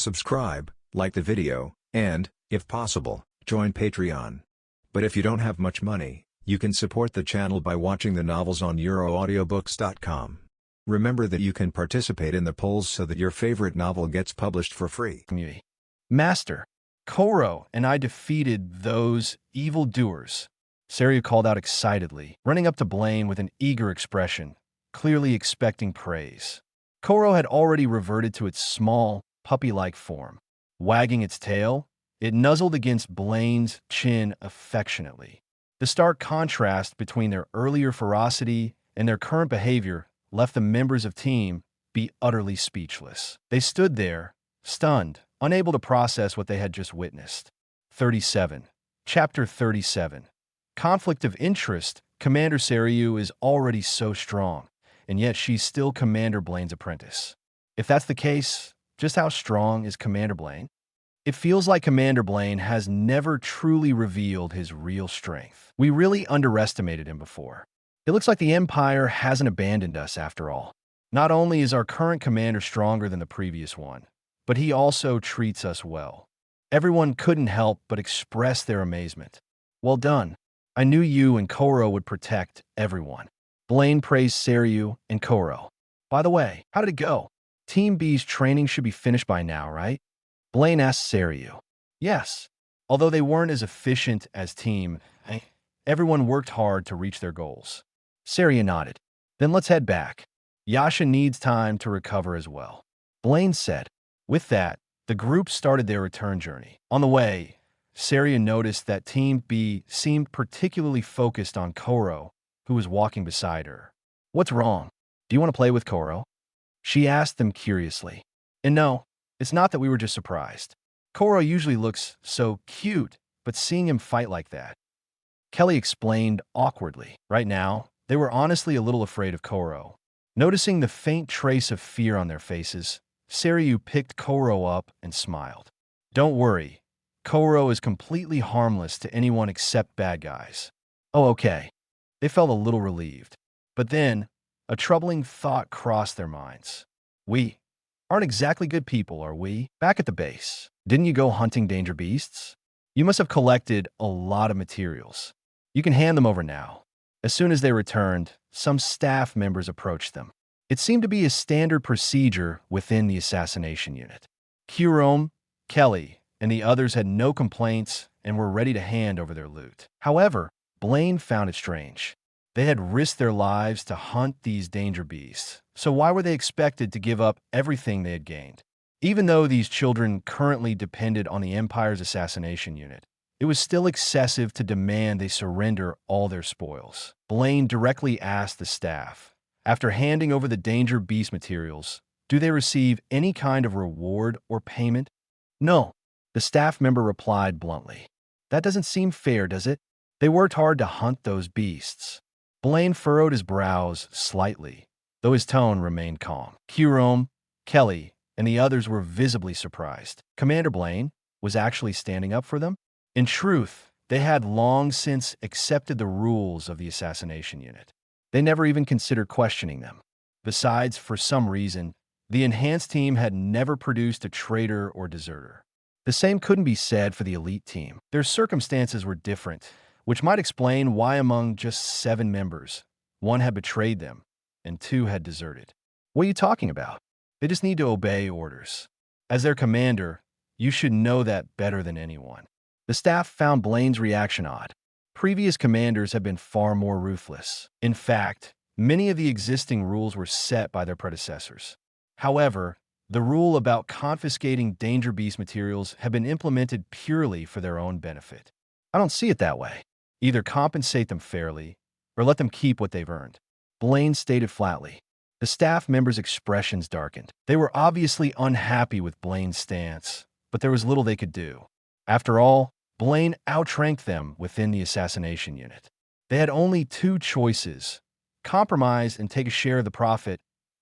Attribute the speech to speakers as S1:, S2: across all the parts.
S1: subscribe, like the video, and, if possible, join Patreon. But if you don't have much money, you can support the channel by watching the novels on euroaudiobooks.com. Remember that you can participate in the polls so that your favorite novel gets published for free.
S2: Kamui. Master, Koro and I defeated those evildoers, Seiryu called out excitedly, running up to Blayn with an eager expression, clearly expecting praise. Koro had already reverted to its small, puppy-like form. Wagging its tail, it nuzzled against Blayn's chin affectionately. The stark contrast between their earlier ferocity and their current behavior left the members of Team B utterly speechless. They stood there, stunned, unable to process what they had just witnessed. 37. Chapter 37. Conflict of interest. Commander Seiryu is already so strong, and yet she's still Commander Blayn's apprentice. If that's the case, just how strong is Commander Blayn? It feels like Commander Blayn has never truly revealed his real strength. We really underestimated him before. It looks like the Empire hasn't abandoned us after all. Not only is our current commander stronger than the previous one, but he also treats us well. Everyone couldn't help but express their amazement. Well done. I knew you and Koro would protect everyone. Blayn praised Seiryu and Koro. By the way, how did it go? Team B's training should be finished by now, right? Blayn asked Seiryu. Yes. Although they weren't as efficient as Team A, everyone worked hard to reach their goals. Seiryu nodded. Then let's head back. Yasha needs time to recover as well. Blayn said. With that, the group started their return journey. On the way, Seiryu noticed that Team B seemed particularly focused on Koro, who was walking beside her. What's wrong? Do you want to play with Koro? She asked them curiously. And no, it's not that we were just surprised. Koro usually looks so cute, but seeing him fight like that. Kelly explained awkwardly. Right now, they were honestly a little afraid of Koro. Noticing the faint trace of fear on their faces, Seiryu picked Koro up and smiled. Don't worry, Koro is completely harmless to anyone except bad guys. Oh, okay. They felt a little relieved. But then, a troubling thought crossed their minds. We aren't exactly good people, are we? Back at the base, didn't you go hunting danger beasts? You must have collected a lot of materials. You can hand them over now. As soon as they returned, some staff members approached them. It seemed to be a standard procedure within the assassination unit. Kurom, Kelly, and the others had no complaints and were ready to hand over their loot. However, Blayn found it strange. They had risked their lives to hunt these danger beasts, so why were they expected to give up everything they had gained? Even though these children currently depended on the Empire's assassination unit, it was still excessive to demand they surrender all their spoils. Blayn directly asked the staff, after handing over the danger beast materials, do they receive any kind of reward or payment? No, the staff member replied bluntly. That doesn't seem fair, does it? They worked hard to hunt those beasts. Blayn furrowed his brows slightly, though his tone remained calm. Kurom, Kelly, and the others were visibly surprised. Commander Blayn was actually standing up for them? In truth, they had long since accepted the rules of the assassination unit. They never even considered questioning them. Besides, for some reason, the enhanced team had never produced a traitor or deserter. The same couldn't be said for the elite team. Their circumstances were different, which might explain why among just 7 members, 1 had betrayed them, and 2 had deserted. What are you talking about? They just need to obey orders. As their commander, you should know that better than anyone. The staff found Blayn's reaction odd. Previous commanders had been far more ruthless. In fact, many of the existing rules were set by their predecessors. However, the rule about confiscating danger beast materials had been implemented purely for their own benefit. I don't see it that way. Either compensate them fairly, or let them keep what they've earned. Blayn stated flatly. The staff members' expressions darkened. They were obviously unhappy with Blayn's stance, but there was little they could do. After all, Blayn outranked them within the assassination unit. They had only 2 choices: compromise and take a share of the profit,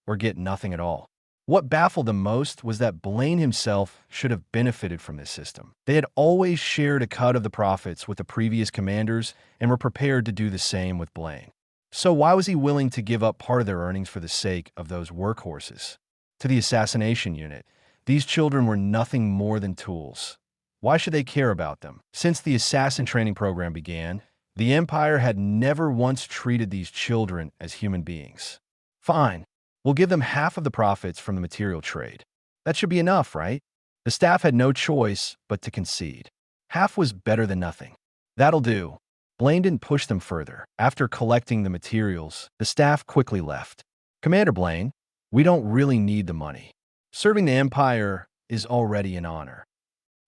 S2: or get nothing at all. What baffled them most was that Blayn himself should have benefited from this system. They had always shared a cut of the profits with the previous commanders and were prepared to do the same with Blayn. So why was he willing to give up part of their earnings for the sake of those workhorses? To the assassination unit, These children were nothing more than tools. Why should they care about them? Since the assassin training program began, the Empire had never once treated these children as human beings. Fine, we'll give them half of the profits from the material trade. That should be enough, right? The staff had no choice but to concede. Half was better than nothing. That'll do. Blayn didn't push them further. After collecting the materials, the staff quickly left. Commander Blayn, we don't really need the money. Serving the Empire is already an honor.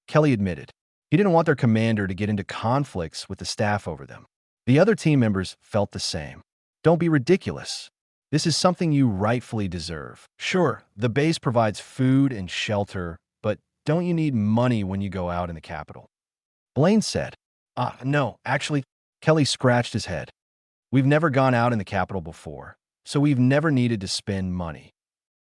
S2: Kelly admitted. He didn't want their commander to get into conflicts with the staff over them. The other team members felt the same. Don't be ridiculous. This is something you rightfully deserve. Sure, the base provides food and shelter, but don't you need money when you go out in the capital? Blayn said. No, actually, Kelly scratched his head. We've never gone out in the capital before, so we've never needed to spend money.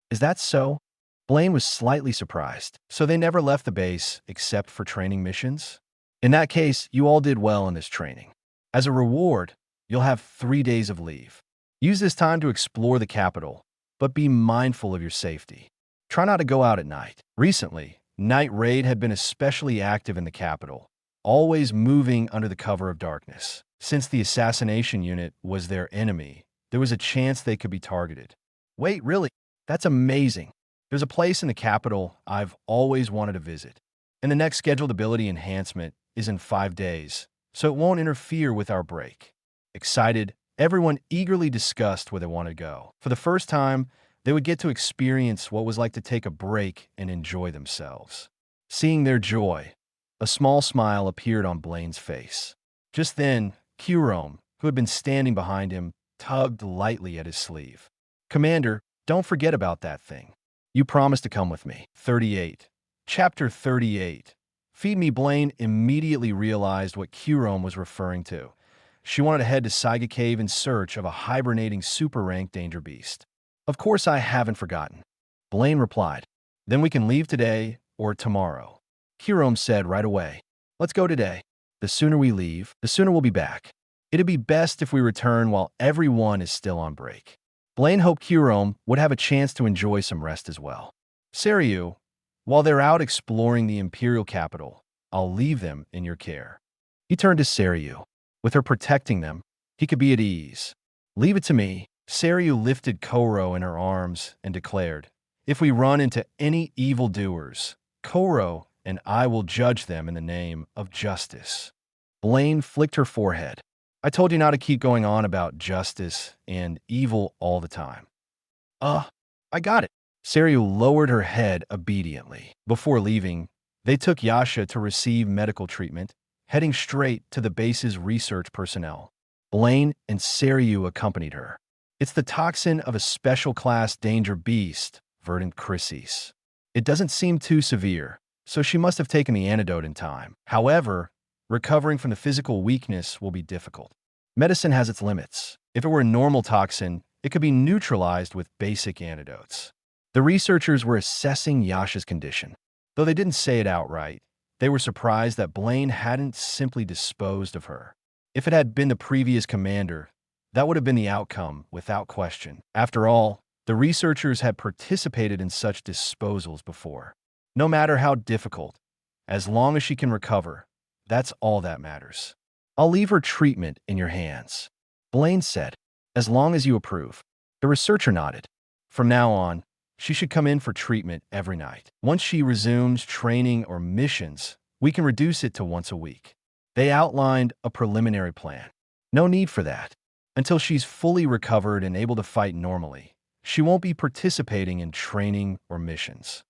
S2: Is that so? Blayn was slightly surprised. So they never left the base except for training missions? In that case, you all did well in this training. As a reward, you'll have 3 days of leave. Use this time to explore the capital, but be mindful of your safety. Try not to go out at night. Recently, Night Raid had been especially active in the capital, always moving under the cover of darkness. Since the assassination unit was their enemy, there was a chance they could be targeted. Wait, really? That's amazing. There's a place in the capital I've always wanted to visit, and the next scheduled ability enhancement is in 5 days, so it won't interfere with our break. Excited, everyone eagerly discussed where they wanted to go. For the first time, they would get to experience what it was like to take a break and enjoy themselves. Seeing their joy, a small smile appeared on Blayn's face. Just then, Kyurome, who had been standing behind him, tugged lightly at his sleeve. Commander, don't forget about that thing. You promised to come with me. 38. Chapter 38. Feed Me. Blayn immediately realized what Kyurome was referring to. She wanted to head to Saiga Cave in search of a hibernating super-ranked danger beast. Of course I haven't forgotten. Blayn replied. Then we can leave today or tomorrow. Kyurome said right away. Let's go today. The sooner we leave, the sooner we'll be back. It'd be best if we return while everyone is still on break. Blayn hoped Kyurome would have a chance to enjoy some rest as well. Seiryu, while they're out exploring the Imperial capital, I'll leave them in your care. He turned to Seiryu. With her protecting them, he could be at ease. Leave it to me. Seiryu lifted Koro in her arms and declared, if we run into any evildoers, Koro and I will judge them in the name of justice. Blayn flicked her forehead. I told you not to keep going on about justice and evil all the time. I got it. Seiryu lowered her head obediently. Before leaving, they took Yasha to receive medical treatment, heading straight to the base's research personnel. Blayn and Seiryu accompanied her. It's the toxin of a special class danger beast, verdant Chrysis. It doesn't seem too severe, so she must have taken the antidote in time. However, recovering from the physical weakness will be difficult. Medicine has its limits. If it were a normal toxin, it could be neutralized with basic antidotes. The researchers were assessing Yasha's condition. Though they didn't say it outright, they were surprised that Blayn hadn't simply disposed of her. If it had been the previous commander, that would have been the outcome without question. After all, the researchers had participated in such disposals before. No matter how difficult, as long as she can recover, that's all that matters. I'll leave her treatment in your hands. Blayn said, as long as you approve. The researcher nodded. From now on, she should come in for treatment every night. Once she resumes training or missions, we can reduce it to once a week. They outlined a preliminary plan. No need for that. Until she's fully recovered and able to fight normally, she won't be participating in training or missions.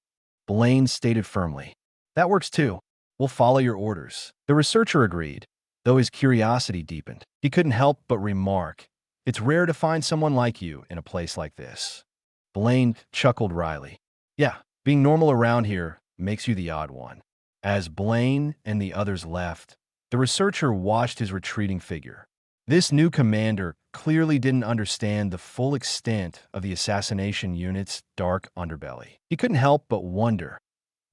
S2: Blayn stated firmly. That works too. We'll follow your orders. The researcher agreed, though his curiosity deepened. He couldn't help but remark, it's rare to find someone like you in a place like this. Blayn chuckled wryly. Yeah, being normal around here makes you the odd one. As Blayn and the others left, the researcher watched his retreating figure. This new commander clearly didn't understand the full extent of the assassination unit's dark underbelly. He couldn't help but wonder,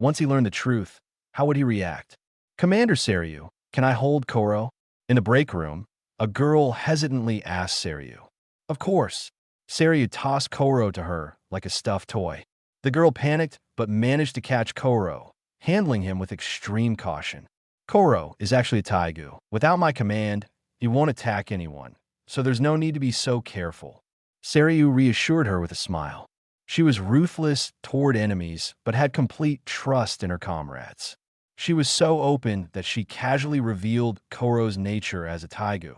S2: once he learned the truth, how would he react? Commander Seiryu, can I hold Koro? In the break room, a girl hesitantly asked Seiryu. Of course. Seiryu tossed Koro to her like a stuffed toy. The girl panicked but managed to catch Koro, handling him with extreme caution. Koro is actually a Taigu. Without my command, he won't attack anyone, so there's no need to be so careful. Saryu reassured her with a smile. She was ruthless toward enemies, but had complete trust in her comrades. She was so open that she casually revealed Koro's nature as a Taigu,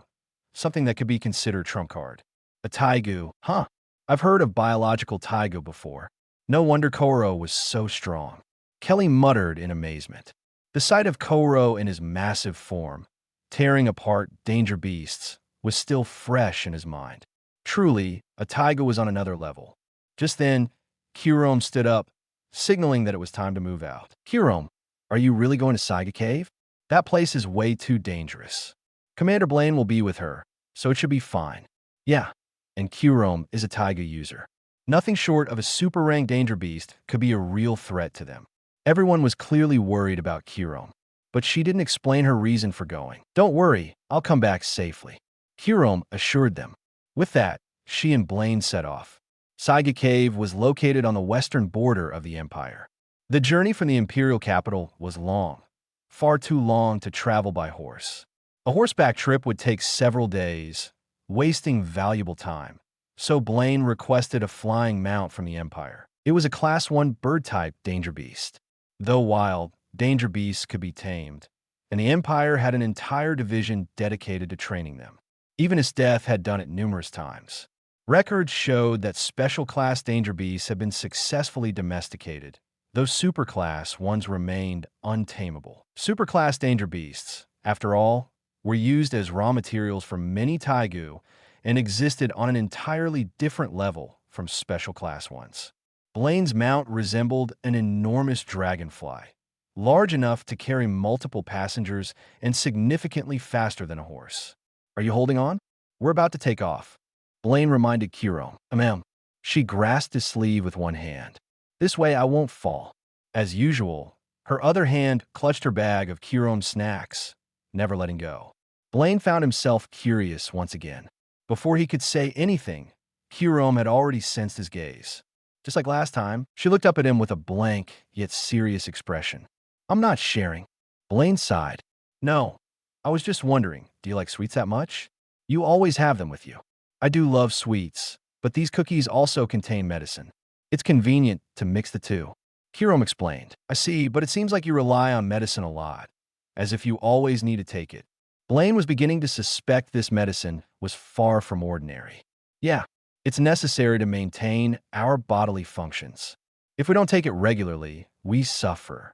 S2: something that could be considered trump card. A Taigu, huh? I've heard of biological Taigu before. No wonder Koro was so strong. Kelly muttered in amazement. The sight of Koro in his massive form, tearing apart danger beasts, was still fresh in his mind. Truly, a Taiga was on another level. Just then, Kirome stood up, signaling that it was time to move out. Kirome, are you really going to Saiga Cave? That place is way too dangerous. Commander Blayn will be with her, so it should be fine. Yeah, and Kirome is a Taiga user. Nothing short of a super-ranked danger beast could be a real threat to them. Everyone was clearly worried about Kirome, but she didn't explain her reason for going. Don't worry, I'll come back safely. Kirome assured them. With that, she and Blayn set off. Saiga Cave was located on the western border of the empire. The journey from the imperial capital was long, far too long to travel by horse. A horseback trip would take several days, wasting valuable time, so Blayn requested a flying mount from the empire. It was a Class 1 bird-type danger beast. Though wild, danger beasts could be tamed, and the empire had an entire division dedicated to training them. Even its death had done it numerous times. Records showed that special-class danger beasts had been successfully domesticated, though super-class ones remained untamable. Super-class danger beasts, after all, were used as raw materials for many Taigu and existed on an entirely different level from special-class ones. Blayn's mount resembled an enormous dragonfly, large enough to carry multiple passengers and significantly faster than a horse. Are you holding on? We're about to take off. Blayn reminded Kirome. Ma'am. She grasped his sleeve with one hand. This way I won't fall. As usual, her other hand clutched her bag of Kirome's snacks, never letting go. Blayn found himself curious once again. Before he could say anything, Kirome had already sensed his gaze. Just like last time, she looked up at him with a blank, yet serious expression. I'm not sharing. Blayn sighed. No, I was just wondering, do you like sweets that much? You always have them with you. I do love sweets, but these cookies also contain medicine. It's convenient to mix the two. Kirome explained. I see, but it seems like you rely on medicine a lot, as if you always need to take it. Blayn was beginning to suspect this medicine was far from ordinary. Yeah, it's necessary to maintain our bodily functions. If we don't take it regularly, we suffer.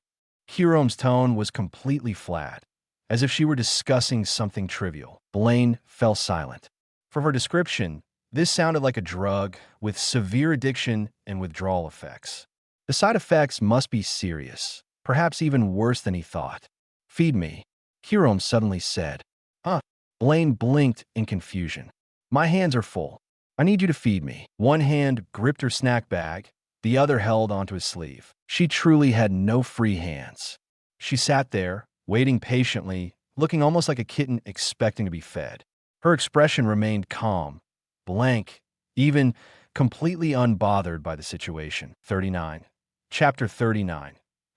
S2: Kirome's tone was completely flat, as if she were discussing something trivial. Blayn fell silent. For her description, this sounded like a drug with severe addiction and withdrawal effects. The side effects must be serious, perhaps even worse than he thought. Feed me, Kirome suddenly said. Huh? Blayn blinked in confusion. My hands are full. I need you to feed me. One hand gripped her snack bag, the other held onto his sleeve. She truly had no free hands. She sat there, waiting patiently, looking almost like a kitten expecting to be fed. Her expression remained calm, blank, even completely unbothered by the situation. 39. Chapter 39.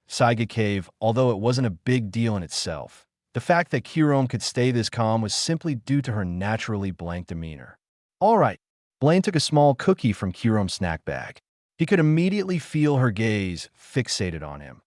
S2: Saiga Cave, although it wasn't a big deal in itself, the fact that Kirome could stay this calm was simply due to her naturally blank demeanor. All right. Blayn took a small cookie from Kirome's snack bag. He could immediately feel her gaze fixated on him,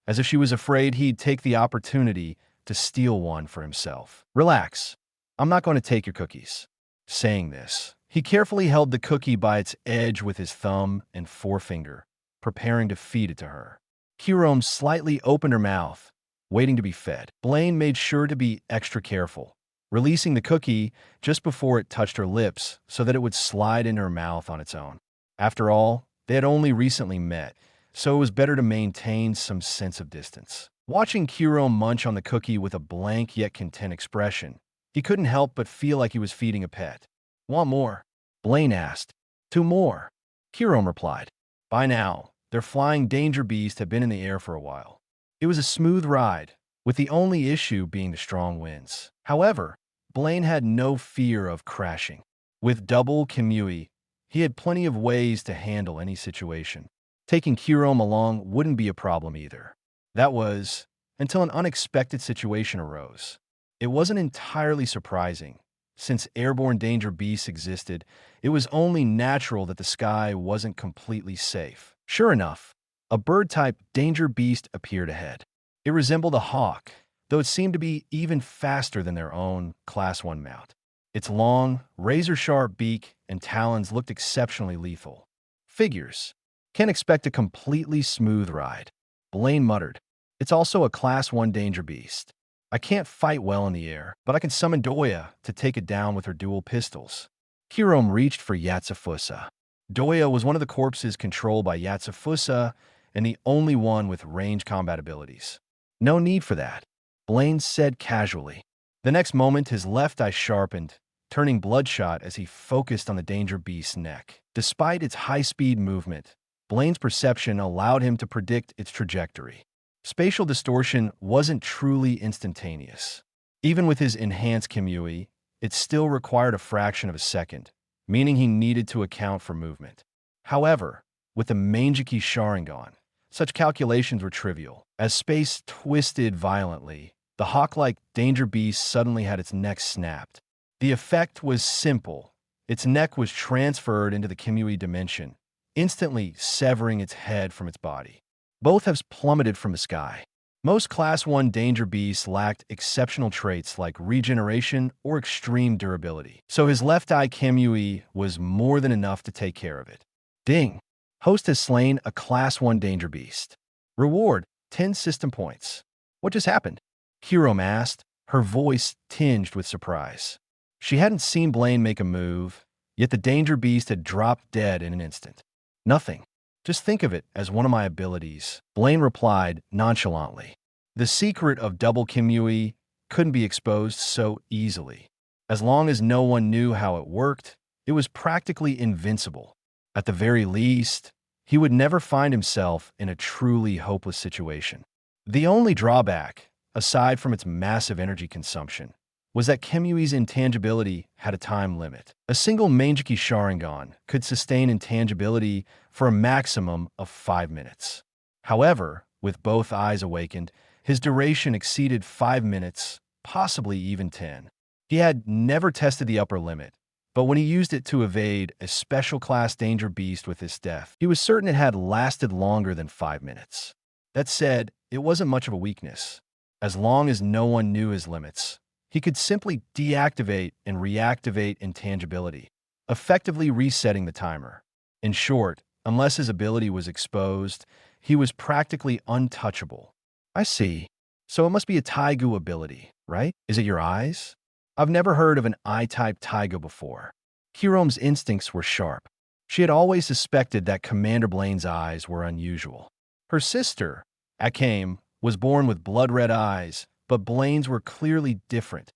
S2: as if she was afraid he'd take the opportunity to steal one for himself. Relax. I'm not going to take your cookies. Saying this, he carefully held the cookie by its edge with his thumb and forefinger, preparing to feed it to her. Kirome slightly opened her mouth, waiting to be fed. Blayn made sure to be extra careful, releasing the cookie just before it touched her lips so that it would slide in her mouth on its own. After all, they had only recently met, so it was better to maintain some sense of distance. Watching Kirome munch on the cookie with a blank yet content expression, he couldn't help but feel like he was feeding a pet. Want more? Blayn asked. 2 more. Kirome replied. By now, their flying danger beast had been in the air for a while. It was a smooth ride, with the only issue being the strong winds. However, Blayn had no fear of crashing. With double Kamui, he had plenty of ways to handle any situation. Taking Hirom along wouldn't be a problem either. That was until an unexpected situation arose. It wasn't entirely surprising. Since airborne danger beasts existed, it was only natural that the sky wasn't completely safe. Sure enough, a bird-type danger beast appeared ahead. It resembled a hawk, though it seemed to be even faster than their own Class 1 mount. Its long, razor-sharp beak and talons looked exceptionally lethal. Figures. Can't expect a completely smooth ride. Blayn muttered. It's also a Class 1 danger beast. I can't fight well in the air, but I can summon Doya to take it down with her dual pistols. Hirom reached for Yatsufusa. Doya was one of the corpses controlled by Yatsufusa and the only one with range combat abilities. No need for that, Blayn said casually. The next moment, his left eye sharpened, turning bloodshot as he focused on the danger beast's neck. Despite its high-speed movement, Blayn's perception allowed him to predict its trajectory. Spatial distortion wasn't truly instantaneous. Even with his enhanced Kamui, it still required a fraction of a second, meaning he needed to account for movement. However, with the Mangekyō Sharingan, such calculations were trivial. As space twisted violently, the hawk-like danger beast suddenly had its neck snapped. The effect was simple. Its neck was transferred into the Kamui dimension, instantly severing its head from its body. Both have plummeted from the sky. Most Class 1 danger beasts lacked exceptional traits like regeneration or extreme durability, so his left eye Kamui was more than enough to take care of it. Ding! Host has slain a Class 1 danger beast. Reward, 10 system points. What just happened? Hirom asked, her voice tinged with surprise. She hadn't seen Blayn make a move, yet the danger beast had dropped dead in an instant. Nothing. Just think of it as one of my abilities, Blayn replied nonchalantly. The secret of double Kamui couldn't be exposed so easily. As long as no one knew how it worked, it was practically invincible. At the very least, he would never find himself in a truly hopeless situation. The only drawback, aside from its massive energy consumption, was that Kamui's intangibility had a time limit. A single Mangekyō Sharingan could sustain intangibility for a maximum of 5 minutes. However, with both eyes awakened, his duration exceeded 5 minutes, possibly even 10. He had never tested the upper limit, but when he used it to evade a special class danger beast with his death, he was certain it had lasted longer than 5 minutes. That said, it wasn't much of a weakness. As long as no one knew his limits, he could simply deactivate and reactivate intangibility, effectively resetting the timer. In short, unless his ability was exposed, he was practically untouchable. I see. So it must be a Taigu ability, right? Is it your eyes? I've never heard of an eye-type Taigu before. Hirom's instincts were sharp. She had always suspected that Commander Blayn's eyes were unusual. Her sister, Akame, was born with blood-red eyes, but Blayn's were clearly different,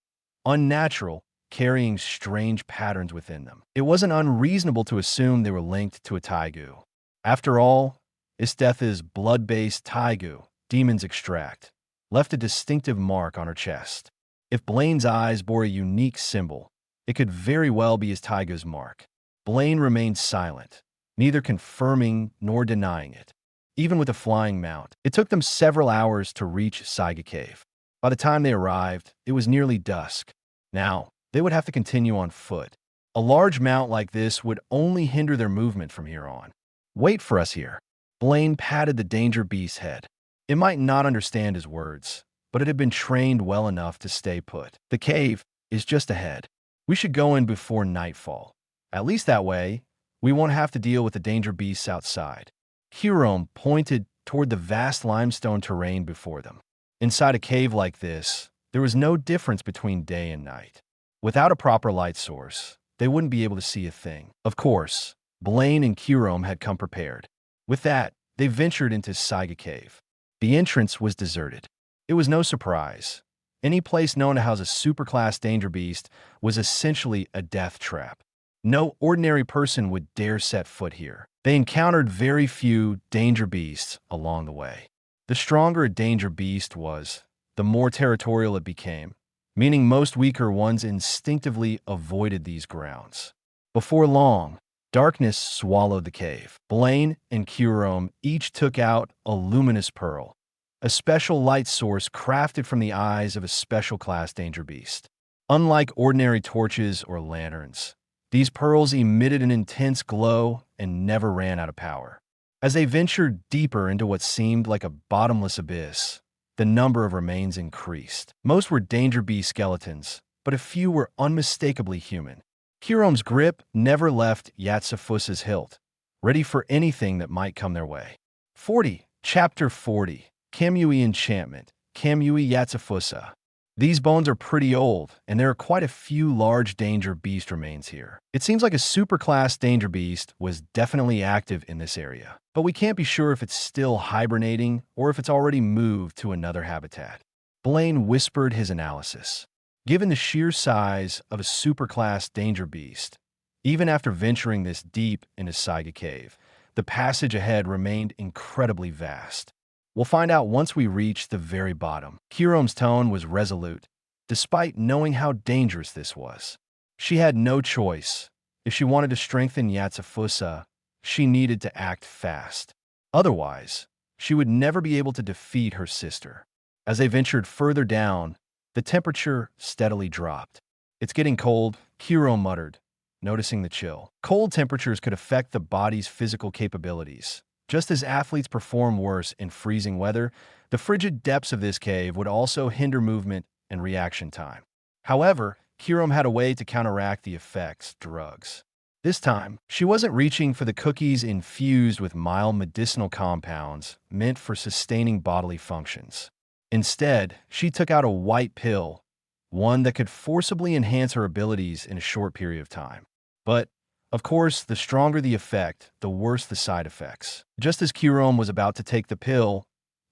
S2: unnatural, carrying strange patterns within them. It wasn't unreasonable to assume they were linked to a Taigu. After all, Isthetha's blood-based Taigu, Demon's Extract, left a distinctive mark on her chest. If Blayn's eyes bore a unique symbol, it could very well be his Taigu's mark. Blayn remained silent, neither confirming nor denying it. Even with a flying mount, it took them several hours to reach Saiga Cave. By the time they arrived, it was nearly dusk. Now, they would have to continue on foot. A large mount like this would only hinder their movement from here on. Wait for us here. Blayn patted the danger beast's head. It might not understand his words, but it had been trained well enough to stay put. The cave is just ahead. We should go in before nightfall. At least that way, we won't have to deal with the danger beasts outside. Hirom pointed toward the vast limestone terrain before them. Inside a cave like this, there was no difference between day and night. Without a proper light source, they wouldn't be able to see a thing. Of course, Blayn and Hirom had come prepared. With that, they ventured into Saiga Cave. The entrance was deserted. It was no surprise. Any place known to house a superclass danger beast was essentially a death trap. No ordinary person would dare set foot here. They encountered very few danger beasts along the way. The stronger a danger beast was, the more territorial it became, meaning most weaker ones instinctively avoided these grounds. Before long, Darkness swallowed the cave. Blayn and Kyurem each took out a luminous pearl, a special light source crafted from the eyes of a special class danger beast. Unlike ordinary torches or lanterns, these pearls emitted an intense glow and never ran out of power. As they ventured deeper into what seemed like a bottomless abyss, the number of remains increased. Most were danger beast skeletons, but a few were unmistakably human. Kyurem's grip never left Yatsufusa's hilt, ready for anything that might come their way. 40. Chapter 40. Kamui Enchantment. Kamui Yatsufusa. These bones are pretty old, and there are quite a few large danger beast remains here. It seems like a superclass danger beast was definitely active in this area, but we can't be sure if it's still hibernating or if it's already moved to another habitat. Blayn whispered his analysis. Given the sheer size of a superclass danger beast, even after venturing this deep into Saiga Cave, the passage ahead remained incredibly vast. We'll find out once we reach the very bottom. Kyurem's tone was resolute, despite knowing how dangerous this was. She had no choice. If she wanted to strengthen Yatsufusa, she needed to act fast. Otherwise, she would never be able to defeat her sister. As they ventured further down, the temperature steadily dropped. "It's getting cold," Kyurem muttered, noticing the chill. Cold temperatures could affect the body's physical capabilities. Just as athletes perform worse in freezing weather, the frigid depths of this cave would also hinder movement and reaction time. However, Kyurem had a way to counteract the effects: drugs. This time, she wasn't reaching for the cookies infused with mild medicinal compounds meant for sustaining bodily functions. Instead, she took out a white pill, one that could forcibly enhance her abilities in a short period of time. But, of course, the stronger the effect, the worse the side effects. Just as Kyurem was about to take the pill,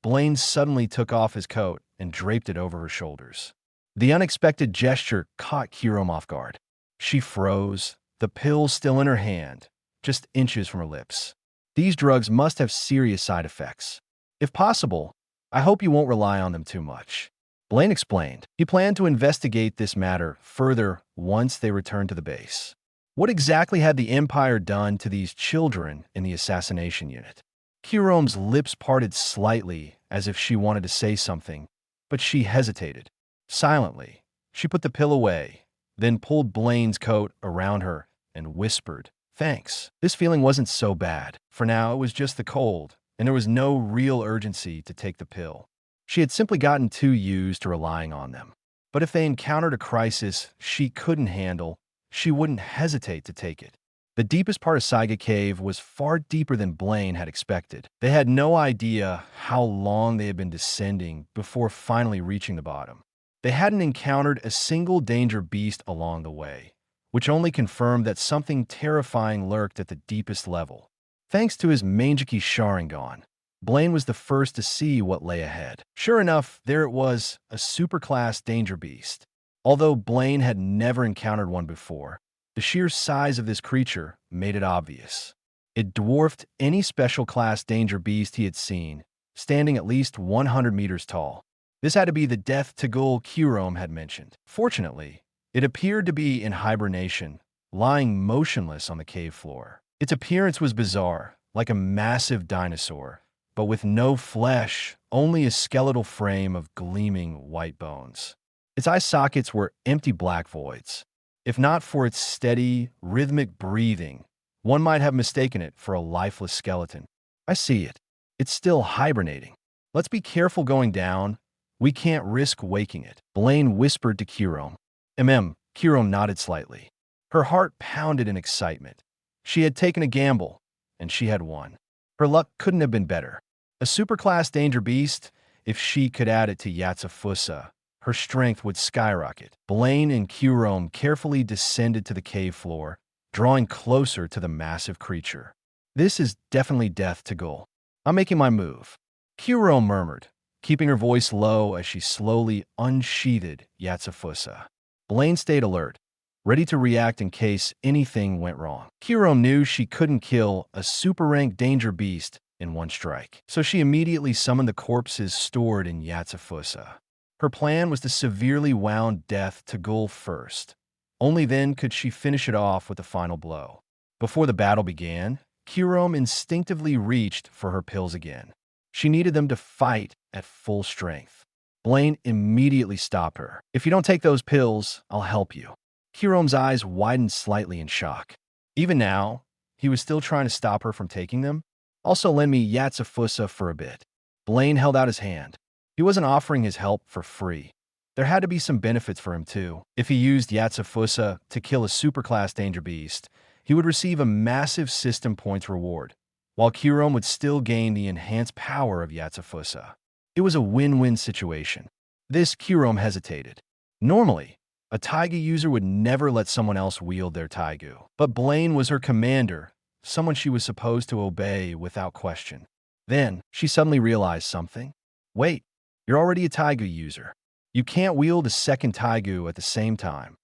S2: Blayn suddenly took off his coat and draped it over her shoulders. The unexpected gesture caught Kyurem off guard. She froze, the pill still in her hand, just inches from her lips. These drugs must have serious side effects. If possible, I hope you won't rely on them too much. Blayn explained. He planned to investigate this matter further once they returned to the base. What exactly had the Empire done to these children in the assassination unit? Kyurem's lips parted slightly as if she wanted to say something, but she hesitated. Silently, she put the pill away, then pulled Blayn's coat around her and whispered, "Thanks." This feeling wasn't so bad. For now, it was just the cold, and there was no real urgency to take the pill. She had simply gotten too used to relying on them. But if they encountered a crisis she couldn't handle, she wouldn't hesitate to take it. The deepest part of Saiga Cave was far deeper than Blayn had expected. They had no idea how long they had been descending before finally reaching the bottom. They hadn't encountered a single danger beast along the way, which only confirmed that something terrifying lurked at the deepest level. Thanks to his Mangekyō Sharingan, Blayn was the first to see what lay ahead. Sure enough, there it was, a superclass danger beast. Although Blayn had never encountered one before, the sheer size of this creature made it obvious. It dwarfed any special class danger beast he had seen, standing at least 100 meters tall. This had to be the death Tagul Kyurem had mentioned. Fortunately, it appeared to be in hibernation, lying motionless on the cave floor. Its appearance was bizarre, like a massive dinosaur, but with no flesh, only a skeletal frame of gleaming white bones. Its eye sockets were empty black voids. If not for its steady, rhythmic breathing, one might have mistaken it for a lifeless skeleton. "I see it. It's still hibernating. Let's be careful going down. We can't risk waking it," Blayn whispered to Kyurem. Kyurem nodded slightly. Her heart pounded in excitement. She had taken a gamble, and she had won. Her luck couldn't have been better. A superclass danger beast, if she could add it to Yatsufusa, her strength would skyrocket. Blayn and Kyurem carefully descended to the cave floor, drawing closer to the massive creature. "This is definitely death Tagul. I'm making my move," Kyurem murmured, keeping her voice low as she slowly unsheathed Yatsufusa. Blayn stayed alert, ready to react in case anything went wrong. Kyurem knew she couldn't kill a super-ranked danger beast in one strike, so she immediately summoned the corpses stored in Yatsufusa. Her plan was to severely wound death Tagul first. Only then could she finish it off with a final blow. Before the battle began, Kirome instinctively reached for her pills again. She needed them to fight at full strength. Blayn immediately stopped her. "If you don't take those pills, I'll help you." Kirome's eyes widened slightly in shock. Even now, he was still trying to stop her from taking them. "Also lend me Yatsufusa for a bit." Blayn held out his hand. He wasn't offering his help for free. There had to be some benefits for him too. If he used Yatsufusa to kill a superclass danger beast, he would receive a massive system points reward, while Kirome would still gain the enhanced power of Yatsufusa. It was a win-win situation. This Kirome hesitated. Normally, a Taiga user would never let someone else wield their Taigu. But Blayn was her commander, someone she was supposed to obey without question. Then, she suddenly realized something. Wait, you're already a Taigu user. You can't wield a second Taigu at the same time.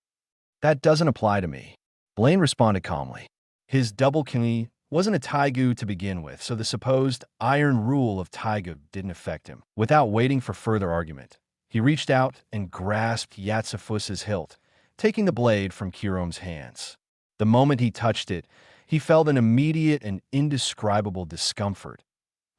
S2: That doesn't apply to me. Blayn responded calmly. His double Kamui wasn't a Taigu to begin with, so the supposed iron rule of Taigu didn't affect him. Without waiting for further argument, he reached out and grasped Yatsufusa's hilt, taking the blade from Kirome's hands. The moment he touched it, he felt an immediate and indescribable discomfort,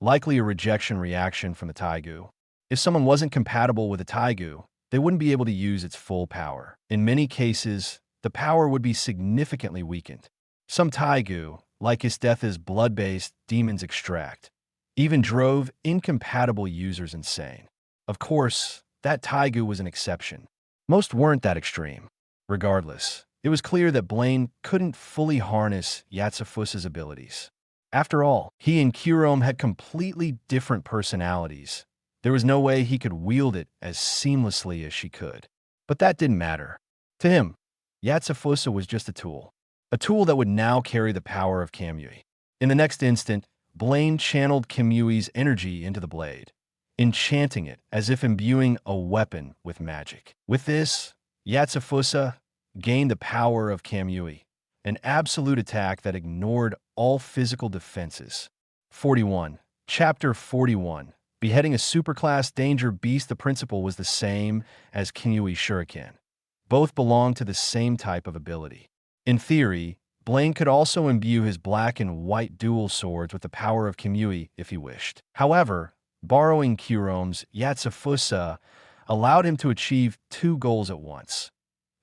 S2: likely a rejection reaction from the Taigu. If someone wasn't compatible with a Taigu, they wouldn't be able to use its full power. In many cases, the power would be significantly weakened. Some Taigu, like his Death's blood-based Demon's Extract, even drove incompatible users insane. Of course, that Taigu was an exception. Most weren't that extreme. Regardless, it was clear that Blayn couldn't fully harness Yatsufusa's abilities. After all, he and Kirome had completely different personalities. There was no way he could wield it as seamlessly as she could. But that didn't matter. To him, Yatsufusa was just a tool that would now carry the power of Kamui. In the next instant, Blayn channeled Kamui's energy into the blade, enchanting it as if imbuing a weapon with magic. With this, Yatsufusa gained the power of Kamui, an absolute attack that ignored all physical defenses. 41. Chapter 41. Beheading a superclass danger beast. The principle was the same as Kamui Shuriken. Both belonged to the same type of ability. In theory, Blayn could also imbue his black and white dual swords with the power of Kamui if he wished. However, borrowing Kirome's Yatsufusa allowed him to achieve two goals at once,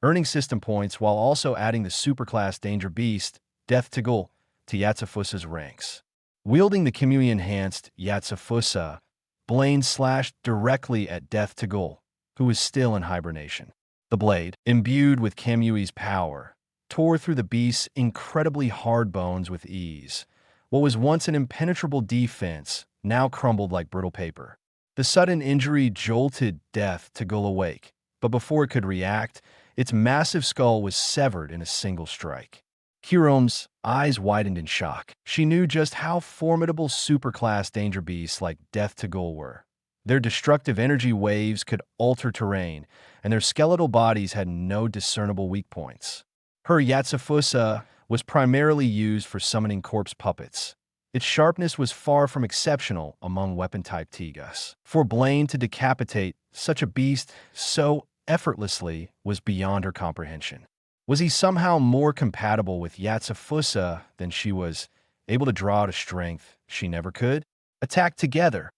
S2: earning system points while also adding the superclass danger beast, Death Tagul, to Yatsufusa's ranks. Wielding the Kamui-enhanced Yatsufusa, Blayn slashed directly at Death Tagul, who was still in hibernation. The blade, imbued with Kamui's power, tore through the beast's incredibly hard bones with ease. What was once an impenetrable defense now crumbled like brittle paper. The sudden injury jolted Death Tagul awake, but before it could react, its massive skull was severed in a single strike. Kirome's eyes widened in shock. She knew just how formidable superclass danger beasts like Death Tagul were. Their destructive energy waves could alter terrain, and their skeletal bodies had no discernible weak points. Her Yatsufusa was primarily used for summoning corpse puppets. Its sharpness was far from exceptional among weapon-type Tigas. For Blayn to decapitate such a beast so effortlessly was beyond her comprehension. Was he somehow more compatible with Yatsufusa than she was, able to draw out a strength she never could? Attack together.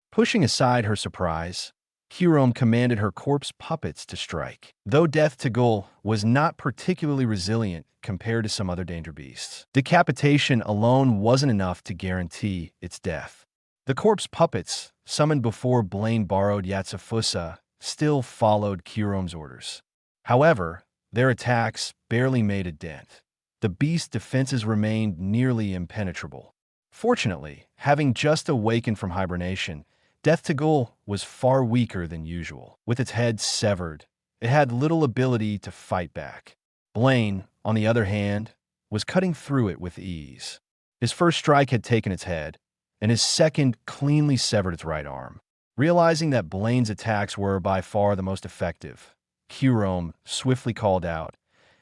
S2: Pushing aside her surprise, Kirome commanded her corpse puppets to strike. Though Death Tagul was not particularly resilient compared to some other danger beasts, decapitation alone wasn't enough to guarantee its death. The corpse puppets, summoned before Blayn borrowed Yatsufusa, still followed Kirome's orders. However, their attacks barely made a dent. The beast's defenses remained nearly impenetrable. Fortunately, having just awakened from hibernation, Death Tagul was far weaker than usual. With its head severed, it had little ability to fight back. Blayn, on the other hand, was cutting through it with ease. His first strike had taken its head, and his second cleanly severed its right arm. Realizing that Blayn's attacks were by far the most effective, Kirome swiftly called out,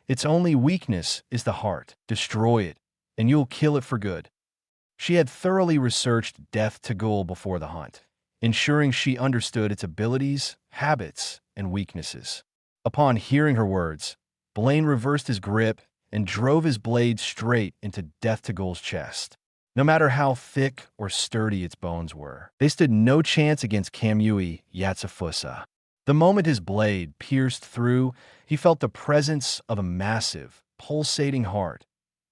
S2: "Its only weakness is the heart. Destroy it, and you'll kill it for good." She had thoroughly researched Death Tagul before the hunt, ensuring she understood its abilities, habits, and weaknesses. Upon hearing her words, Blayn reversed his grip and drove his blade straight into Death to Gul's chest. No matter how thick or sturdy its bones were, they stood no chance against Kamui Yatsufusa. The moment his blade pierced through, he felt the presence of a massive, pulsating heart,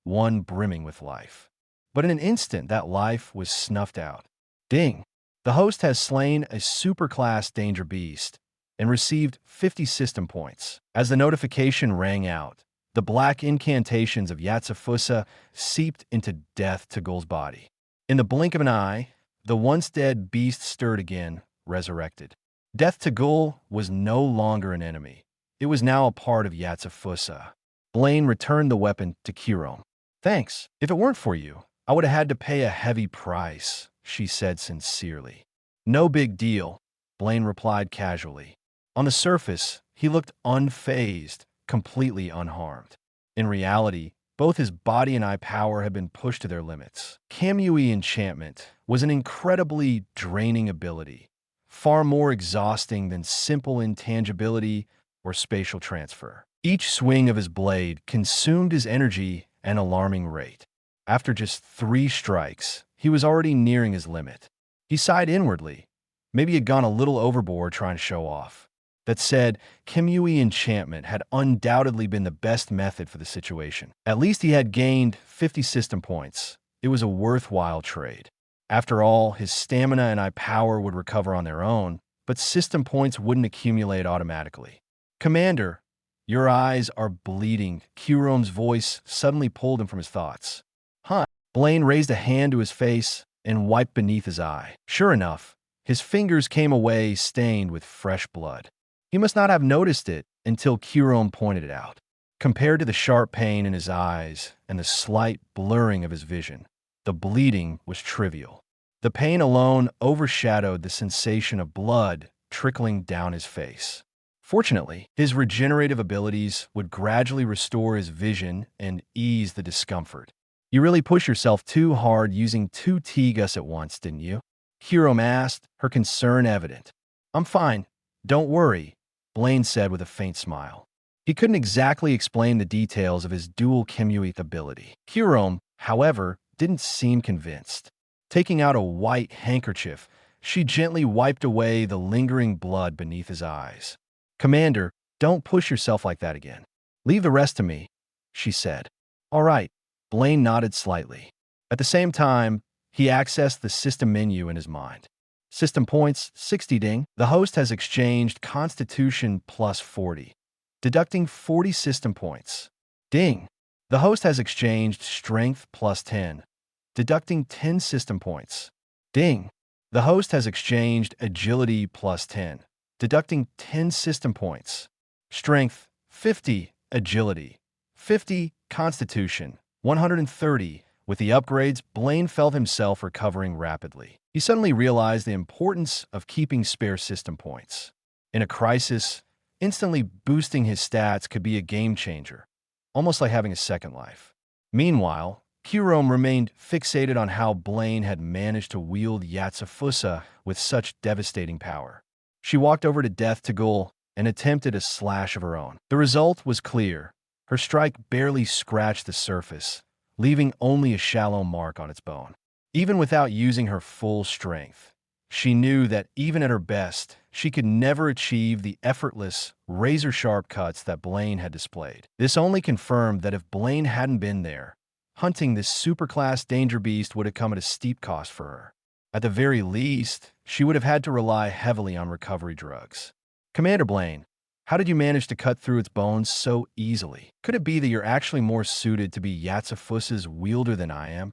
S2: one brimming with life. But in an instant, that life was snuffed out. Ding! The host has slain a superclass danger beast and received 50 system points. As the notification rang out, the black incantations of Yatsufusa seeped into Death to Gul's body. In the blink of an eye, the once dead beast stirred again, resurrected. Death to Gul was no longer an enemy. It was now a part of Yatsufusa. Blayn returned the weapon to Kirome. "Thanks. If it weren't for you, I would have had to pay a heavy price," she said sincerely. "No big deal," Blayn replied casually. On the surface, he looked unfazed, completely unharmed. In reality, both his body and eye power had been pushed to their limits. Kamui enchantment was an incredibly draining ability, far more exhausting than simple intangibility or spatial transfer. Each swing of his blade consumed his energy at an alarming rate. After just 3 strikes, he was already nearing his limit. He sighed inwardly. Maybe he had gone a little overboard trying to show off. That said, Kamui enchantment had undoubtedly been the best method for the situation. At least he had gained 50 system points. It was a worthwhile trade. After all, his stamina and eye power would recover on their own, but system points wouldn't accumulate automatically. "Commander, your eyes are bleeding." Kirome's voice suddenly pulled him from his thoughts. "Huh?" Blayn raised a hand to his face and wiped beneath his eye. Sure enough, his fingers came away stained with fresh blood. He must not have noticed it until Kirome pointed it out. Compared to the sharp pain in his eyes and the slight blurring of his vision, the bleeding was trivial. The pain alone overshadowed the sensation of blood trickling down his face. Fortunately, his regenerative abilities would gradually restore his vision and ease the discomfort. "You really push yourself too hard using 2 T-Gus at once, didn't you?" Kirome asked, her concern evident. "I'm fine. Don't worry," Blayn said with a faint smile. He couldn't exactly explain the details of his dual Kamui ability. Kirome, however, didn't seem convinced. Taking out a white handkerchief, she gently wiped away the lingering blood beneath his eyes. "Commander, don't push yourself like that again. Leave the rest to me," she said. "All right." Blayn nodded slightly. At the same time, he accessed the system menu in his mind. System points, 60 ding. The host has exchanged Constitution plus 40, deducting 40 system points. Ding. The host has exchanged Strength plus 10, deducting 10 system points. Ding. The host has exchanged Agility plus 10, deducting 10 system points. Strength, 50. Agility, 50. Constitution, 130. With the upgrades, Blayn felt himself recovering rapidly. He suddenly realized the importance of keeping spare system points. In a crisis, instantly boosting his stats could be a game changer, almost like having a second life. Meanwhile, Kirome remained fixated on how Blayn had managed to wield Yatsufusa with such devastating power. She walked over to Death to Gul and attempted a slash of her own. The result was clear. Her strike barely scratched the surface, leaving only a shallow mark on its bone. Even without using her full strength, she knew that even at her best, she could never achieve the effortless, razor-sharp cuts that Blayn had displayed. This only confirmed that if Blayn hadn't been there, hunting this superclass danger beast would have come at a steep cost for her. At the very least, she would have had to rely heavily on recovery drugs. "Commander Blayn, how did you manage to cut through its bones so easily? Could it be that you're actually more suited to be Yatsufusa's wielder than I am?"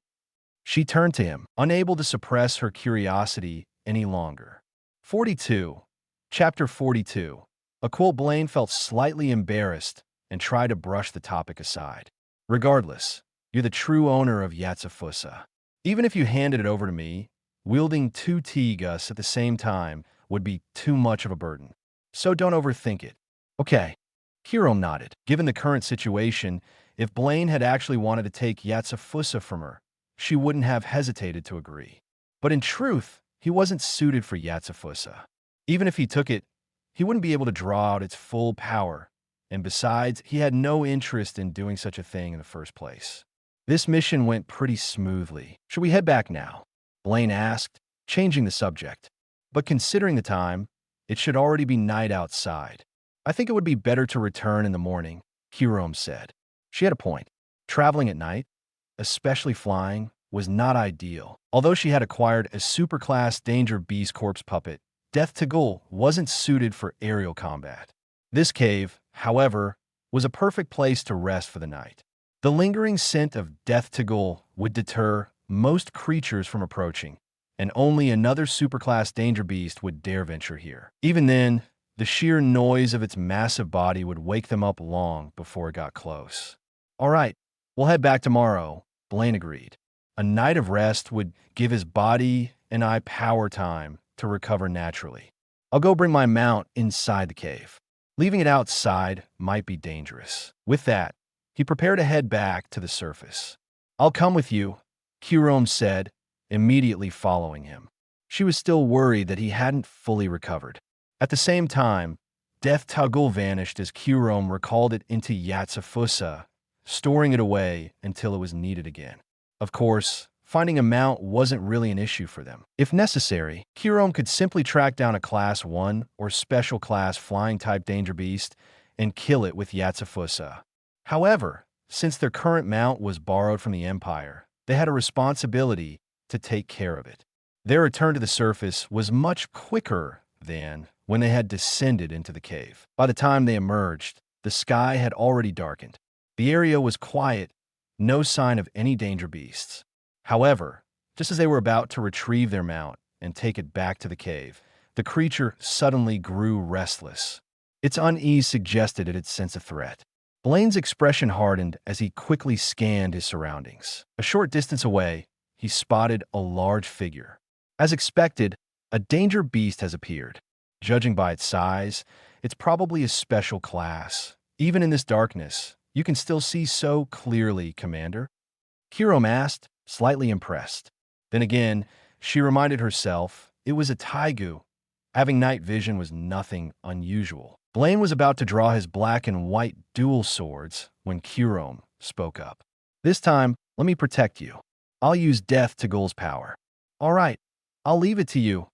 S2: She turned to him, unable to suppress her curiosity any longer. 42. Chapter 42. Blayn felt slightly embarrassed and tried to brush the topic aside. "Regardless, you're the true owner of Yatsufusa. Even if you handed it over to me, wielding 2 T-Gus at the same time would be too much of a burden. So don't overthink it." "Okay." Kirome nodded. Given the current situation, if Blayn had actually wanted to take Yatsufusa from her, she wouldn't have hesitated to agree. But in truth, he wasn't suited for Yatsufusa. Even if he took it, he wouldn't be able to draw out its full power, and besides, he had no interest in doing such a thing in the first place. This mission went pretty smoothly. Should we head back now? Blayn asked, changing the subject. But considering the time, it should already be night outside. I think it would be better to return in the morning, Hirom said. She had a point. Traveling at night, especially flying, was not ideal. Although she had acquired a superclass Danger Beast corpse puppet, Death Tagul wasn't suited for aerial combat. This cave, however, was a perfect place to rest for the night. The lingering scent of Death Tagul would deter most creatures from approaching, and only another superclass Danger Beast would dare venture here. Even then, the sheer noise of its massive body would wake them up long before it got close. All right, we'll head back tomorrow, Blayn agreed. A night of rest would give his body and eye power time to recover naturally. I'll go bring my mount inside the cave. Leaving it outside might be dangerous. With that, he prepared to head back to the surface. I'll come with you, Hirom said, immediately following him. She was still worried that he hadn't fully recovered. At the same time, Death Tagul vanished as Hirom recalled it into Yatsufusa, storing it away until it was needed again. Of course, finding a mount wasn't really an issue for them. If necessary, Hirom could simply track down a Class 1 or Special Class Flying-type Danger Beast and kill it with Yatsufusa. However, since their current mount was borrowed from the Empire, they had a responsibility to take care of it. Their return to the surface was much quicker than when they had descended into the cave. By the time they emerged, the sky had already darkened. The area was quiet, no sign of any danger beasts. However, just as they were about to retrieve their mount and take it back to the cave, the creature suddenly grew restless. Its unease suggested it had sensed a threat. Blayn's expression hardened as he quickly scanned his surroundings. A short distance away, he spotted a large figure. As expected, a danger beast has appeared. Judging by its size, it's probably a special class. Even in this darkness, you can still see so clearly, Commander? Hirom asked, slightly impressed. Then again, she reminded herself it was a taigu. Having night vision was nothing unusual. Blayn was about to draw his black and white dual swords when Hirom spoke up. This time, let me protect you. I'll use Death Tagul's power. All right, I'll leave it to you,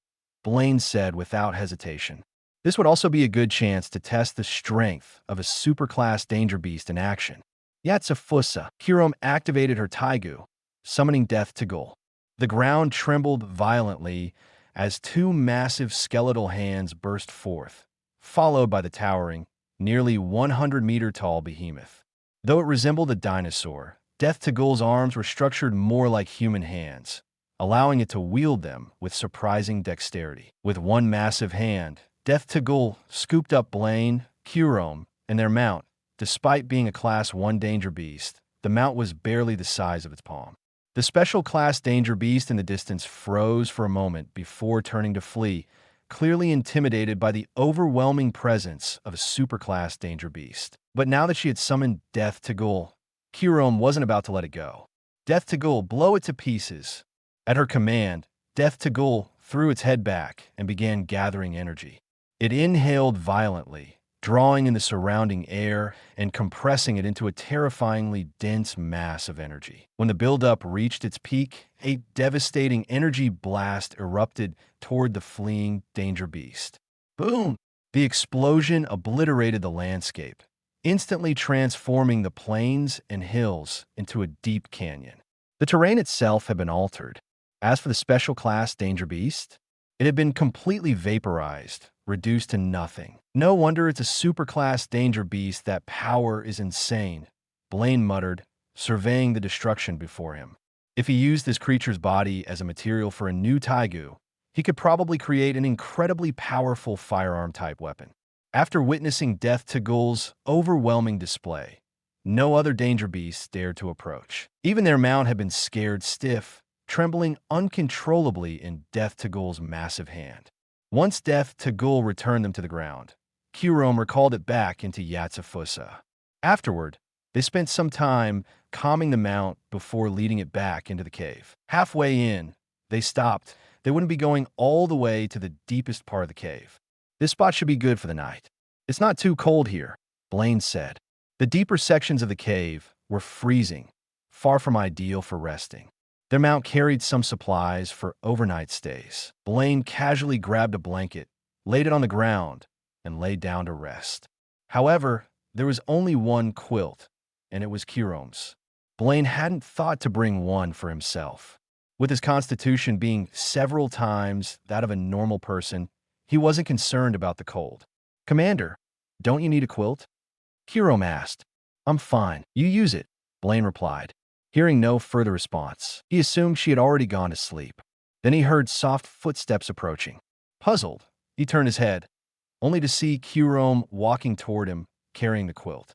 S2: Blayn said without hesitation. This would also be a good chance to test the strength of a superclass danger beast in action. Yatsufusa, Hirom activated her taigu, summoning Death Tagul. The ground trembled violently as two massive skeletal hands burst forth, followed by the towering, nearly 100-meter-tall behemoth. Though it resembled a dinosaur, Death Tagul's arms were structured more like human hands, allowing it to wield them with surprising dexterity. With one massive hand, Death Tagul scooped up Blayn, Hirom, and their mount. Despite being a Class 1 danger beast, the mount was barely the size of its palm. The special class danger beast in the distance froze for a moment before turning to flee, clearly intimidated by the overwhelming presence of a superclass danger beast. But now that she had summoned Death Tagul, Hirom wasn't about to let it go. Death Tagul, blow it to pieces. At her command, Death Tagul threw its head back and began gathering energy. It inhaled violently, drawing in the surrounding air and compressing it into a terrifyingly dense mass of energy. When the buildup reached its peak, a devastating energy blast erupted toward the fleeing danger beast. Boom! The explosion obliterated the landscape, instantly transforming the plains and hills into a deep canyon. The terrain itself had been altered. As for the special class danger beast, it had been completely vaporized, reduced to nothing. No wonder it's a superclass danger beast. That power is insane, Blayn muttered, surveying the destruction before him. If he used this creature's body as a material for a new taigu, he could probably create an incredibly powerful firearm-type weapon. After witnessing Death Tagul's overwhelming display, no other danger beasts dared to approach. Even their mount had been scared stiff, trembling uncontrollably in Death Tagul's massive hand. Once Death Tagul returned them to the ground, Hirom recalled it back into Yatsufusa. Afterward, they spent some time calming the mount before leading it back into the cave. Halfway in, they stopped. They wouldn't be going all the way to the deepest part of the cave. This spot should be good for the night. It's not too cold here, Blayn said. The deeper sections of the cave were freezing, far from ideal for resting. Their mount carried some supplies for overnight stays. Blayn casually grabbed a blanket, laid it on the ground, and lay down to rest. However, there was only one quilt, and it was Kirome's. Blayn hadn't thought to bring one for himself. With his constitution being several times that of a normal person, he wasn't concerned about the cold. "Commander, don't you need a quilt?" Kirome asked. "I'm fine. You use it," Blayn replied. Hearing no further response, he assumed she had already gone to sleep. Then he heard soft footsteps approaching. Puzzled, he turned his head, only to see Kirome walking toward him, carrying the quilt.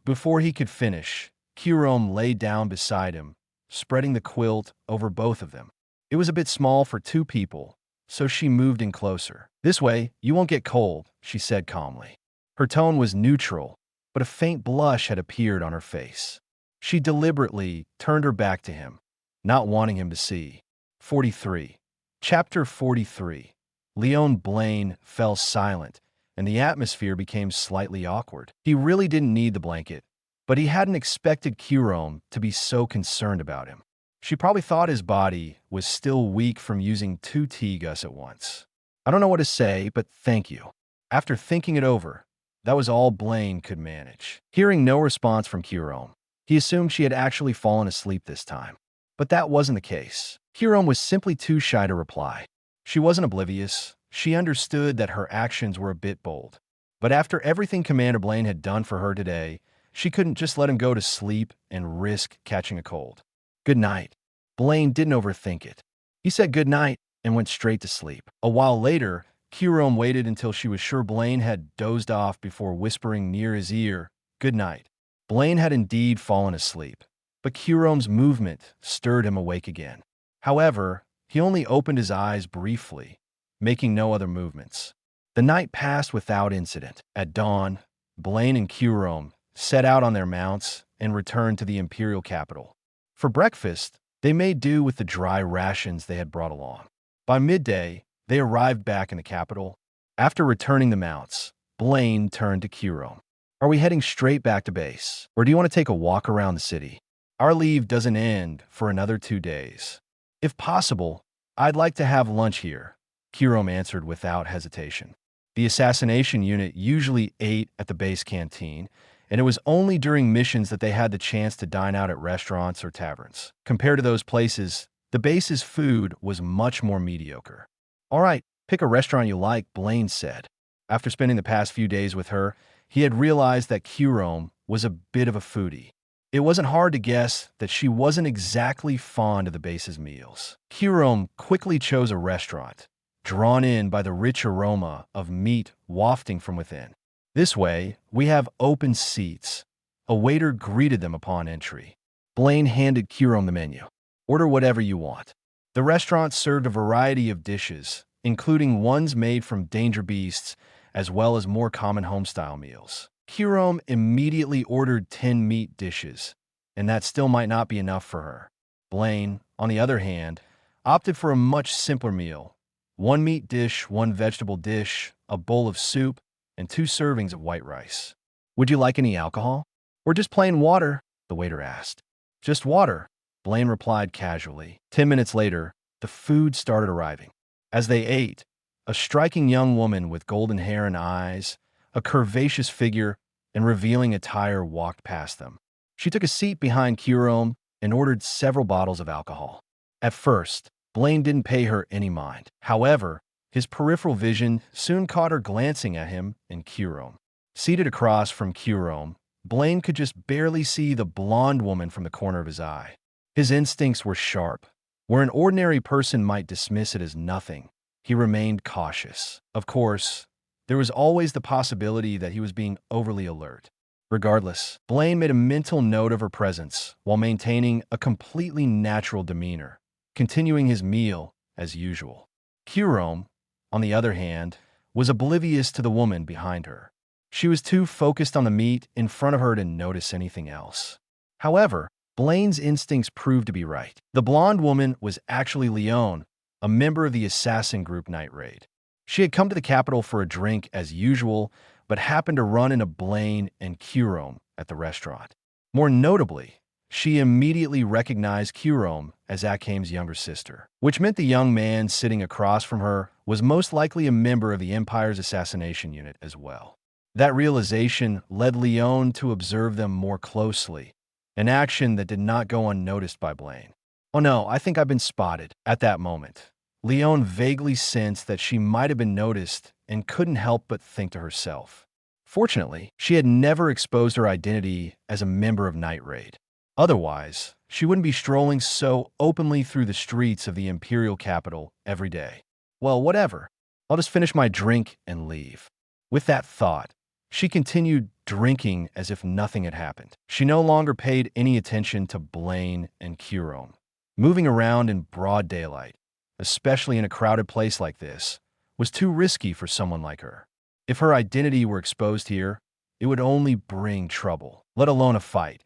S2: Before he could finish, Kirome lay down beside him, spreading the quilt over both of them. It was a bit small for two people, so she moved in closer. "This way, you won't get cold," she said calmly. Her tone was neutral, but a faint blush had appeared on her face. She deliberately turned her back to him, not wanting him to see. 43. Chapter 43. Leon Blayn fell silent, and the atmosphere became slightly awkward. He really didn't need the blanket, but he hadn't expected Kirome to be so concerned about him. She probably thought his body was still weak from using 2 T-gus at once. "I don't know what to say, but thank you." After thinking it over, that was all Blayn could manage. Hearing no response from Kirome, he assumed she had actually fallen asleep this time. But that wasn't the case. Kirome was simply too shy to reply. She wasn't oblivious. She understood that her actions were a bit bold. But after everything Commander Blayn had done for her today, she couldn't just let him go to sleep and risk catching a cold. "Good night." Blayn didn't overthink it. He said good night and went straight to sleep. A while later, Kirome waited until she was sure Blayn had dozed off before whispering near his ear, "Good night." Blayn had indeed fallen asleep, but Kirome's movement stirred him awake again. However, he only opened his eyes briefly, making no other movements. The night passed without incident. At dawn, Blayn and Kirome set out on their mounts and returned to the imperial capital. For breakfast, they made do with the dry rations they had brought along. By midday, they arrived back in the capital. After returning the mounts, Blayn turned to Kirome. "Are we heading straight back to base, or do you want to take a walk around the city? Our leave doesn't end for another 2 days. If possible, I'd like to have lunch here," Kirome answered without hesitation. The assassination unit usually ate at the base canteen, and it was only during missions that they had the chance to dine out at restaurants or taverns. Compared to those places, the base's food was much more mediocre. "All right, pick a restaurant you like," Blayn said. After spending the past few days with her, he had realized that Kirome was a bit of a foodie. It wasn't hard to guess that she wasn't exactly fond of the base's meals. Kirome quickly chose a restaurant, drawn in by the rich aroma of meat wafting from within. "This way, we have open seats." A waiter greeted them upon entry. Blayn handed Kirome the menu. "Order whatever you want." The restaurant served a variety of dishes, including ones made from danger beasts, as well as more common home-style meals. Kirome immediately ordered 10 meat dishes, and that still might not be enough for her. Blayn, on the other hand, opted for a much simpler meal: 1 meat dish, 1 vegetable dish, a bowl of soup, and 2 servings of white rice. "Would you like any alcohol? Or just plain water?" the waiter asked. "Just water," Blayn replied casually. 10 minutes later, the food started arriving. As they ate, a striking young woman with golden hair and eyes, a curvaceous figure, and revealing attire walked past them. She took a seat behind Kirome and ordered several bottles of alcohol. At first, Blayn didn't pay her any mind. However, his peripheral vision soon caught her glancing at him and Kirome. Seated across from Kirome, Blayn could just barely see the blonde woman from the corner of his eye. His instincts were sharp. Where an ordinary person might dismiss it as nothing, he remained cautious. Of course, there was always the possibility that he was being overly alert. Regardless, Blayn made a mental note of her presence while maintaining a completely natural demeanor, continuing his meal as usual. Kirome, on the other hand, was oblivious to the woman behind her. She was too focused on the meat in front of her to notice anything else. However, Blayn's instincts proved to be right. The blonde woman was actually Leon, a member of the assassin group Night Raid. She had come to the capital for a drink as usual, but happened to run into Blayn and Kurome at the restaurant. More notably, she immediately recognized Kurome as Akame's younger sister, which meant the young man sitting across from her was most likely a member of the Empire's assassination unit as well. That realization led Leon to observe them more closely, an action that did not go unnoticed by Blayn. "Oh no, I think I've been spotted." At that moment, Leon vaguely sensed that she might have been noticed and couldn't help but think to herself. Fortunately, she had never exposed her identity as a member of Night Raid. Otherwise, she wouldn't be strolling so openly through the streets of the Imperial capital every day. Well, whatever. I'll just finish my drink and leave. With that thought, she continued drinking as if nothing had happened. She no longer paid any attention to Blayn and Kurome. Moving around in broad daylight, especially in a crowded place like this, was too risky for someone like her. If her identity were exposed here, it would only bring trouble, let alone a fight.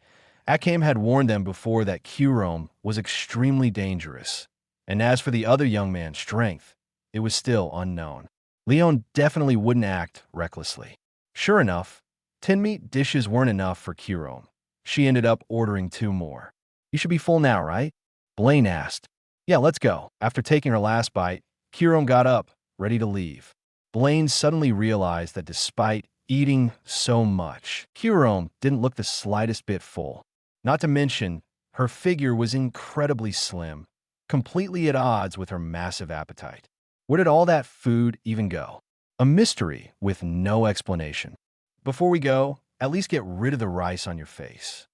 S2: Akame had warned them before that Kurome was extremely dangerous, and as for the other young man's strength, it was still unknown. Leon definitely wouldn't act recklessly. Sure enough, 10 meat dishes weren't enough for Kurome. She ended up ordering 2 more. "You should be full now, right?" Blayn asked. "Yeah, let's go." After taking her last bite, Kurome got up, ready to leave. Blayn suddenly realized that despite eating so much, Kurome didn't look the slightest bit full. Not to mention, her figure was incredibly slim, completely at odds with her massive appetite. Where did all that food even go? A mystery with no explanation. "Before we go, at least get rid of the rice on your face."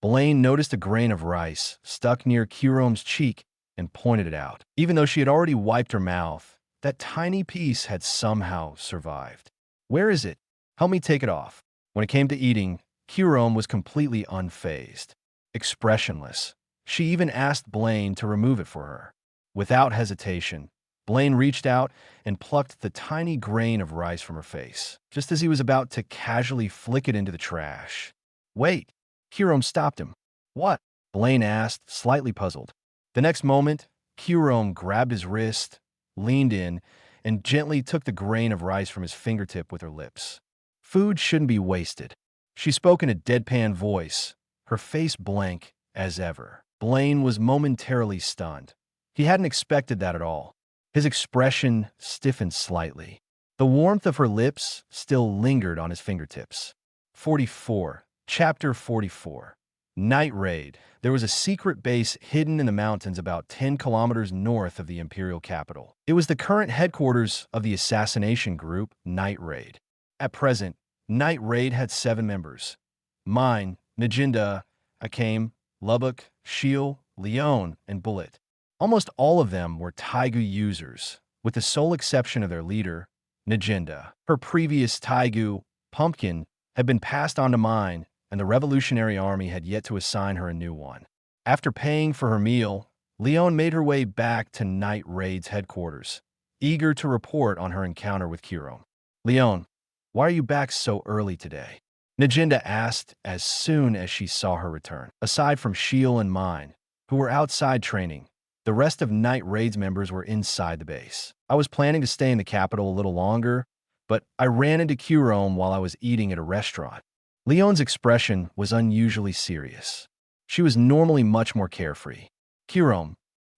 S2: Blayn noticed a grain of rice stuck near Kurome's cheek and pointed it out. Even though she had already wiped her mouth, that tiny piece had somehow survived. "Where is it? Help me take it off." When it came to eating, Kurome was completely unfazed, expressionless. She even asked Blayn to remove it for her. Without hesitation, Blayn reached out and plucked the tiny grain of rice from her face, just as he was about to casually flick it into the trash. "Wait!" Kurome stopped him. "What?" Blayn asked, slightly puzzled. The next moment, Kurome grabbed his wrist, leaned in, and gently took the grain of rice from his fingertip with her lips. Food shouldn't be wasted. She spoke in a deadpan voice, her face blank as ever. Blayn was momentarily stunned. He hadn't expected that at all. His expression stiffened slightly. The warmth of her lips still lingered on his fingertips. 44. Chapter 44. Night Raid. There was a secret base hidden in the mountains about 10 kilometers north of the Imperial capital. It was the current headquarters of the assassination group, Night Raid. At present, Night Raid had 7 members. Mine, Najinda, Akame, Lubbock, Shield, Leon, and Bullet. Almost all of them were Taigu users, with the sole exception of their leader, Najinda. Her previous Taigu, Pumpkin, had been passed on to mine, and the Revolutionary Army had yet to assign her a new one. After paying for her meal, Leon made her way back to Night Raid's headquarters, eager to report on her encounter with Kurome. "Leon, why are you back so early today?" Najinda asked as soon as she saw her return. Aside from Shield and mine, who were outside training, the rest of Night Raid's members were inside the base. "I was planning to stay in the capital a little longer, but I ran into Kurome while I was eating at a restaurant." Leon's expression was unusually serious. She was normally much more carefree. "Kurome."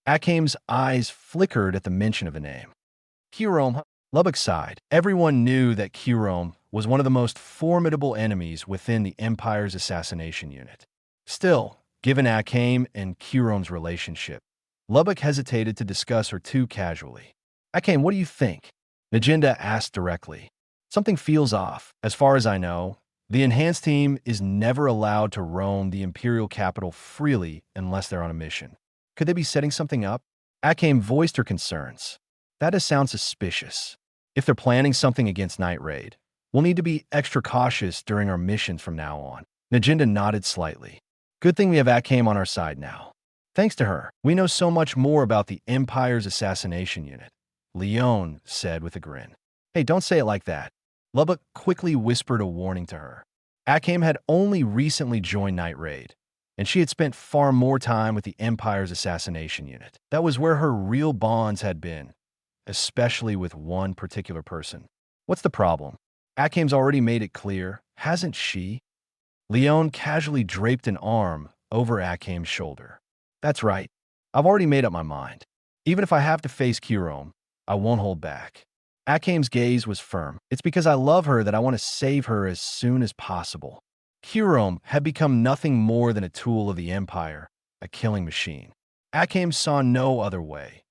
S2: Akame's eyes flickered at the mention of the name. "Kurome," Lubbock sighed. Everyone knew that Kurome was one of the most formidable enemies within the Empire's assassination unit. Still, given Akame and Kurome's relationship, Lubbock hesitated to discuss her too casually. "Akame, what do you think?" Najinda asked directly. "Something feels off. As far as I know, the Enhanced Team is never allowed to roam the Imperial capital freely unless they're on a mission. Could they be setting something up?" Akame voiced her concerns. "That does sound suspicious. If they're planning something against Night Raid, we'll need to be extra cautious during our missions from now on." Najinda nodded slightly. "Good thing we have Akame on our side now. Thanks to her, we know so much more about the Empire's assassination unit," Leon said with a grin. "Hey, don't say it like that." Lubbock quickly whispered a warning to her. Akame had only recently joined Night Raid, and she had spent far more time with the Empire's assassination unit. That was where her real bonds had been, especially with one particular person. "What's the problem?" Akame's already made it clear, hasn't she? Leon casually draped an arm over Akame's shoulder. That's right. I've already made up my mind. Even if I have to face Kirome, I won't hold back. Akame's gaze was firm. It's because I love her that I want to save her as soon as possible. Kirome had become nothing more than a tool of the Empire, a killing machine. Akame saw no other way.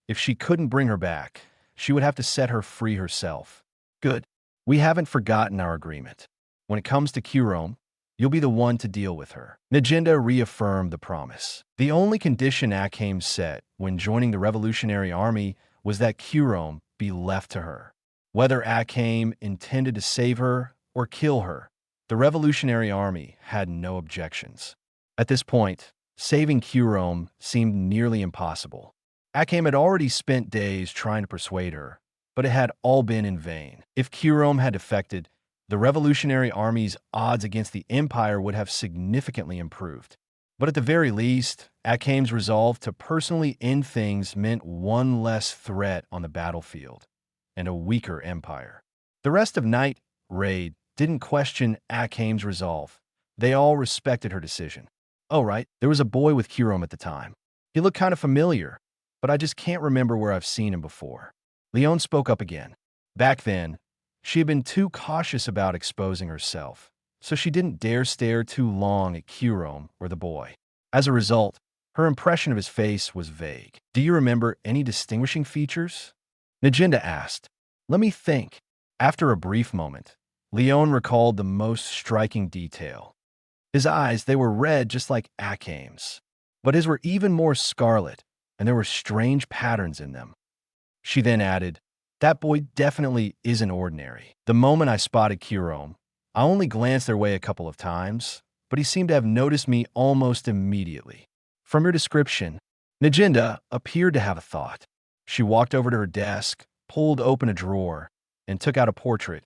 S2: If she couldn't bring her back, she would have to set her free herself. Good. We haven't forgotten our agreement. When it comes to Kirome, you'll be the one to deal with her. Najinda reaffirmed the promise. The only condition Akame set when joining the Revolutionary Army was that Kirome be left to her. Whether Akame intended to save her or kill her, the Revolutionary Army had no objections. At this point, saving Kirome seemed nearly impossible. Akame had already spent days trying to persuade her, but it had all been in vain. If Kirome had defected, the Revolutionary Army's odds against the Empire would have significantly improved. But at the very least, Akame's resolve to personally end things meant one less threat on the battlefield, and a weaker Empire. The rest of Night Raid didn't question Akame's resolve. They all respected her decision. Oh, right, there was a boy with Kirome at the time. He looked kind of familiar, but I just can't remember where I've seen him before. Leon spoke up again. Back then, she had been too cautious about exposing herself, so she didn't dare stare too long at Kirome or the boy. As a result, her impression of his face was vague. Do you remember any distinguishing features? Najinda asked. Let me think. After a brief moment, Leon recalled the most striking detail. His eyes, they were red just like Akame's, but his were even more scarlet, and there were strange patterns in them. She then added, that boy definitely isn't ordinary. The moment I spotted Kirome, I only glanced their way a couple of times, but he seemed to have noticed me almost immediately. From your description, Najinda appeared to have a thought. She walked over to her desk, pulled open a drawer, and took out a portrait.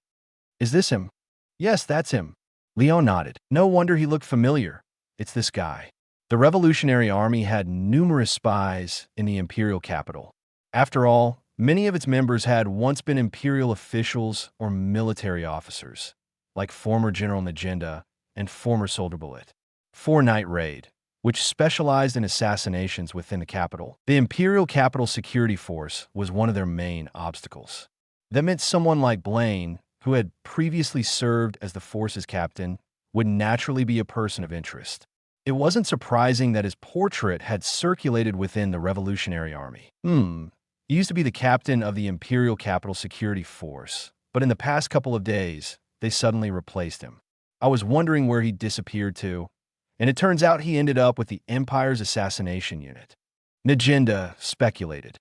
S2: Is this him? Yes, that's him. Leon nodded. No wonder he looked familiar. It's this guy. The Revolutionary Army had numerous spies in the imperial capital. After all, many of its members had once been imperial officials or military officers, like former General Najinda and former Soldier Bullet. For Night Raid, which specialized in assassinations within the capital, the Imperial Capital Security Force was one of their main obstacles. That meant someone like Blayn, who had previously served as the force's captain, would naturally be a person of interest. It wasn't surprising that his portrait had circulated within the Revolutionary Army. He used to be the captain of the Imperial Capital Security Force, but in the past couple of days, they suddenly replaced him. I was wondering where he disappeared to, and it turns out he ended up with the Empire's assassination unit. Najinda speculated.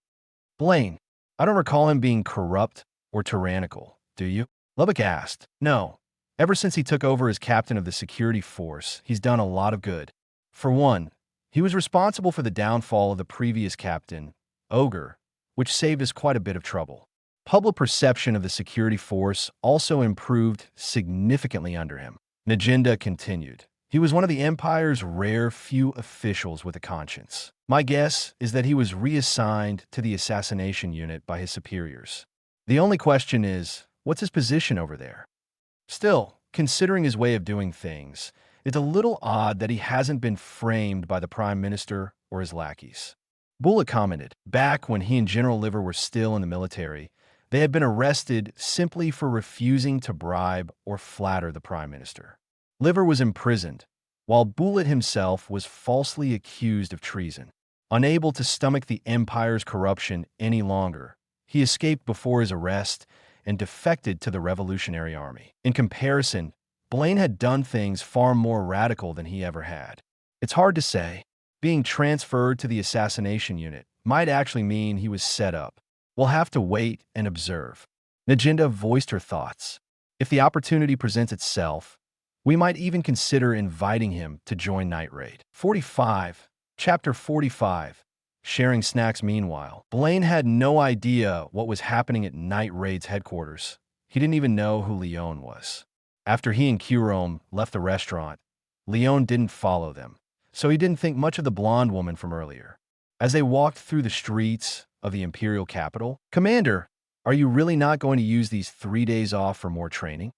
S2: Blayn, I don't recall him being corrupt or tyrannical, do you? Lubbock asked. No. Ever since he took over as captain of the security force, he's done a lot of good. For one, he was responsible for the downfall of the previous captain, Ogre, which saved us quite a bit of trouble. Public perception of the security force also improved significantly under him. Najinda continued. He was one of the Empire's rare few officials with a conscience. My guess is that he was reassigned to the assassination unit by his superiors. The only question is, what's his position over there? Still, considering his way of doing things, it's a little odd that he hasn't been framed by the Prime Minister or his lackeys. Bullet commented, back when he and General Liver were still in the military, they had been arrested simply for refusing to bribe or flatter the Prime Minister. Liver was imprisoned, while Bullet himself was falsely accused of treason. Unable to stomach the Empire's corruption any longer, he escaped before his arrest and defected to the Revolutionary Army. In comparison, Blayn had done things far more radical than he ever had. It's hard to say. Being transferred to the assassination unit might actually mean he was set up. We'll have to wait and observe. Najinda voiced her thoughts. If the opportunity presents itself, we might even consider inviting him to join Night Raid. 45. Chapter 45. Sharing snacks. Meanwhile, Blayn had no idea what was happening at Night Raid's headquarters. He didn't even know who Leon was. After he and Kirome left the restaurant, Leon didn't follow them, so he didn't think much of the blonde woman from earlier. As they walked through the streets of the imperial capital, Commander, Are you really not going to use these 3 days off for more training?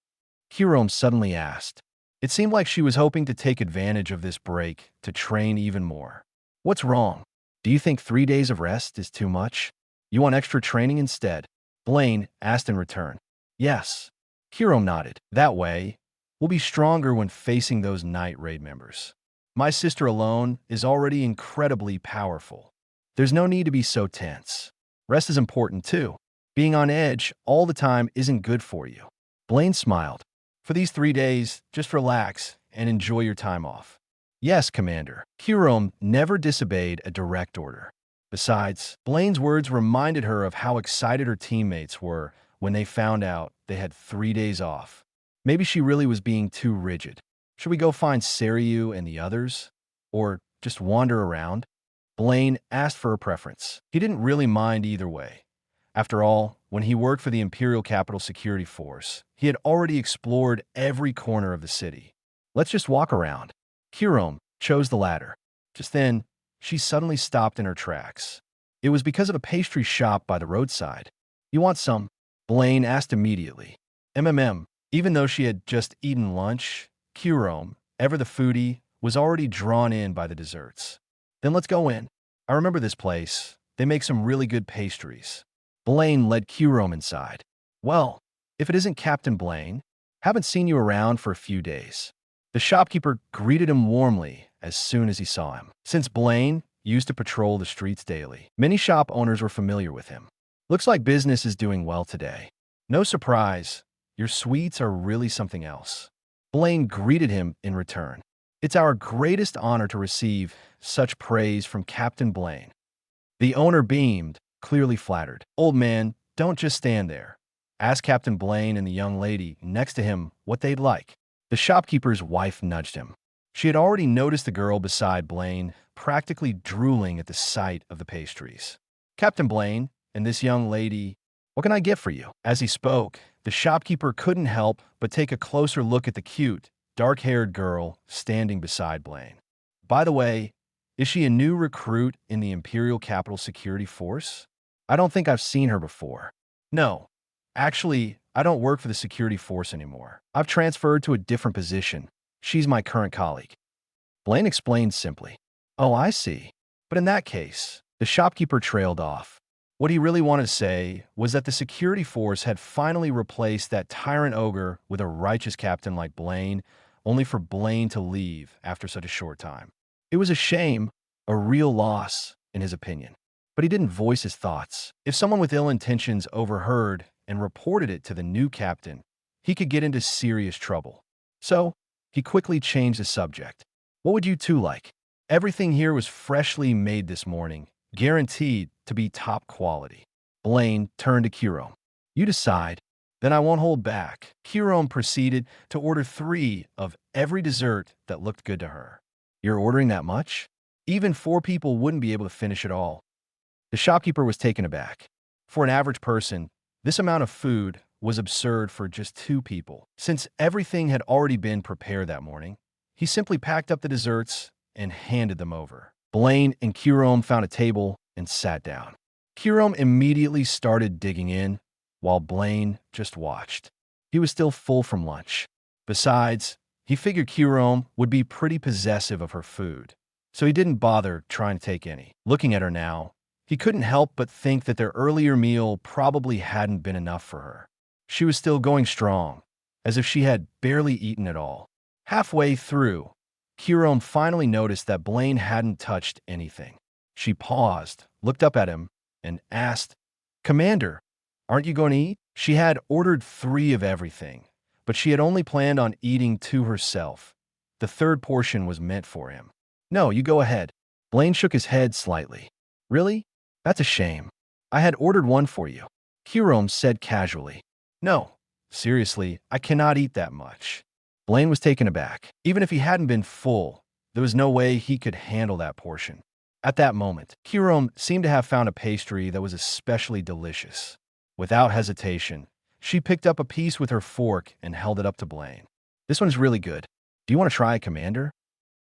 S2: Hiram suddenly asked. It seemed like she was hoping to take advantage of this break to train even more. What's wrong? Do you think 3 days of rest is too much? You want extra training instead? Blayn asked in return. Yes. Hiram nodded. That way, we'll be stronger when facing those night raid members. My sister alone is already incredibly powerful. There's no need to be so tense. Rest is important too. Being on edge all the time isn't good for you. Blayn smiled. For these 3 days, just relax and enjoy your time off. Yes, Commander. Hiram never disobeyed a direct order. Besides, Blayn's words reminded her of how excited her teammates were when they found out they had 3 days off. Maybe she really was being too rigid. Should we go find Seiryu and the others? Or just wander around? Blayn asked for a preference. He didn't really mind either way. After all, when he worked for the Imperial Capital Security Force, he had already explored every corner of the city. Let's just walk around. Hiram chose the latter. Just then, she suddenly stopped in her tracks. It was because of a pastry shop by the roadside. You want some? Blayn asked immediately. Even though she had just eaten lunch, Hiram, ever the foodie, was already drawn in by the desserts. Then let's go in. I remember this place. They make some really good pastries. Blayn led Hiram inside. Well, if it isn't Captain Blayn, haven't seen you around for a few days. The shopkeeper greeted him warmly as soon as he saw him. Since Blayn used to patrol the streets daily, many shop owners were familiar with him. Looks like business is doing well today. No surprise, your sweets are really something else. Blayn greeted him in return. It's our greatest honor to receive such praise from Captain Blayn. The owner beamed, clearly flattered. Old man, don't just stand there. Ask Captain Blayn and the young lady next to him what they'd like. The shopkeeper's wife nudged him. She had already noticed the girl beside Blayn practically drooling at the sight of the pastries. Captain Blayn and this young lady, what can I get for you? As he spoke, the shopkeeper couldn't help but take a closer look at the cute, dark-haired girl standing beside Blayn. By the way, is she a new recruit in the Imperial Capital Security Force? I don't think I've seen her before. No. Actually, I don't work for the security force anymore. I've transferred to a different position. She's my current colleague. Blayn explained simply. Oh, I see. But in that case, the shopkeeper trailed off. What he really wanted to say was that the security force had finally replaced that tyrant ogre with a righteous captain like Blayn, only for Blayn to leave after such a short time. It was a shame, a real loss, in his opinion. But he didn't voice his thoughts. If someone with ill intentions overheard and reported it to the new captain, he could get into serious trouble. So, he quickly changed the subject. What would you two like? Everything here was freshly made this morning, guaranteed to be top quality. Blayn turned to Hiram. You decide. Then I won't hold back. Hiram proceeded to order 3 of every dessert that looked good to her. You're ordering that much? Even 4 people wouldn't be able to finish it all. The shopkeeper was taken aback. For an average person, this amount of food was absurd for just 2 people. Since everything had already been prepared that morning, he simply packed up the desserts and handed them over. Blayn and Hiram found a table and sat down. Hiram immediately started digging in, while Blayn just watched. He was still full from lunch. Besides, he figured Hiram would be pretty possessive of her food, so he didn't bother trying to take any. Looking at her now, he couldn't help but think that their earlier meal probably hadn't been enough for her. She was still going strong, as if she had barely eaten at all. Halfway through, Hiram finally noticed that Blayn hadn't touched anything. She paused, looked up at him, and asked, Commander, aren't you going to eat? She had ordered 3 of everything, but she had only planned on eating 2 herself. The 3rd portion was meant for him. No, you go ahead. Blayn shook his head slightly. Really? That's a shame. I had ordered 1 for you. Hiram said casually. No, seriously, I cannot eat that much. Blayn was taken aback. Even if he hadn't been full, there was no way he could handle that portion. At that moment, Hiram seemed to have found a pastry that was especially delicious. Without hesitation, she picked up a piece with her fork and held it up to Blayn. This one's really good. Do you want to try it, Commander?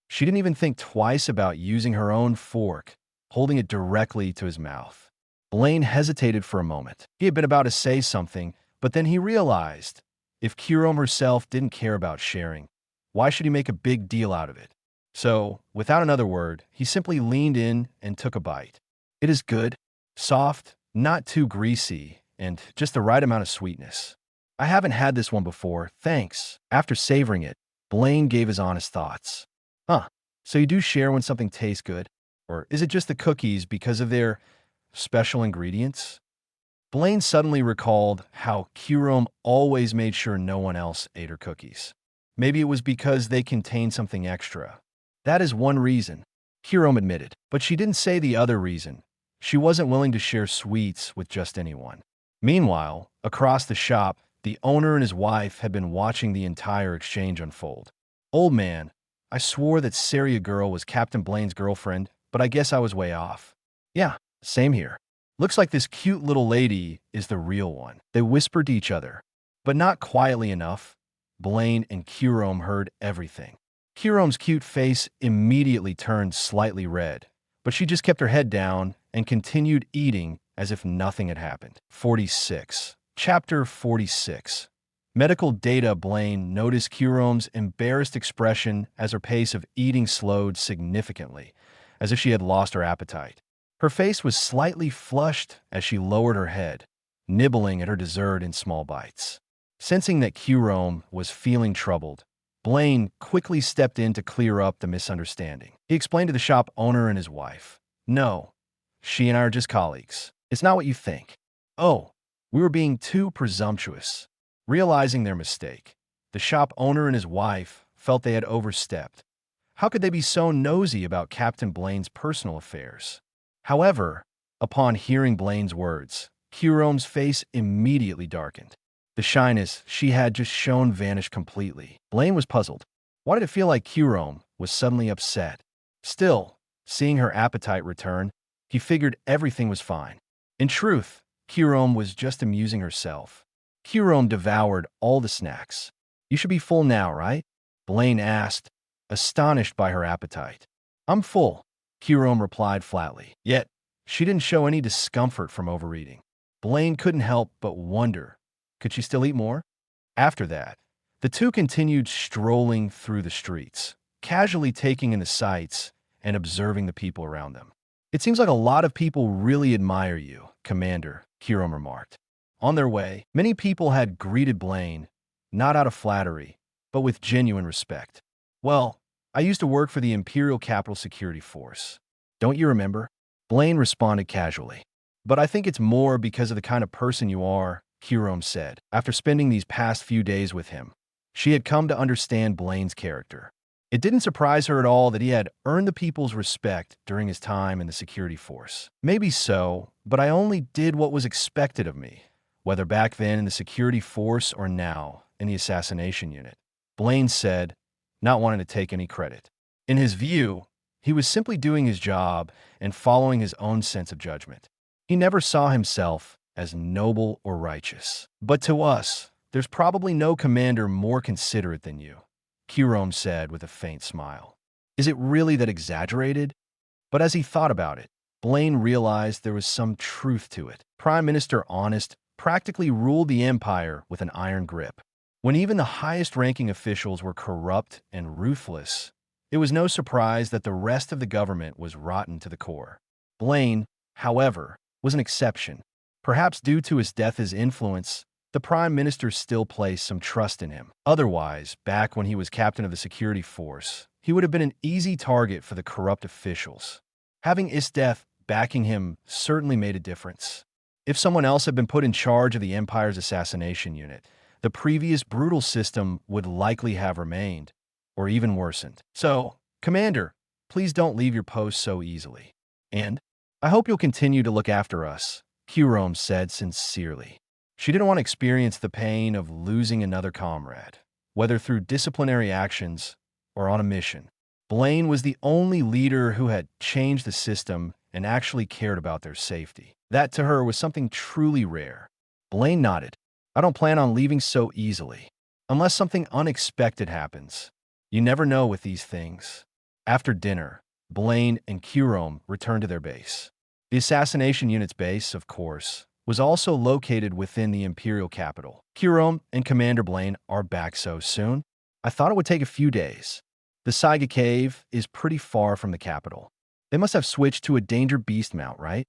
S2: She didn't even think twice about using her own fork, holding it directly to his mouth. Blayn hesitated for a moment. He had been about to say something, but then he realized if Kirome herself didn't care about sharing, why should he make a big deal out of it? So, without another word, he simply leaned in and took a bite. It is good, soft, not too greasy, and just the right amount of sweetness. I haven't had this one before, thanks. After savoring it, Blayn gave his honest thoughts. Huh, so you do share when something tastes good? Or is it just the cookies because of their special ingredients? Blayn suddenly recalled how Kirome always made sure no one else ate her cookies. Maybe it was because they contained something extra. That is one reason, Kirome admitted, but she didn't say the other reason. She wasn't willing to share sweets with just anyone. Meanwhile, across the shop, the owner and his wife had been watching the entire exchange unfold. Old man, I swore that Saria girl was Captain Blayn's girlfriend, but I guess I was way off. Yeah, same here. Looks like this cute little lady is the real one. They whispered to each other, but not quietly enough. Blayn and Kirome heard everything. Kirome's cute face immediately turned slightly red, but she just kept her head down and continued eating as if nothing had happened. 46. Chapter 46. Medical data. Blayn noticed Kirome's embarrassed expression as her pace of eating slowed significantly, as if she had lost her appetite. Her face was slightly flushed as she lowered her head, nibbling at her dessert in small bites. Sensing that Kirome was feeling troubled, Blayn quickly stepped in to clear up the misunderstanding. He explained to the shop owner and his wife, "No, she and I are just colleagues. It's not what you think. Oh, we were being too presumptuous." Realizing their mistake, the shop owner and his wife felt they had overstepped. How could they be so nosy about Captain Blayn's personal affairs? However, upon hearing Blayn's words, Kirome's face immediately darkened. The shyness she had just shown vanished completely. Blayn was puzzled. Why did it feel like Kirome was suddenly upset? Still, seeing her appetite return, he figured everything was fine. In truth, Kirome was just amusing herself. Kirome devoured all the snacks. "You should be full now, right?" Blayn asked, astonished by her appetite. "I'm full," Kirome replied flatly. Yet, she didn't show any discomfort from overeating. Blayn couldn't help but wonder, could she still eat more? After that, the two continued strolling through the streets, casually taking in the sights and observing the people around them. "It seems like a lot of people really admire you, Commander," Kirome remarked. On their way, many people had greeted Blayn, not out of flattery, but with genuine respect. "Well, I used to work for the Imperial Capital Security Force. Don't you remember?" Blayn responded casually. "But I think it's more because of the kind of person you are," Kirome said. After spending these past few days with him, she had come to understand Blayn's character. It didn't surprise her at all that he had earned the people's respect during his time in the security force. "Maybe so, but I only did what was expected of me, whether back then in the security force or now in the assassination unit," Blayn said, not wanting to take any credit. In his view, he was simply doing his job and following his own sense of judgment. He never saw himself as noble or righteous. "But to us, there's probably no commander more considerate than you," Kirome said with a faint smile. "Is it really that exaggerated?" But as he thought about it, Blayn realized there was some truth to it. Prime Minister Honest practically ruled the empire with an iron grip. When even the highest-ranking officials were corrupt and ruthless, it was no surprise that the rest of the government was rotten to the core. Blayn, however, was an exception. Perhaps due to his death's influence, the prime minister still placed some trust in him. Otherwise, back when he was captain of the security force, he would have been an easy target for the corrupt officials. Having his death backing him certainly made a difference. If someone else had been put in charge of the Empire's assassination unit, the previous brutal system would likely have remained, or even worsened. "So, Commander, please don't leave your post so easily. And I hope you'll continue to look after us," Kirome said sincerely. She didn't want to experience the pain of losing another comrade, whether through disciplinary actions or on a mission. Blayn was the only leader who had changed the system and actually cared about their safety. That to her was something truly rare. Blayn nodded. "I don't plan on leaving so easily, unless something unexpected happens. You never know with these things." After dinner, Blayn and Kirome returned to their base. The assassination unit's base, of course, was also located within the imperial capital. Harem and Commander Blayn are back so soon. I thought it would take a few days. The Saiga Cave is pretty far from the capital. They must have switched to a danger beast mount, right?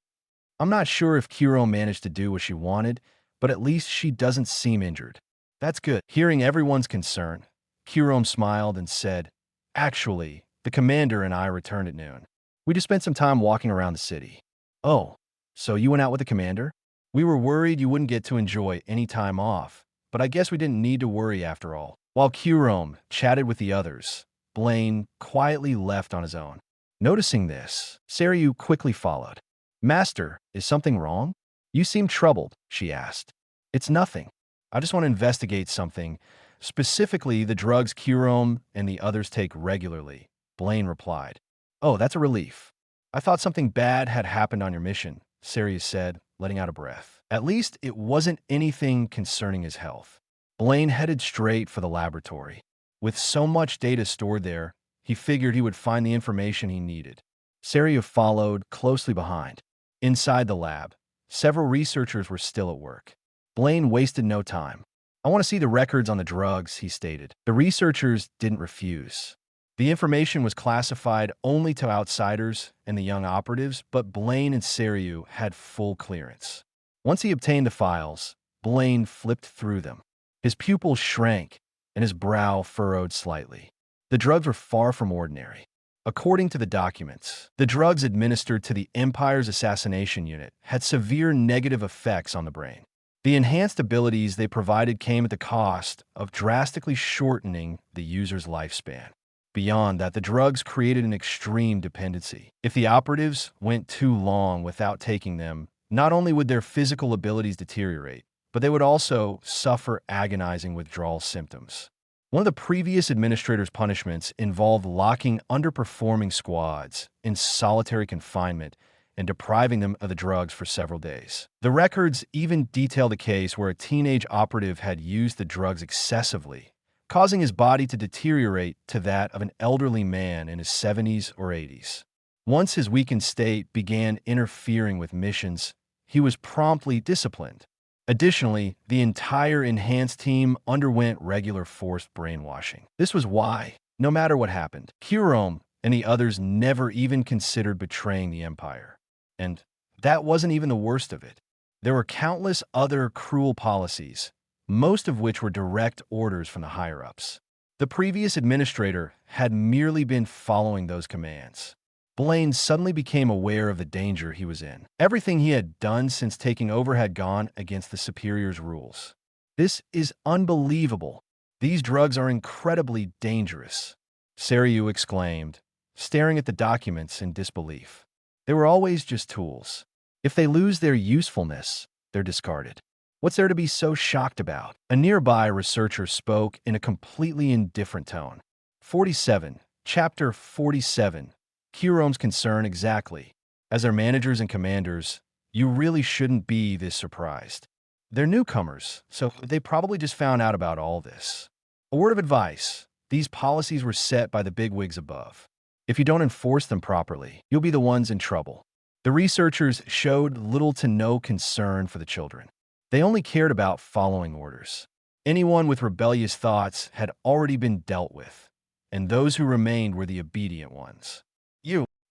S2: I'm not sure if Kiro managed to do what she wanted, but at least she doesn't seem injured. That's good. Hearing everyone's concern, Kiro smiled and said, "Actually, the commander and I returned at noon. We just spent some time walking around the city." "Oh, so you went out with the commander? We were worried you wouldn't get to enjoy any time off, but I guess we didn't need to worry after all." While Kiro chatted with the others, Blayn quietly left on his own. Noticing this, Saryu quickly followed. "Master, is something wrong? You seem troubled," she asked. "It's nothing. I just want to investigate something, specifically the drugs Kiro and the others take regularly," Blayn replied. "Oh, that's a relief. I thought something bad had happened on your mission," Saryu said, letting out a breath. At least it wasn't anything concerning his health. Blayn headed straight for the laboratory. With so much data stored there, he figured he would find the information he needed. Saryu followed closely behind. Inside the lab, several researchers were still at work. Blayn wasted no time. "I want to see the records on the drugs," he stated. The researchers didn't refuse. The information was classified only to outsiders and the young operatives, but Blayn and Saryu had full clearance. Once he obtained the files, Blayn flipped through them. His pupils shrank and his brow furrowed slightly. The drugs were far from ordinary. According to the documents, the drugs administered to the Empire's assassination unit had severe negative effects on the brain. The enhanced abilities they provided came at the cost of drastically shortening the user's lifespan. Beyond that, the drugs created an extreme dependency. If the operatives went too long without taking them, not only would their physical abilities deteriorate, but they would also suffer agonizing withdrawal symptoms. One of the previous administrator's punishments involved locking underperforming squads in solitary confinement and depriving them of the drugs for several days. The records even detailed a case where a teenage operative had used the drugs excessively, causing his body to deteriorate to that of an elderly man in his 70s or 80s. Once his weakened state began interfering with missions, he was promptly disciplined. Additionally, the entire enhanced team underwent regular forced brainwashing. This was why, no matter what happened, Kiro and the others never even considered betraying the Empire. And that wasn't even the worst of it. There were countless other cruel policies, most of which were direct orders from the higher-ups. The previous administrator had merely been following those commands. Blayn suddenly became aware of the danger he was in. Everything he had done since taking over had gone against the superior's rules. "This is unbelievable. These drugs are incredibly dangerous," Saryu exclaimed, staring at the documents in disbelief. They were always just tools. If they lose their usefulness, they're discarded. What's there to be so shocked about? A nearby researcher spoke in a completely indifferent tone. 47, Chapter 47. Kiro's concern exactly. As their managers and commanders, you really shouldn't be this surprised. They're newcomers, so they probably just found out about all this. A word of advice: these policies were set by the bigwigs above. If you don't enforce them properly, you'll be the ones in trouble. The researchers showed little to no concern for the children. They only cared about following orders. Anyone with rebellious thoughts had already been dealt with, and those who remained were the obedient ones.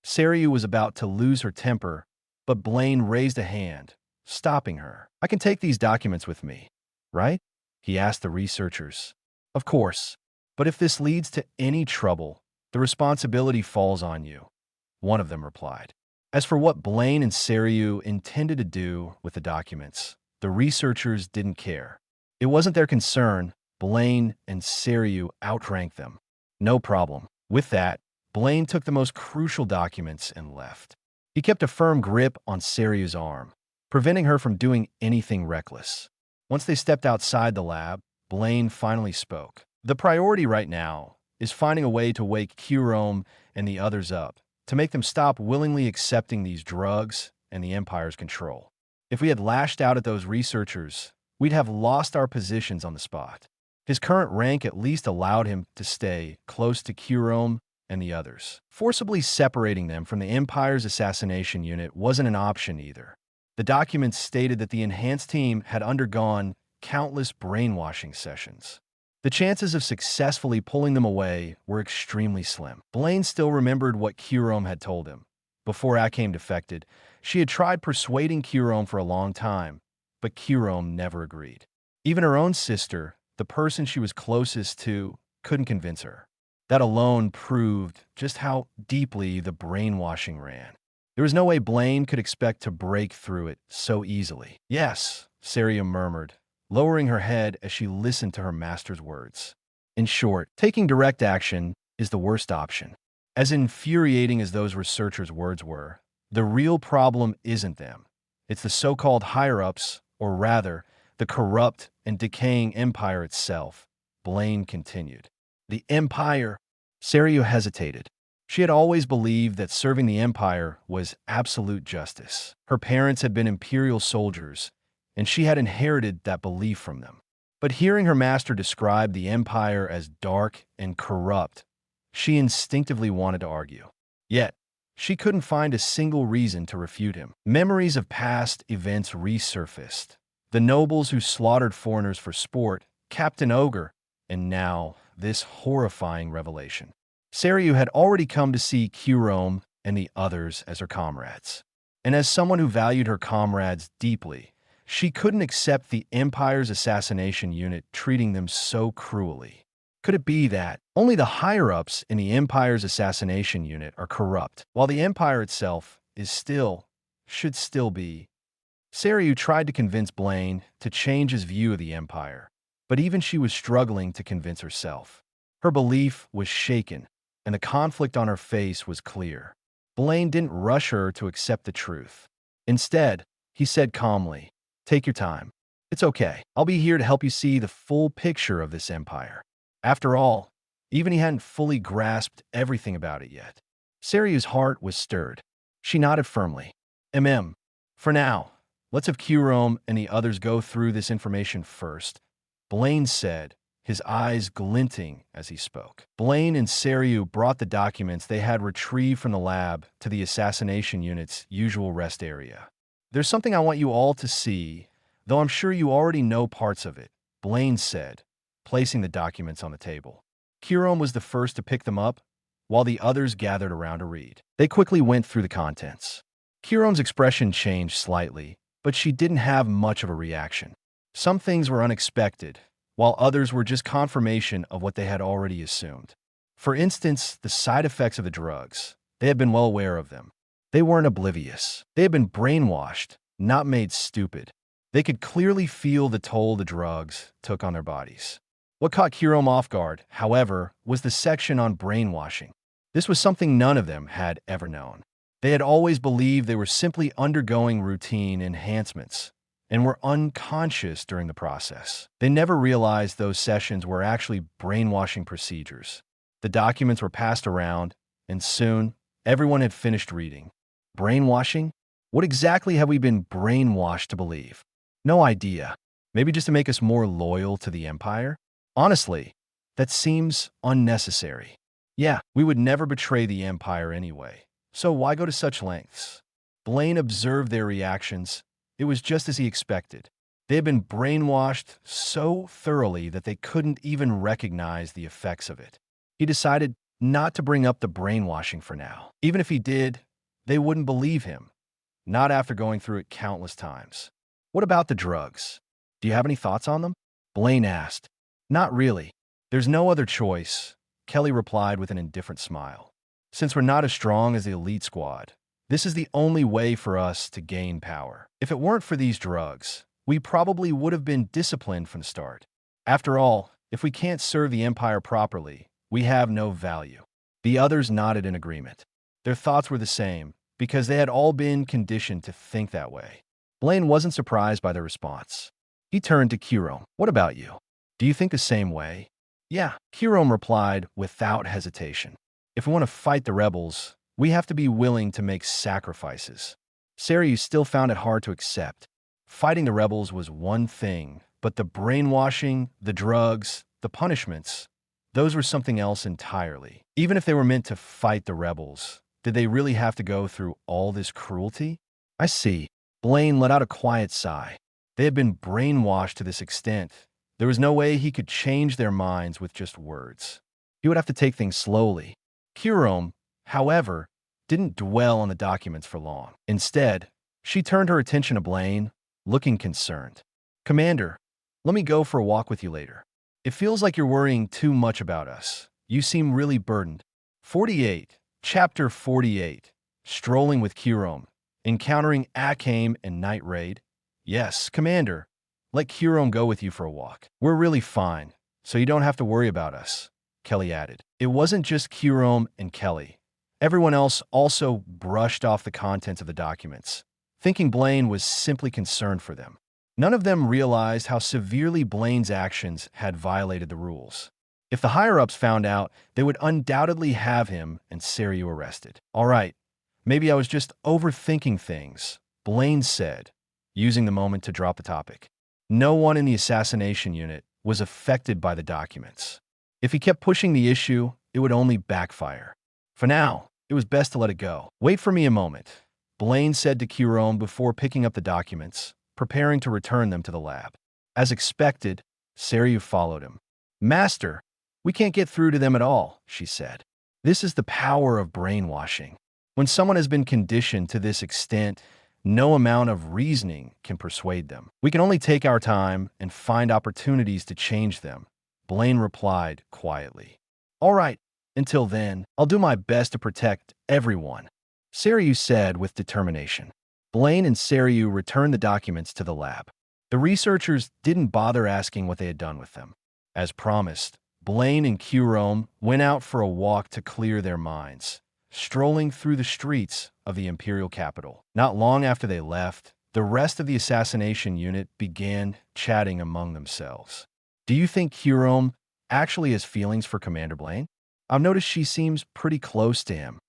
S2: Saryu was about to lose her temper, but Blayn raised a hand, stopping her. "I can take these documents with me, right?" he asked the researchers. "Of course, but if this leads to any trouble, the responsibility falls on you," one of them replied. As for what Blayn and Saryu intended to do with the documents, the researchers didn't care. It wasn't their concern. Blayn and Saryu outranked them. No problem. With that, Blayn took the most crucial documents and left. He kept a firm grip on Saryu's arm, preventing her from doing anything reckless. Once they stepped outside the lab, Blayn finally spoke. "The priority right now is finding a way to wake Kiro and the others up, to make them stop willingly accepting these drugs and the Empire's control. If we had lashed out at those researchers, we'd have lost our positions on the spot." His current rank at least allowed him to stay close to Kiro and the others. Forcibly separating them from the Empire's assassination unit wasn't an option either. The documents stated that the enhanced team had undergone countless brainwashing sessions. The chances of successfully pulling them away were extremely slim. Blayn still remembered what Kyurome had told him. Before Akame defected, she had tried persuading Kyurome for a long time, but Kyurome never agreed. Even her own sister, the person she was closest to, couldn't convince her. That alone proved just how deeply the brainwashing ran. There was no way Blayn could expect to break through it so easily. Yes, Saria murmured, lowering her head as she listened to her master's words. In short, taking direct action is the worst option. As infuriating as those researchers' words were, the real problem isn't them. It's the so-called higher-ups, or rather, the corrupt and decaying empire itself, Blayn continued. The empire? Saria hesitated. She had always believed that serving the empire was absolute justice. Her parents had been imperial soldiers, and she had inherited that belief from them. But hearing her master describe the empire as dark and corrupt, she instinctively wanted to argue. Yet, she couldn't find a single reason to refute him. Memories of past events resurfaced. The nobles who slaughtered foreigners for sport, Captain Ogre, and now this horrifying revelation. Saria had already come to see Kyurome and the others as her comrades. And as someone who valued her comrades deeply, she couldn't accept the Empire's assassination unit treating them so cruelly. Could it be that only the higher-ups in the Empire's assassination unit are corrupt, while the Empire itself should still be? Saria tried to convince Blayn to change his view of the Empire, but even she was struggling to convince herself. Her belief was shaken, and the conflict on her face was clear. Blayn didn't rush her to accept the truth. Instead, he said calmly, "Take your time. It's okay. I'll be here to help you see the full picture of this empire." After all, even he hadn't fully grasped everything about it yet. Saria's heart was stirred. She nodded firmly. For now, let's have Kyurome and the others go through this information first," Blayn said, his eyes glinting as he spoke. Blayn and Saria brought the documents they had retrieved from the lab to the assassination unit's usual rest area. "There's something I want you all to see, though I'm sure you already know parts of it," Blayn said, placing the documents on the table. Kyurome was the first to pick them up, while the others gathered around to read. They quickly went through the contents. Kyurome's expression changed slightly, but she didn't have much of a reaction. Some things were unexpected, while others were just confirmation of what they had already assumed. For instance, the side effects of the drugs. They had been well aware of them. They weren't oblivious. They had been brainwashed, not made stupid. They could clearly feel the toll the drugs took on their bodies. What caught Kyurome off guard, however, was the section on brainwashing. This was something none of them had ever known. They had always believed they were simply undergoing routine enhancements, and were unconscious during the process. They never realized those sessions were actually brainwashing procedures. The documents were passed around, and soon, everyone had finished reading. Brainwashing? What exactly have we been brainwashed to believe? No idea. Maybe just to make us more loyal to the Empire? Honestly, that seems unnecessary. Yeah, we would never betray the Empire anyway, so why go to such lengths? Blayn observed their reactions. It was just as he expected. They had been brainwashed so thoroughly that they couldn't even recognize the effects of it. He decided not to bring up the brainwashing for now. Even if he did, they wouldn't believe him. Not after going through it countless times. "What about the drugs? Do you have any thoughts on them?" Blayn asked. "Not really. There's no other choice," Kelly replied with an indifferent smile. "Since we're not as strong as the elite squad, this is the only way for us to gain power. If it weren't for these drugs, we probably would have been disciplined from the start. After all, if we can't serve the Empire properly, we have no value." The others nodded in agreement. Their thoughts were the same, because they had all been conditioned to think that way. Blayn wasn't surprised by their response. He turned to Kyurome. "What about you? Do you think the same way?" "Yeah," Kyurome replied without hesitation. "If we want to fight the rebels, we have to be willing to make sacrifices." Saria still found it hard to accept. Fighting the rebels was one thing, but the brainwashing, the drugs, the punishments, those were something else entirely. Even if they were meant to fight the rebels, did they really have to go through all this cruelty? I see. Blayn let out a quiet sigh. They had been brainwashed to this extent. There was no way he could change their minds with just words. He would have to take things slowly. Kyurem, however, didn't dwell on the documents for long. Instead, she turned her attention to Blayn, looking concerned. Commander, let me go for a walk with you later. It feels like you're worrying too much about us. You seem really burdened. 48. Chapter 48. Strolling with Kyurem. Encountering Akame and Night Raid. Yes, Commander. Let Kyurem go with you for a walk. We're really fine, so you don't have to worry about us, Kelly added. It wasn't just Kyurem and Kelly. Everyone else also brushed off the contents of the documents, thinking Blayn was simply concerned for them. None of them realized how severely Blayn's actions had violated the rules. If the higher-ups found out, they would undoubtedly have him and Seiryu arrested. All right, maybe I was just overthinking things, Blayn said, using the moment to drop the topic. No one in the assassination unit was affected by the documents. If he kept pushing the issue, it would only backfire. For now, it was best to let it go. Wait for me a moment, Blayn said to Kyurem before picking up the documents, preparing to return them to the lab. As expected, Seiryu followed him. Master, we can't get through to them at all, she said. This is the power of brainwashing. When someone has been conditioned to this extent, no amount of reasoning can persuade them. We can only take our time and find opportunities to change them, Blayn replied quietly. All right, until then, I'll do my best to protect everyone, Seiryu said with determination. Blayn and Seiryu returned the documents to the lab. The researchers didn't bother asking what they had done with them. As promised, Blayn and Kyurem went out for a walk to clear their minds, strolling through the streets of the imperial capital. Not long after they left, the rest of the assassination unit began chatting among themselves. Do you think Kyurem actually has feelings for Commander Blayn? I've noticed she seems pretty close to him.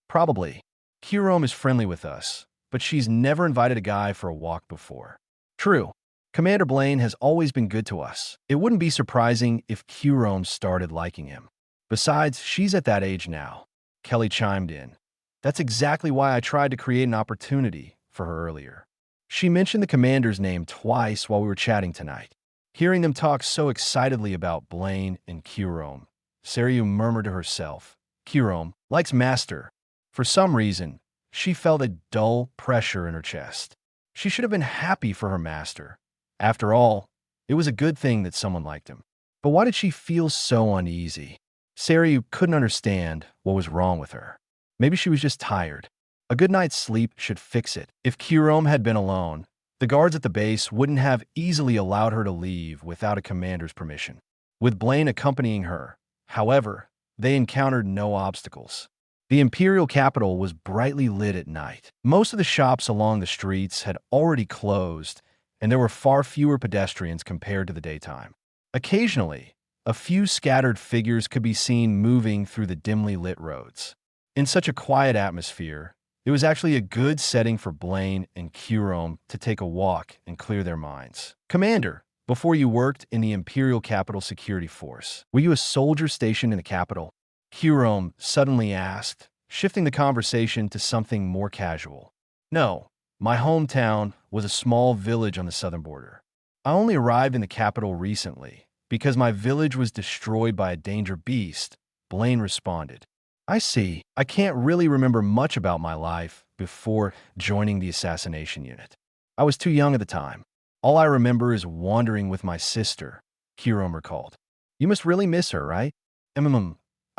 S2: Probably. Kyurem is friendly with us, but she's never invited a guy for a walk before. True. Commander Blayn has always been good to us. It wouldn't be surprising if Kyurem started liking him. Besides, she's at that age now, Kelly chimed in. That's exactly why I tried to create an opportunity for her earlier. She mentioned the commander's name twice while we were chatting tonight. Hearing them talk so excitedly about Blayn and Kyurem, Seiryu murmured to herself, Kyurem likes Master. For some reason, she felt a dull pressure in her chest. She should have been happy for her master. After all, it was a good thing that someone liked him. But why did she feel so uneasy? Seiryu couldn't understand what was wrong with her. Maybe she was just tired. A good night's sleep should fix it. If Kyurem had been alone, the guards at the base wouldn't have easily allowed her to leave without a commander's permission. With Blayn accompanying her, however, they encountered no obstacles. The imperial capital was brightly lit at night. Most of the shops along the streets had already closed, and there were far fewer pedestrians compared to the daytime. Occasionally, a few scattered figures could be seen moving through the dimly lit roads. In such a quiet atmosphere, it was actually a good setting for Blayn and Kyurem to take a walk and clear their minds. Commander, before you worked in the Imperial Capital Security Force, were you a soldier stationed in the capital? Kyurem suddenly asked, shifting the conversation to something more casual. No, my hometown was a small village on the southern border. I only arrived in the capital recently because my village was destroyed by a danger beast, Blayn responded. I see. I can't really remember much about my life before joining the assassination unit. I was too young at the time. All I remember is wandering with my sister, Kyurem recalled. You must really miss her, right?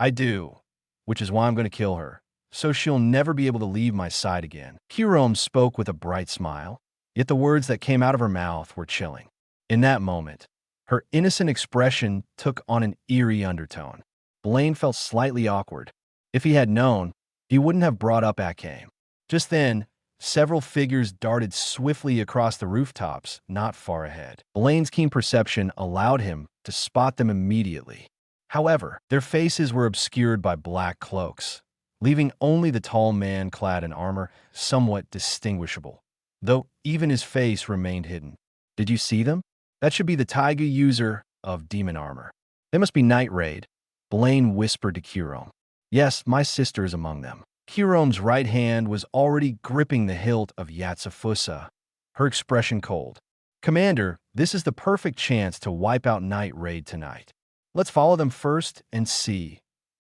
S2: I do, which is why I'm going to kill her, so she'll never be able to leave my side again. Kyurem spoke with a bright smile, yet the words that came out of her mouth were chilling. In that moment, her innocent expression took on an eerie undertone. Blayn felt slightly awkward. If he had known, he wouldn't have brought up Akame. Just then, several figures darted swiftly across the rooftops, not far ahead. Blayn's keen perception allowed him to spot them immediately. However, their faces were obscured by black cloaks, leaving only the tall man clad in armor somewhat distinguishable, though even his face remained hidden. Did you see them? That should be the Taiga user of demon armor. They must be Night Raid, Blayn whispered to Kirome. Yes, my sister is among them. Kirome's right hand was already gripping the hilt of Yatsufusa, her expression cold. Commander, this is the perfect chance to wipe out Night Raid tonight. Let's follow them first and see,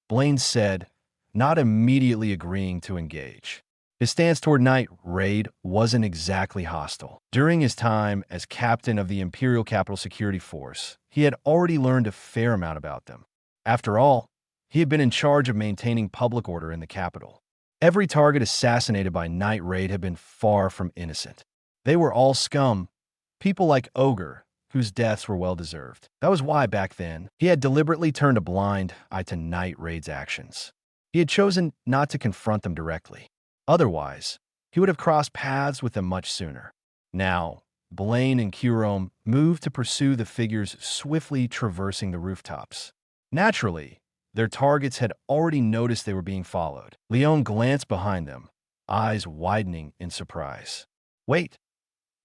S2: Blayn said, not immediately agreeing to engage. His stance toward Night Raid wasn't exactly hostile. During his time as captain of the Imperial Capital Security Force, he had already learned a fair amount about them. After all, he had been in charge of maintaining public order in the capital. Every target assassinated by Night Raid had been far from innocent. They were all scum, people like Ogre, whose deaths were well-deserved. That was why, back then, he had deliberately turned a blind eye to Night Raid's actions. He had chosen not to confront them directly. Otherwise, he would have crossed paths with them much sooner. Now, Blayn and Kirome moved to pursue the figures swiftly traversing the rooftops. Naturally, their targets had already noticed they were being followed. Leon glanced behind them, eyes widening in surprise. Wait,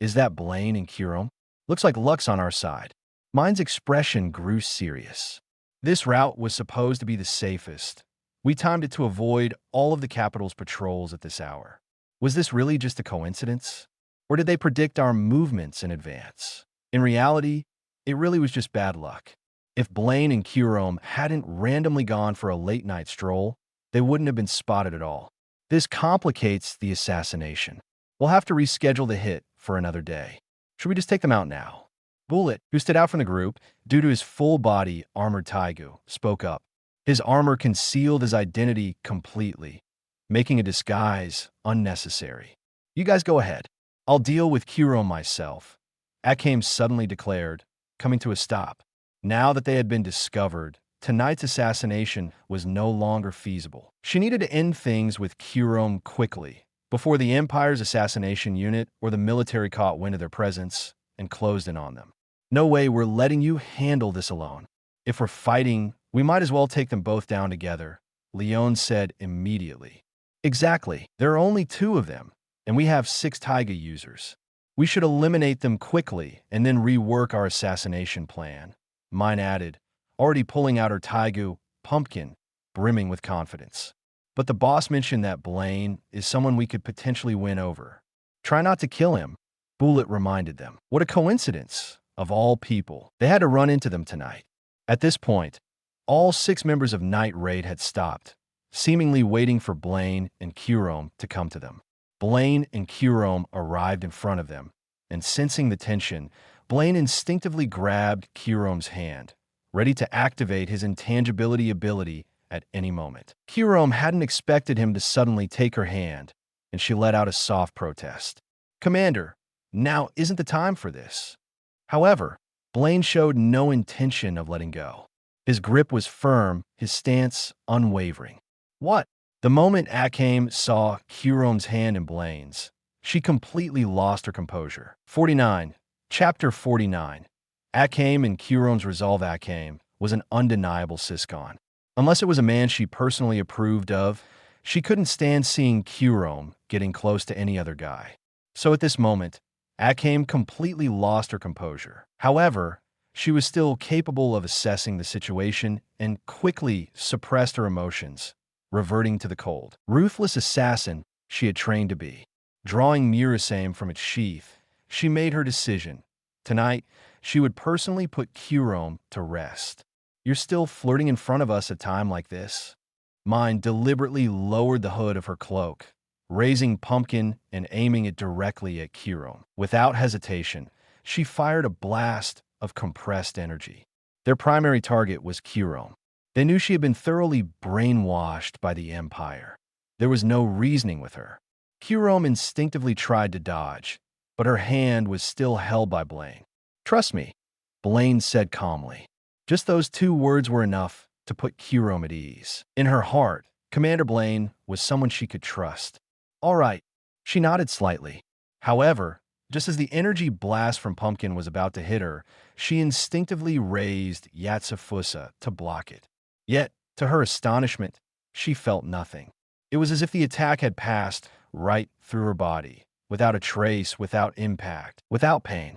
S2: is that Blayn and Kirome? Looks like luck's on our side. Mine's expression grew serious. This route was supposed to be the safest. We timed it to avoid all of the capital's patrols at this hour. Was this really just a coincidence? Or did they predict our movements in advance? In reality, it really was just bad luck. If Blayn and Kirome hadn't randomly gone for a late-night stroll, they wouldn't have been spotted at all. This complicates the assassination. We'll have to reschedule the hit for another day. Should we just take them out now? Bullet, who stood out from the group due to his full-body armored taigu, spoke up. His armor concealed his identity completely, making a disguise unnecessary. You guys go ahead. I'll deal with Kirome myself, Akame suddenly declared, coming to a stop. Now that they had been discovered, tonight's assassination was no longer feasible. She needed to end things with Kirome quickly, before the Empire's assassination unit or the military caught wind of their presence and closed in on them. No way, we're letting you handle this alone. If we're fighting, we might as well take them both down together, Leon said immediately. Exactly. There are only 2 of them, and we have 6 taiga users. We should eliminate them quickly and then rework our assassination plan, Mine added, already pulling out her taigu, Pumpkin, brimming with confidence. But the boss mentioned that Blayn is someone we could potentially win over. Try not to kill him, Bullet reminded them. What a coincidence. Of all people, they had to run into them tonight. At this point, all 6 members of Night Raid had stopped, seemingly waiting for Blayn and Kirome to come to them. Blayn and Kirome arrived in front of them, and sensing the tension, Blayn instinctively grabbed Kirome's hand, ready to activate his intangibility ability at any moment. Kirome hadn't expected him to suddenly take her hand, and she let out a soft protest. Commander, now isn't the time for this. However, Blayn showed no intention of letting go. His grip was firm, his stance unwavering. What? The moment Akame saw Kirome's hand in Blayn's, she completely lost her composure. 49. Chapter 49. Akame and Kirome's resolve. Akame was an undeniable Siscon. Unless it was a man she personally approved of, she couldn't stand seeing Kirome getting close to any other guy. So at this moment, Akame completely lost her composure. However, she was still capable of assessing the situation and quickly suppressed her emotions, reverting to the cold, ruthless assassin she had trained to be. Drawing Murasame from its sheath, she made her decision. Tonight, she would personally put Kirome to rest. You're still flirting in front of us at a time like this? Mine deliberately lowered the hood of her cloak, raising Pumpkin and aiming it directly at Kirome. Without hesitation, she fired a blast of compressed energy. Their primary target was Kirome. They knew she had been thoroughly brainwashed by the Empire. There was no reasoning with her. Kirome instinctively tried to dodge, but her hand was still held by Blayn. Trust me, Blayn said calmly. Just those 2 words were enough to put Kirome at ease. In her heart, Commander Blayn was someone she could trust. All right, she nodded slightly. However, just as the energy blast from Pumpkin was about to hit her, she instinctively raised Yatsufusa to block it. Yet, to her astonishment, she felt nothing. It was as if the attack had passed right through her body, without a trace, without impact, without pain.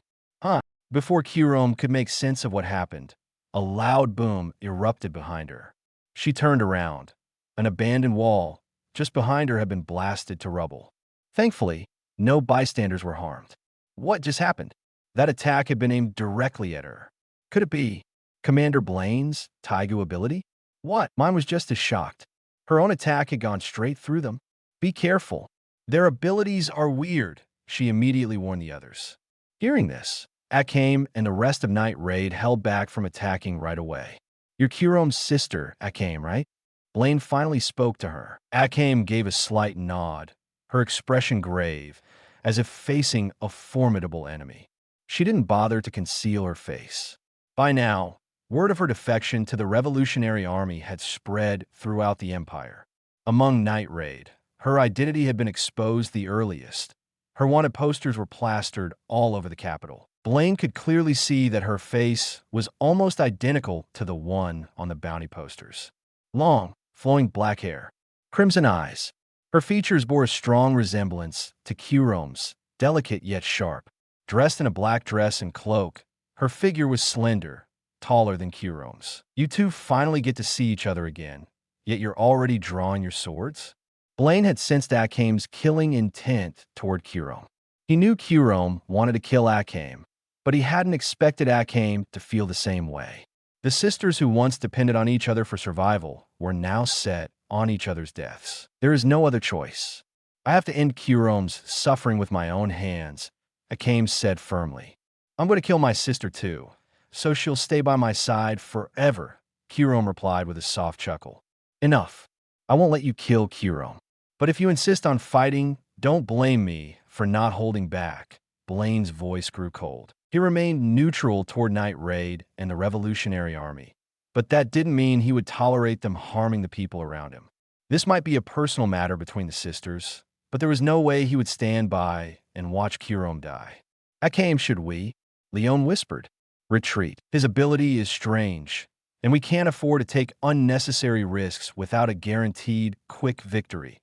S2: Before Kirome could make sense of what happened, a loud boom erupted behind her. She turned around. An abandoned wall just behind her had been blasted to rubble. Thankfully, no bystanders were harmed. What just happened? That attack had been aimed directly at her. Could it be Commander Blayn's Taigu ability? What? Mine was just as shocked. Her own attack had gone straight through them. Be careful. Their abilities are weird, she immediately warned the others. Hearing this, Akame and the rest of Night Raid held back from attacking right away. You're Kurome's sister, Akame, right? Blayn finally spoke to her. Akame gave a slight nod, her expression grave, as if facing a formidable enemy. She didn't bother to conceal her face. By now, word of her defection to the Revolutionary Army had spread throughout the Empire. Among Night Raid, her identity had been exposed the earliest. Her wanted posters were plastered all over the capital. Blayn could clearly see that her face was almost identical to the one on the bounty posters. Long, flowing black hair, crimson eyes. Her features bore a strong resemblance to Kurome's, delicate yet sharp. Dressed in a black dress and cloak, her figure was slender, taller than Kurome's. You two finally get to see each other again, yet you're already drawing your swords? Blayn had sensed Akame's killing intent toward Kurome. He knew Kurome wanted to kill Akame, but he hadn't expected Akame to feel the same way. The sisters who once depended on each other for survival were now set on each other's deaths. There is no other choice. I have to end Kurome's suffering with my own hands, Akame said firmly. I'm going to kill my sister too, so she'll stay by my side forever, Kurome replied with a soft chuckle. Enough. I won't let you kill Kurome. But if you insist on fighting, don't blame me for not holding back. Blayn's voice grew cold. He remained neutral toward Night Raid and the Revolutionary Army, but that didn't mean he would tolerate them harming the people around him. This might be a personal matter between the sisters, but there was no way he would stand by and watch Kurome die. Akame, should we? Leon whispered. Retreat. His ability is strange, and we can't afford to take unnecessary risks without a guaranteed quick victory,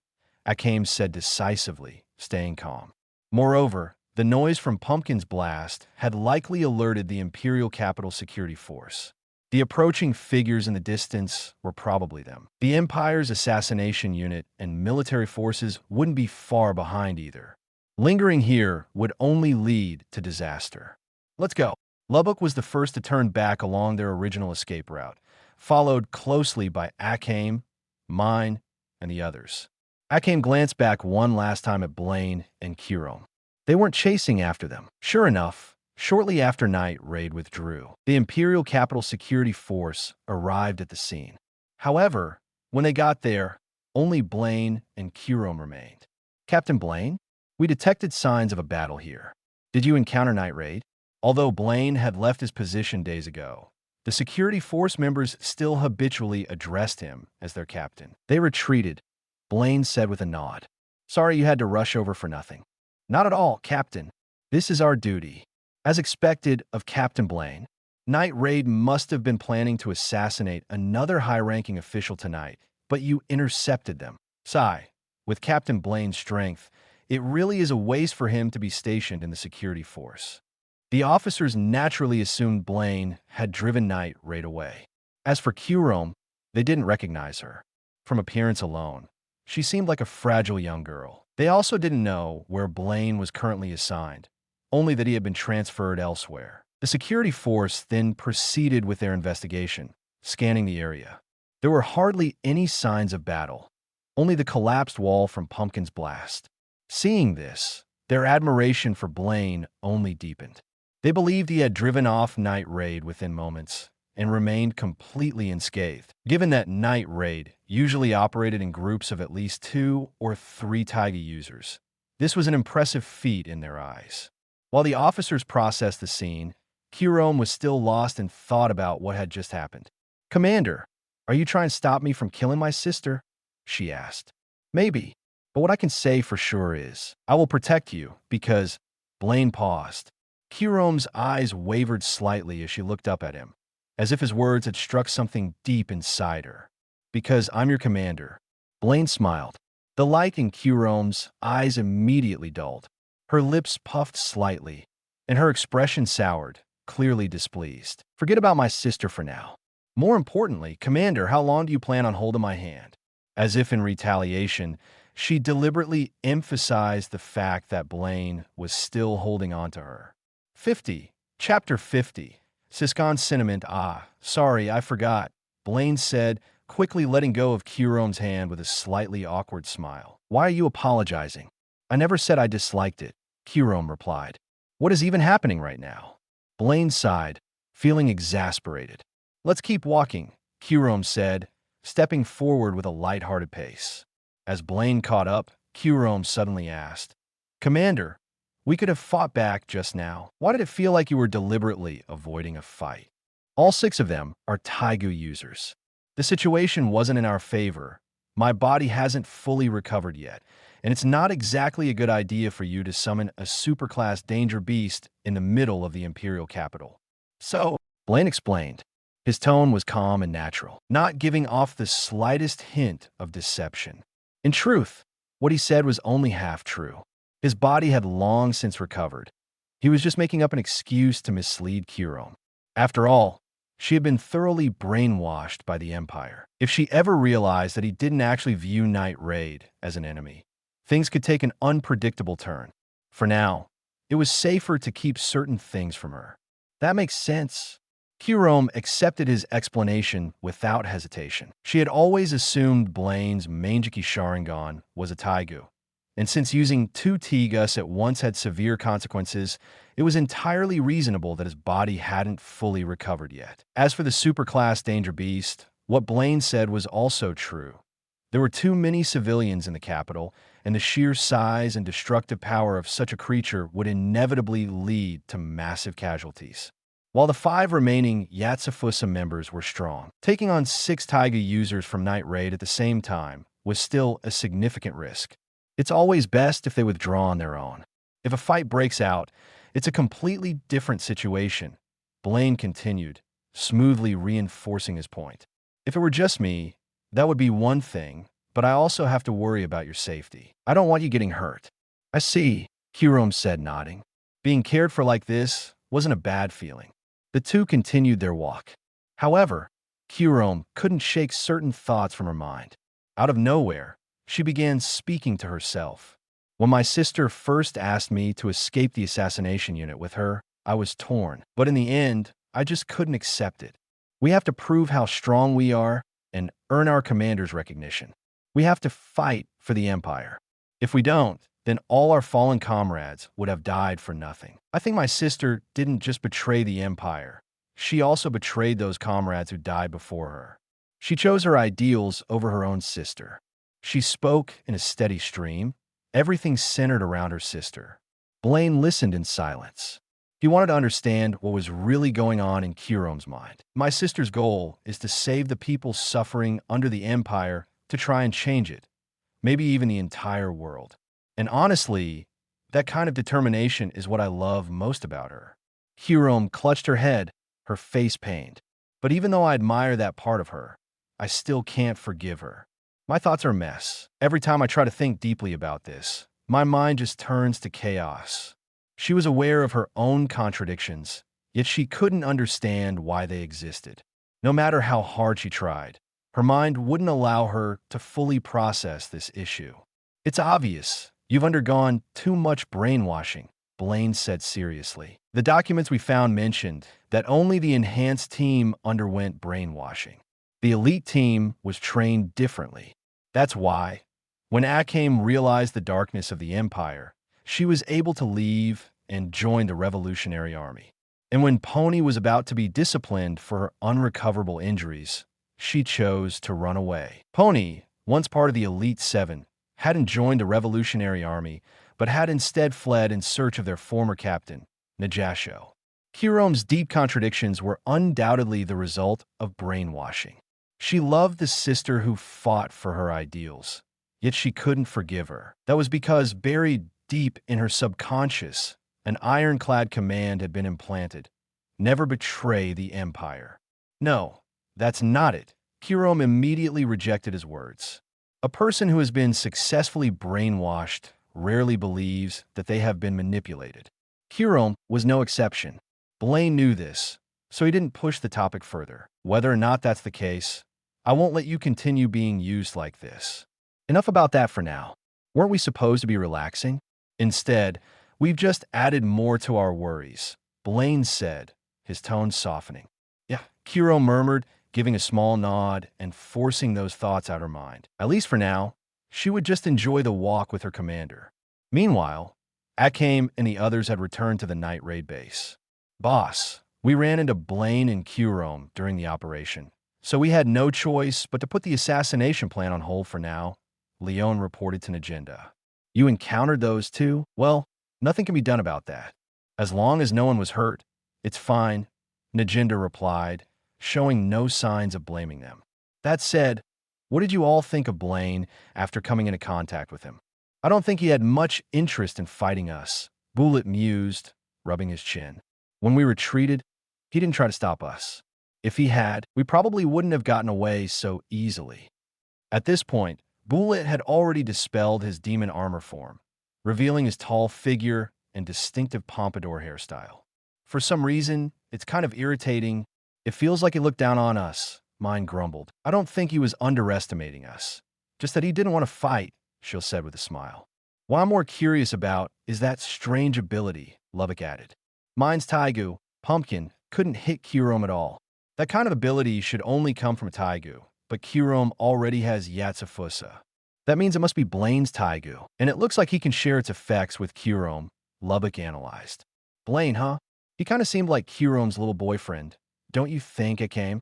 S2: Akame said decisively, staying calm. Moreover, the noise from Pumpkin's blast had likely alerted the Imperial Capital Security Force. The approaching figures in the distance were probably them. The Empire's assassination unit and military forces wouldn't be far behind either. Lingering here would only lead to disaster. Let's go. Lubbock was the first to turn back along their original escape route, followed closely by Akame, mine, and the others. Akame glanced back one last time at Blayn and Kurome. They weren't chasing after them. Sure enough, shortly after Night Raid withdrew, the Imperial Capital Security Force arrived at the scene. However, when they got there, only Blayn and Kurome remained. Captain Blayn, we detected signs of a battle here. Did you encounter Night Raid? Although Blayn had left his position days ago, the security force members still habitually addressed him as their captain. They retreated, Blayn said with a nod. Sorry you had to rush over for nothing. Not at all, Captain. This is our duty. As expected of Captain Blayn, Night Raid must have been planning to assassinate another high-ranking official tonight, but you intercepted them. Sigh, with Captain Blayn's strength, it really is a waste for him to be stationed in the security force. The officers naturally assumed Blayn had driven Night Raid away. As for Kurome, they didn't recognize her. From appearance alone, she seemed like a fragile young girl. They also didn't know where Blayn was currently assigned, only that he had been transferred elsewhere. The security force then proceeded with their investigation, scanning the area. There were hardly any signs of battle, only the collapsed wall from Pumpkin's blast. Seeing this, their admiration for Blayn only deepened. They believed he had driven off Night Raid within moments and remained completely unscathed. Given that Night Raid usually operated in groups of at least 2 or 3 Taiga users, this was an impressive feat in their eyes. While the officers processed the scene, Kurome was still lost in thought about what had just happened. Commander, are you trying to stop me from killing my sister? She asked. Maybe, but what I can say for sure is, I will protect you, because... Blayn paused. Kurome's eyes wavered slightly as she looked up at him, as if his words had struck something deep inside her. Because I'm your commander. Blayn smiled. The light in Kurome's eyes immediately dulled. Her lips puffed slightly, and her expression soured, clearly displeased. Forget about my sister for now. More importantly, Commander, how long do you plan on holding my hand? As if in retaliation, she deliberately emphasized the fact that Blayn was still holding on to her. 50. Chapter 50. Siskon's sentiment. Sorry, I forgot, Blayn said, quickly letting go of Kirome's hand with a slightly awkward smile. Why are you apologizing? I never said I disliked it, Kirome replied. What is even happening right now? Blayn sighed, feeling exasperated. Let's keep walking, Kirome said, stepping forward with a light-hearted pace. As Blayn caught up, Kirome suddenly asked, Commander, we could have fought back just now. Why did it feel like you were deliberately avoiding a fight? All 6 of them are Taigu users. The situation wasn't in our favor. My body hasn't fully recovered yet, and it's not exactly a good idea for you to summon a superclass danger beast in the middle of the Imperial capital. So, Blayn explained. His tone was calm and natural, not giving off the slightest hint of deception. In truth, what he said was only half true. His body had long since recovered. He was just making up an excuse to mislead Kirome. After all, she had been thoroughly brainwashed by the Empire. If she ever realized that he didn't actually view Night Raid as an enemy, things could take an unpredictable turn. For now, it was safer to keep certain things from her. That makes sense. Kirome accepted his explanation without hesitation. She had always assumed Blayn's Mangekyō Sharingan was a Taigu, and since using 2 Tigas at once had severe consequences, it was entirely reasonable that his body hadn't fully recovered yet. As for the superclass danger beast, what Blayn said was also true. There were too many civilians in the capital, and the sheer size and destructive power of such a creature would inevitably lead to massive casualties. While the 5 remaining Yatsufusa members were strong, taking on 6 Taiga users from Night Raid at the same time was still a significant risk. It's always best if they withdraw on their own. If a fight breaks out, it's a completely different situation, Blayn continued, smoothly reinforcing his point. If it were just me, that would be one thing, but I also have to worry about your safety. I don't want you getting hurt. I see, Kirome said, nodding. Being cared for like this wasn't a bad feeling. The 2 continued their walk. However, Kirome couldn't shake certain thoughts from her mind. Out of nowhere, she began speaking to herself. When my sister first asked me to escape the assassination unit with her, I was torn. But in the end, I just couldn't accept it. We have to prove how strong we are and earn our commander's recognition. We have to fight for the Empire. If we don't, then all our fallen comrades would have died for nothing. I think my sister didn't just betray the Empire. She also betrayed those comrades who died before her. She chose her ideals over her own sister. She spoke in a steady stream, everything centered around her sister. Blayn listened in silence. He wanted to understand what was really going on in Kirome's mind. My sister's goal is to save the people suffering under the Empire, to try and change it, maybe even the entire world. And honestly, that kind of determination is what I love most about her. Kirome clutched her head, her face pained. But even though I admire that part of her, I still can't forgive her. My thoughts are a mess. Every time I try to think deeply about this, my mind just turns to chaos. She was aware of her own contradictions, yet she couldn't understand why they existed. No matter how hard she tried, her mind wouldn't allow her to fully process this issue. It's obvious. You've undergone too much brainwashing, Blayn said seriously. The documents we found mentioned that only the enhanced team underwent brainwashing. The elite team was trained differently. That's why, when Akame realized the darkness of the Empire, she was able to leave and join the Revolutionary Army. And when Pony was about to be disciplined for her unrecoverable injuries, she chose to run away. Pony, once part of the Elite 7, hadn't joined the Revolutionary Army, but had instead fled in search of their former captain, Nagasho. Kirome's deep contradictions were undoubtedly the result of brainwashing. She loved the sister who fought for her ideals, yet she couldn't forgive her. That was because buried deep in her subconscious, an ironclad command had been implanted: never betray the Empire. No, that's not it. Kirome immediately rejected his words. A person who has been successfully brainwashed rarely believes that they have been manipulated. Kirome was no exception. Blayn knew this, so he didn't push the topic further. Whether or not that's the case, I won't let you continue being used like this. Enough about that for now. Weren't we supposed to be relaxing? Instead, we've just added more to our worries, Blayn said, his tone softening. Yeah, Kiro murmured, giving a small nod and forcing those thoughts out her mind. At least for now, she would just enjoy the walk with her commander. Meanwhile, Akame and the others had returned to the night raid base. Boss, we ran into Blayn and Kiro during the operation, so we had no choice but to put the assassination plan on hold for now, Leon reported to Najinda. You encountered those two? Well, nothing can be done about that. As long as no one was hurt, it's fine, Najinda replied, showing no signs of blaming them. That said, what did you all think of Blayn after coming into contact with him? I don't think he had much interest in fighting us, Bullet mused, rubbing his chin. When we retreated, he didn't try to stop us. If he had, we probably wouldn't have gotten away so easily. At this point, Bullet had already dispelled his demon armor form, revealing his tall figure and distinctive pompadour hairstyle. For some reason, it's kind of irritating. It feels like he looked down on us, Mine grumbled. I don't think he was underestimating us. Just that he didn't want to fight, Shill said with a smile. What I'm more curious about is that strange ability, Lubbock added. Mine's Taigu, Pumpkin, couldn't hit Kirom at all. That kind of ability should only come from a Taigu, but Kirom already has Yatsufusa. That means it must be Blayn's Taigu, and it looks like he can share its effects with Kirom, Lubbock analyzed. Blayn, huh? He kind of seemed like Kirom's little boyfriend. Don't you think, Akame?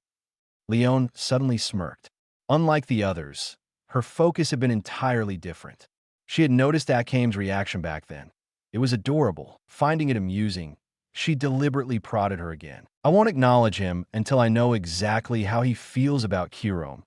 S2: Leon suddenly smirked. Unlike the others, her focus had been entirely different. She had noticed Akame's reaction back then. It was adorable. Finding it amusing, she deliberately prodded her again. I won't acknowledge him until I know exactly how he feels about Kirom,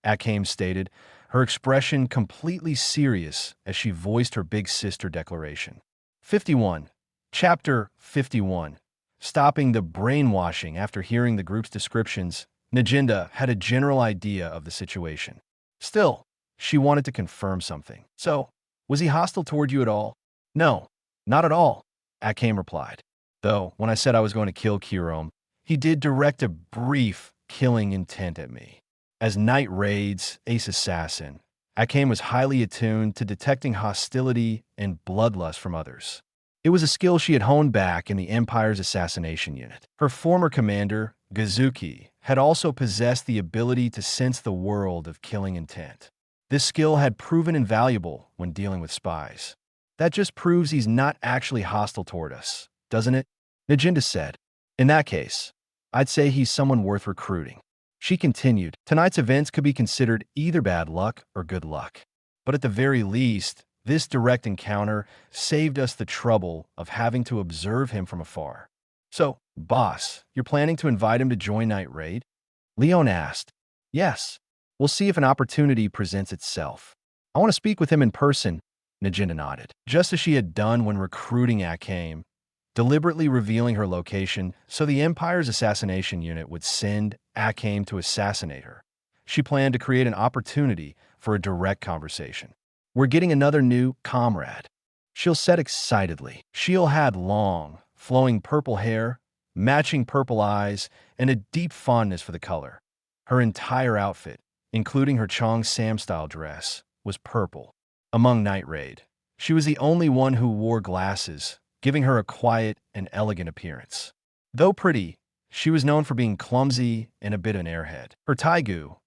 S2: Akame stated, her expression completely serious as she voiced her big sister declaration. 51. Chapter 51. Stopping the brainwashing. After hearing the group's descriptions, Najinda had a general idea of the situation. Still, she wanted to confirm something. So, was he hostile toward you at all? No, not at all, Akame replied. Though, when I said I was going to kill Kirom, he did direct a brief killing intent at me. As Night Raid's ace assassin, Akame was highly attuned to detecting hostility and bloodlust from others. It was a skill she had honed back in the Empire's assassination unit. Her former commander, Gazuki, had also possessed the ability to sense the world of killing intent. This skill had proven invaluable when dealing with spies. That just proves he's not actually hostile toward us, doesn't it? Najinda said. In that case, I'd say he's someone worth recruiting. She continued, tonight's events could be considered either bad luck or good luck. But at the very least, this direct encounter saved us the trouble of having to observe him from afar. So, boss, you're planning to invite him to join Night Raid? Leon asked. Yes. We'll see if an opportunity presents itself. I want to speak with him in person, Najinda nodded. Just as she had done when recruiting Akame, deliberately revealing her location so the Empire's assassination unit would send Akame to assassinate her. She planned to create an opportunity for a direct conversation. We're getting another new comrade, Shill said excitedly. Shill had long, flowing purple hair, matching purple eyes, and a deep fondness for the color. Her entire outfit, including her Chong Sam-style dress, was purple. Among Night Raid, she was the only one who wore glasses, giving her a quiet and elegant appearance. Though pretty, she was known for being clumsy and a bit of an airhead. Her Taigu,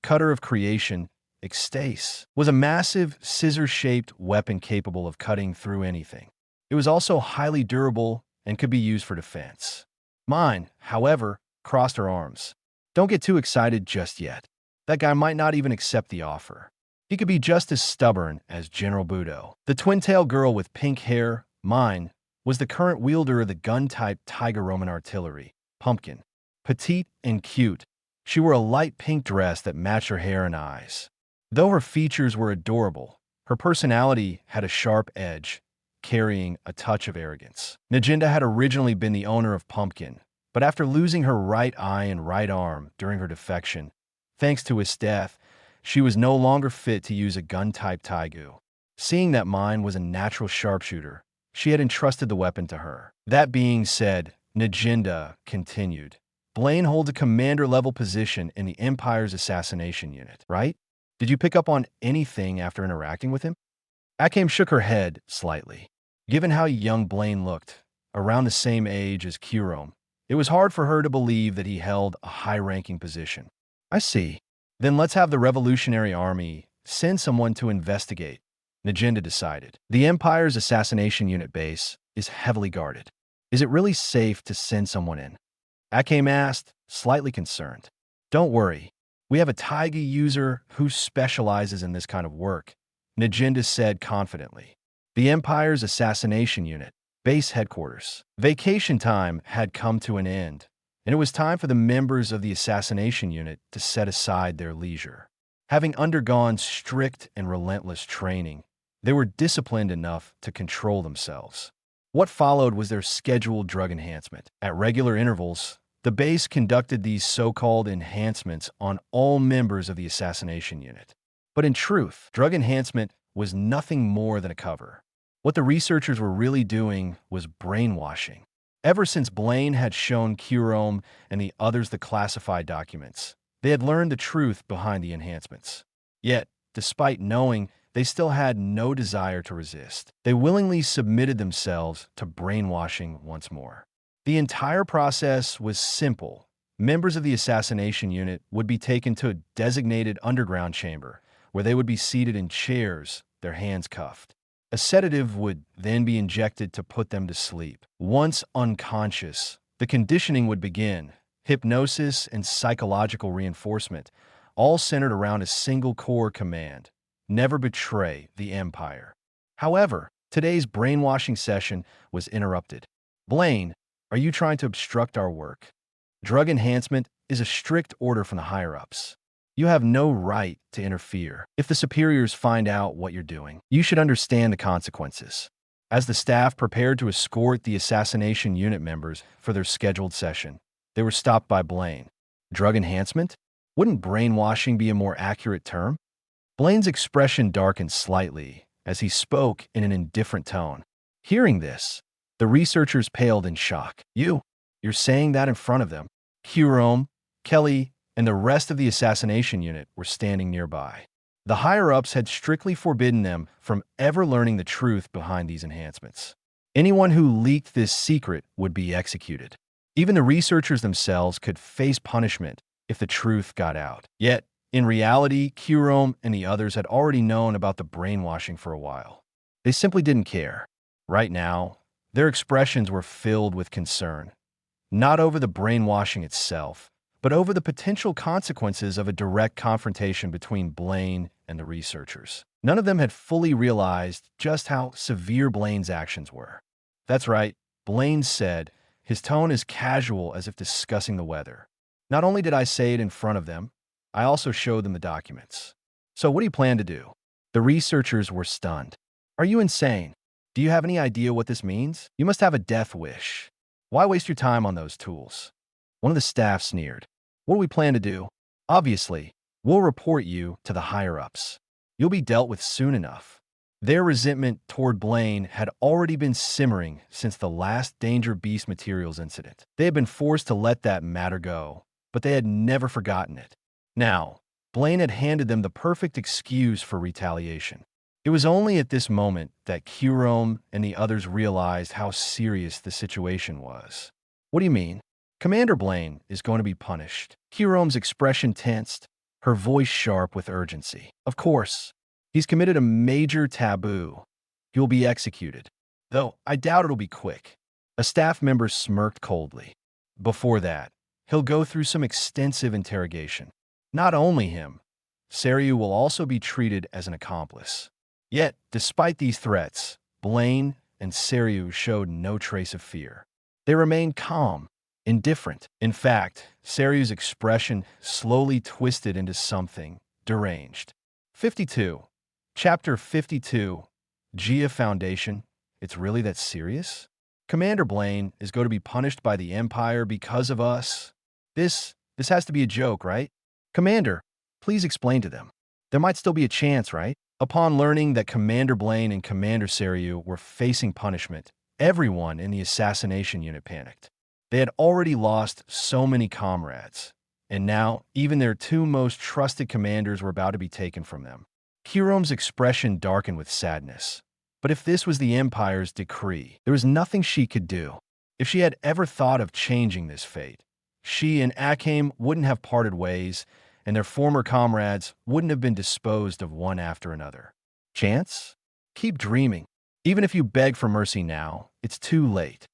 S2: Cutter of Creation, Extase, was a massive, scissor-shaped weapon capable of cutting through anything. It was also highly durable and could be used for defense. Mine, however, crossed her arms. Don't get too excited just yet. That guy might not even accept the offer. He could be just as stubborn as General Budo. The twin-tail girl with pink hair, Mine, was the current wielder of the gun-type Tiger Roman artillery, Pumpkin. Petite and cute, she wore a light pink dress that matched her hair and eyes. Though her features were adorable, her personality had a sharp edge, carrying a touch of arrogance. Najinda had originally been the owner of Pumpkin, but after losing her right eye and right arm during her defection, thanks to his death, she was no longer fit to use a gun-type Taigu. Seeing that Mine was a natural sharpshooter, she had entrusted the weapon to her. That being said, Najinda continued, Blayn holds a commander-level position in the Empire's assassination unit, right? Did you pick up on anything after interacting with him? Akame shook her head slightly. Given how young Blayn looked, around the same age as Kurome, it was hard for her to believe that he held a high-ranking position. I see. Then let's have the Revolutionary Army send someone to investigate, Najinda decided. The Empire's assassination unit base is heavily guarded. Is it really safe to send someone in? Akame asked, slightly concerned. Don't worry. We have a Taiga user who specializes in this kind of work, Najinda said confidently. The Empire's assassination unit, base headquarters. Vacation time had come to an end, and it was time for the members of the assassination unit to set aside their leisure. Having undergone strict and relentless training, they were disciplined enough to control themselves. What followed was their scheduled drug enhancement. At regular intervals, the base conducted these so-called enhancements on all members of the assassination unit. But in truth, drug enhancement was nothing more than a cover. What the researchers were really doing was brainwashing. Ever since Blayn had shown Kurome and the others the classified documents, they had learned the truth behind the enhancements. Yet, despite knowing, they still had no desire to resist. They willingly submitted themselves to brainwashing once more. The entire process was simple. Members of the assassination unit would be taken to a designated underground chamber, where they would be seated in chairs, their hands cuffed. A sedative would then be injected to put them to sleep. Once unconscious, the conditioning would begin, hypnosis and psychological reinforcement, all centered around a single core command: never betray the Empire. However, today's brainwashing session was interrupted. Blayn, are you trying to obstruct our work? Drug enhancement is a strict order from the higher-ups. You have no right to interfere. If the superiors find out what you're doing, you should understand the consequences. As the staff prepared to escort the assassination unit members for their scheduled session, they were stopped by Blayn. Drug enhancement? Wouldn't brainwashing be a more accurate term? Blayn's expression darkened slightly as he spoke in an indifferent tone. Hearing this, the researchers paled in shock. You're saying that in front of them? Kurome, Kelly, and the rest of the assassination unit were standing nearby. The higher-ups had strictly forbidden them from ever learning the truth behind these enhancements. Anyone who leaked this secret would be executed. Even the researchers themselves could face punishment if the truth got out. Yet, in reality, Kurome and the others had already known about the brainwashing for a while. They simply didn't care. Right now, their expressions were filled with concern, not over the brainwashing itself, but over the potential consequences of a direct confrontation between Blayn and the researchers. None of them had fully realized just how severe Blayn's actions were. That's right, Blayn said, his tone as casual as if discussing the weather. Not only did I say it in front of them, I also showed them the documents. So what do you plan to do? The researchers were stunned. Are you insane? Do you have any idea what this means? You must have a death wish. Why waste your time on those tools? One of the staff sneered. What do we plan to do? Obviously, we'll report you to the higher-ups. You'll be dealt with soon enough. Their resentment toward Blayn had already been simmering since the last Danger Beast materials incident. They had been forced to let that matter go, but they had never forgotten it. Now, Blayn had handed them the perfect excuse for retaliation. It was only at this moment that Kurome and the others realized how serious the situation was. What do you mean? Commander Blayn is going to be punished. Kurome's expression tensed, her voice sharp with urgency. Of course, he's committed a major taboo. He'll be executed. Though I doubt it'll be quick. A staff member smirked coldly. Before that, he'll go through some extensive interrogation. Not only him, Seiryu will also be treated as an accomplice. Yet, despite these threats, Blayn and Seiryu showed no trace of fear. They remained calm, indifferent. In fact, Seiryu's expression slowly twisted into something deranged. 52. Chapter 52. Gia Foundation. It's really that serious? Commander Blayn is going to be punished by the Empire because of us? This has to be a joke, right? Commander, please explain to them. There might still be a chance, right? Upon learning that Commander Blayn and Commander Seiryu were facing punishment, everyone in the assassination unit panicked. They had already lost so many comrades, and now even their two most trusted commanders were about to be taken from them. Hirome's expression darkened with sadness. But if this was the Empire's decree, there was nothing she could do. If she had ever thought of changing this fate, she and Akame wouldn't have parted ways, and their former comrades wouldn't have been disposed of one after another. Chance? Keep dreaming. Even if you beg for mercy now, it's too late.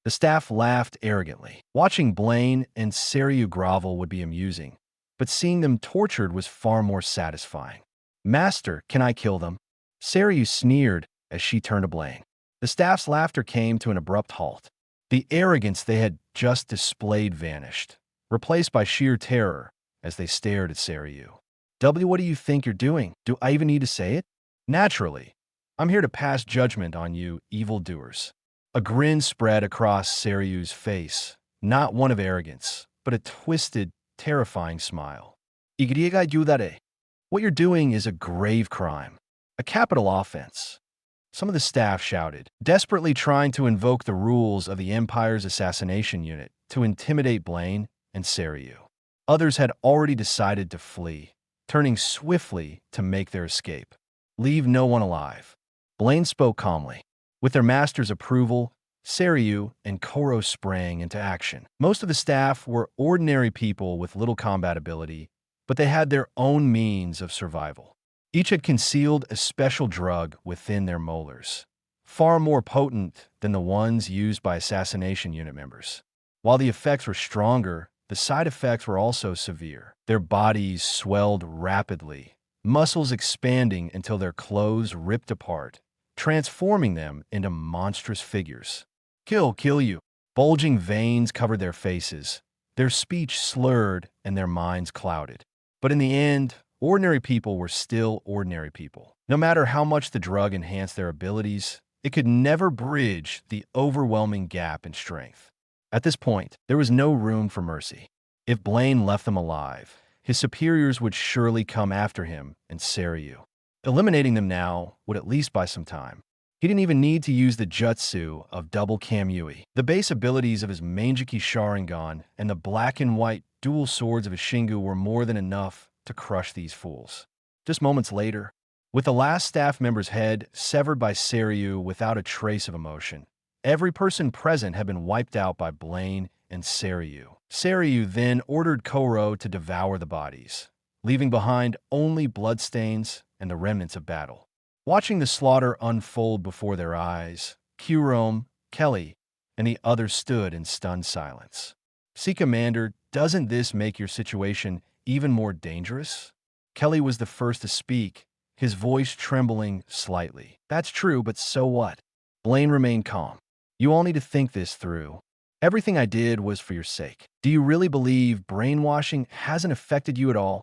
S2: The staff laughed arrogantly. Watching Blayn and Seiryu grovel would be amusing, but seeing them tortured was far more satisfying. Master, can I kill them? Seiryu sneered as she turned to Blayn. The staff's laughter came to an abrupt halt. The arrogance they had just displayed vanished, replaced by sheer terror as they stared at Seiryu. What do you think you're doing? Do I even need to say it? Naturally. I'm here to pass judgment on you, evildoers. A grin spread across Seiryu's face, not one of arrogance, but a twisted, terrifying smile. Igriega yudare. What you're doing is a grave crime, a capital offense. Some of the staff shouted, desperately trying to invoke the rules of the Empire's assassination unit to intimidate Blayn and Seiryu. Others had already decided to flee, turning swiftly to make their escape. Leave no one alive. Blayn spoke calmly. With their master's approval, Seiryu and Koro sprang into action. Most of the staff were ordinary people with little combat ability, but they had their own means of survival. Each had concealed a special drug within their molars, far more potent than the ones used by assassination unit members. While the effects were stronger, the side effects were also severe. Their bodies swelled rapidly, muscles expanding until their clothes ripped apart, transforming them into monstrous figures. Kill you. Bulging veins covered their faces, their speech slurred and their minds clouded. But in the end, ordinary people were still ordinary people. No matter how much the drug enhanced their abilities, it could never bridge the overwhelming gap in strength. At this point, there was no room for mercy. If Blayn left them alive, his superiors would surely come after him and Seiryu. Eliminating them now would at least buy some time. He didn't even need to use the jutsu of double Kamui. The base abilities of his Mangekyō Sharingan and the black and white dual swords of his Shingu were more than enough to crush these fools. Just moments later, with the last staff member's head severed by Seiryu without a trace of emotion, every person present had been wiped out by Blayn and Seiryu. Seiryu then ordered Koro to devour the bodies, leaving behind only bloodstains and the remnants of battle. Watching the slaughter unfold before their eyes, Hirome, Kelly, and the others stood in stunned silence. See, Commander, doesn't this make your situation even more dangerous? Kelly was the first to speak, his voice trembling slightly. That's true, but so what? Blayn remained calm. You all need to think this through. Everything I did was for your sake. Do you really believe brainwashing hasn't affected you at all?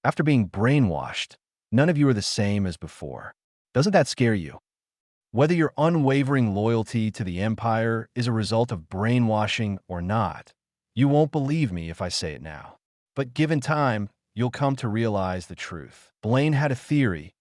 S2: After being brainwashed, none of you are the same as before. Doesn't that scare you? Whether your unwavering loyalty to the Empire is a result of brainwashing or not, you won't believe me if I say it now. But given time, you'll come to realize the truth. Blayn had a theory.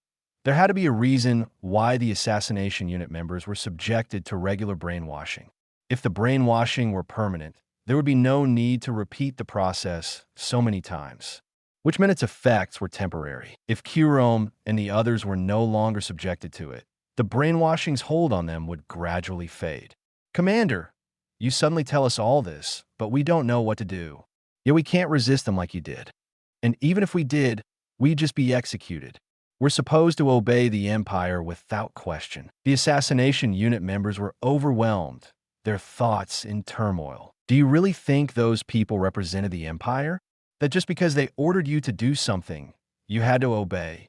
S2: There had to be a reason why the assassination unit members were subjected to regular brainwashing. If the brainwashing were permanent, there would be no need to repeat the process so many times, which meant its effects were temporary. If Hirome and the others were no longer subjected to it, the brainwashing's hold on them would gradually fade. Commander, you suddenly tell us all this, but we don't know what to do. Yet we can't resist them like you did. And even if we did, we'd just be executed. We're supposed to obey the Empire without question. The assassination unit members were overwhelmed, their thoughts in turmoil. Do you really think those people represented the Empire? That just because they ordered you to do something, you had to obey?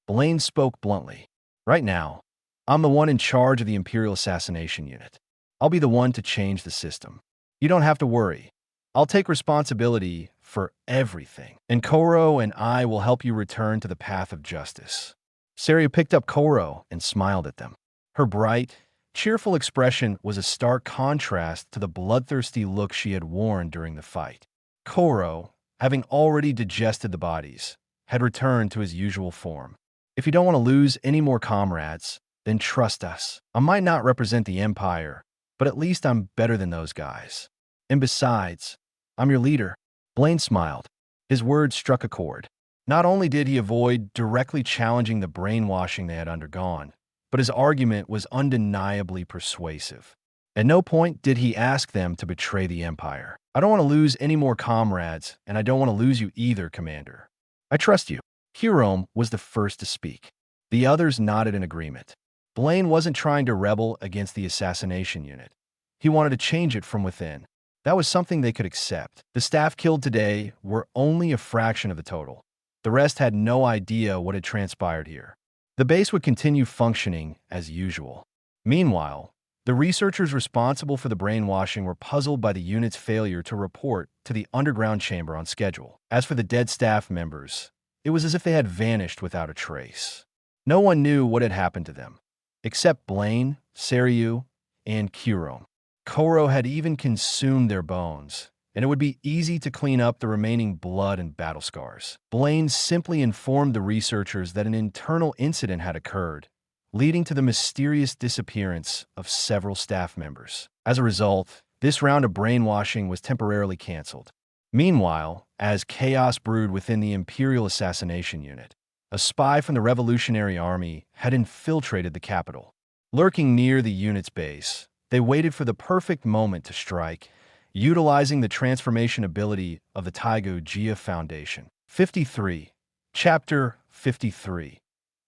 S2: Blayn spoke bluntly. Right now, I'm the one in charge of the Imperial Assassination Unit. I'll be the one to change the system. You don't have to worry. I'll take responsibility for everything, and Koro and I will help you return to the path of justice. Seiryu picked up Koro and smiled at them. Her bright, cheerful expression was a stark contrast to the bloodthirsty look she had worn during the fight. Koro, having already digested the bodies, had returned to his usual form. If you don't want to lose any more comrades, then trust us. I might not represent the Empire, but at least I'm better than those guys. And besides, I'm your leader. Blayn smiled. His words struck a chord. Not only did he avoid directly challenging the brainwashing they had undergone, but his argument was undeniably persuasive. At no point did he ask them to betray the Empire. I don't want to lose any more comrades, and I don't want to lose you either, Commander. I trust you. Harem was the first to speak. The others nodded in agreement. Blayn wasn't trying to rebel against the assassination unit. He wanted to change it from within. That was something they could accept. The staff killed today were only a fraction of the total. The rest had no idea what had transpired here. The base would continue functioning as usual. Meanwhile, the researchers responsible for the brainwashing were puzzled by the unit's failure to report to the underground chamber on schedule. As for the dead staff members, it was as if they had vanished without a trace. No one knew what had happened to them, except Blayn, Seiryu, and Harem. Koro had even consumed their bones, and it would be easy to clean up the remaining blood and battle scars. Blayn simply informed the researchers that an internal incident had occurred, leading to the mysterious disappearance of several staff members. As a result, this round of brainwashing was temporarily canceled. Meanwhile, as chaos brewed within the Imperial Assassination Unit, a spy from the Revolutionary Army had infiltrated the capital. Lurking near the unit's base, they waited for the perfect moment to strike, utilizing the transformation ability of the Taigo Jia Foundation. 53. Chapter 53.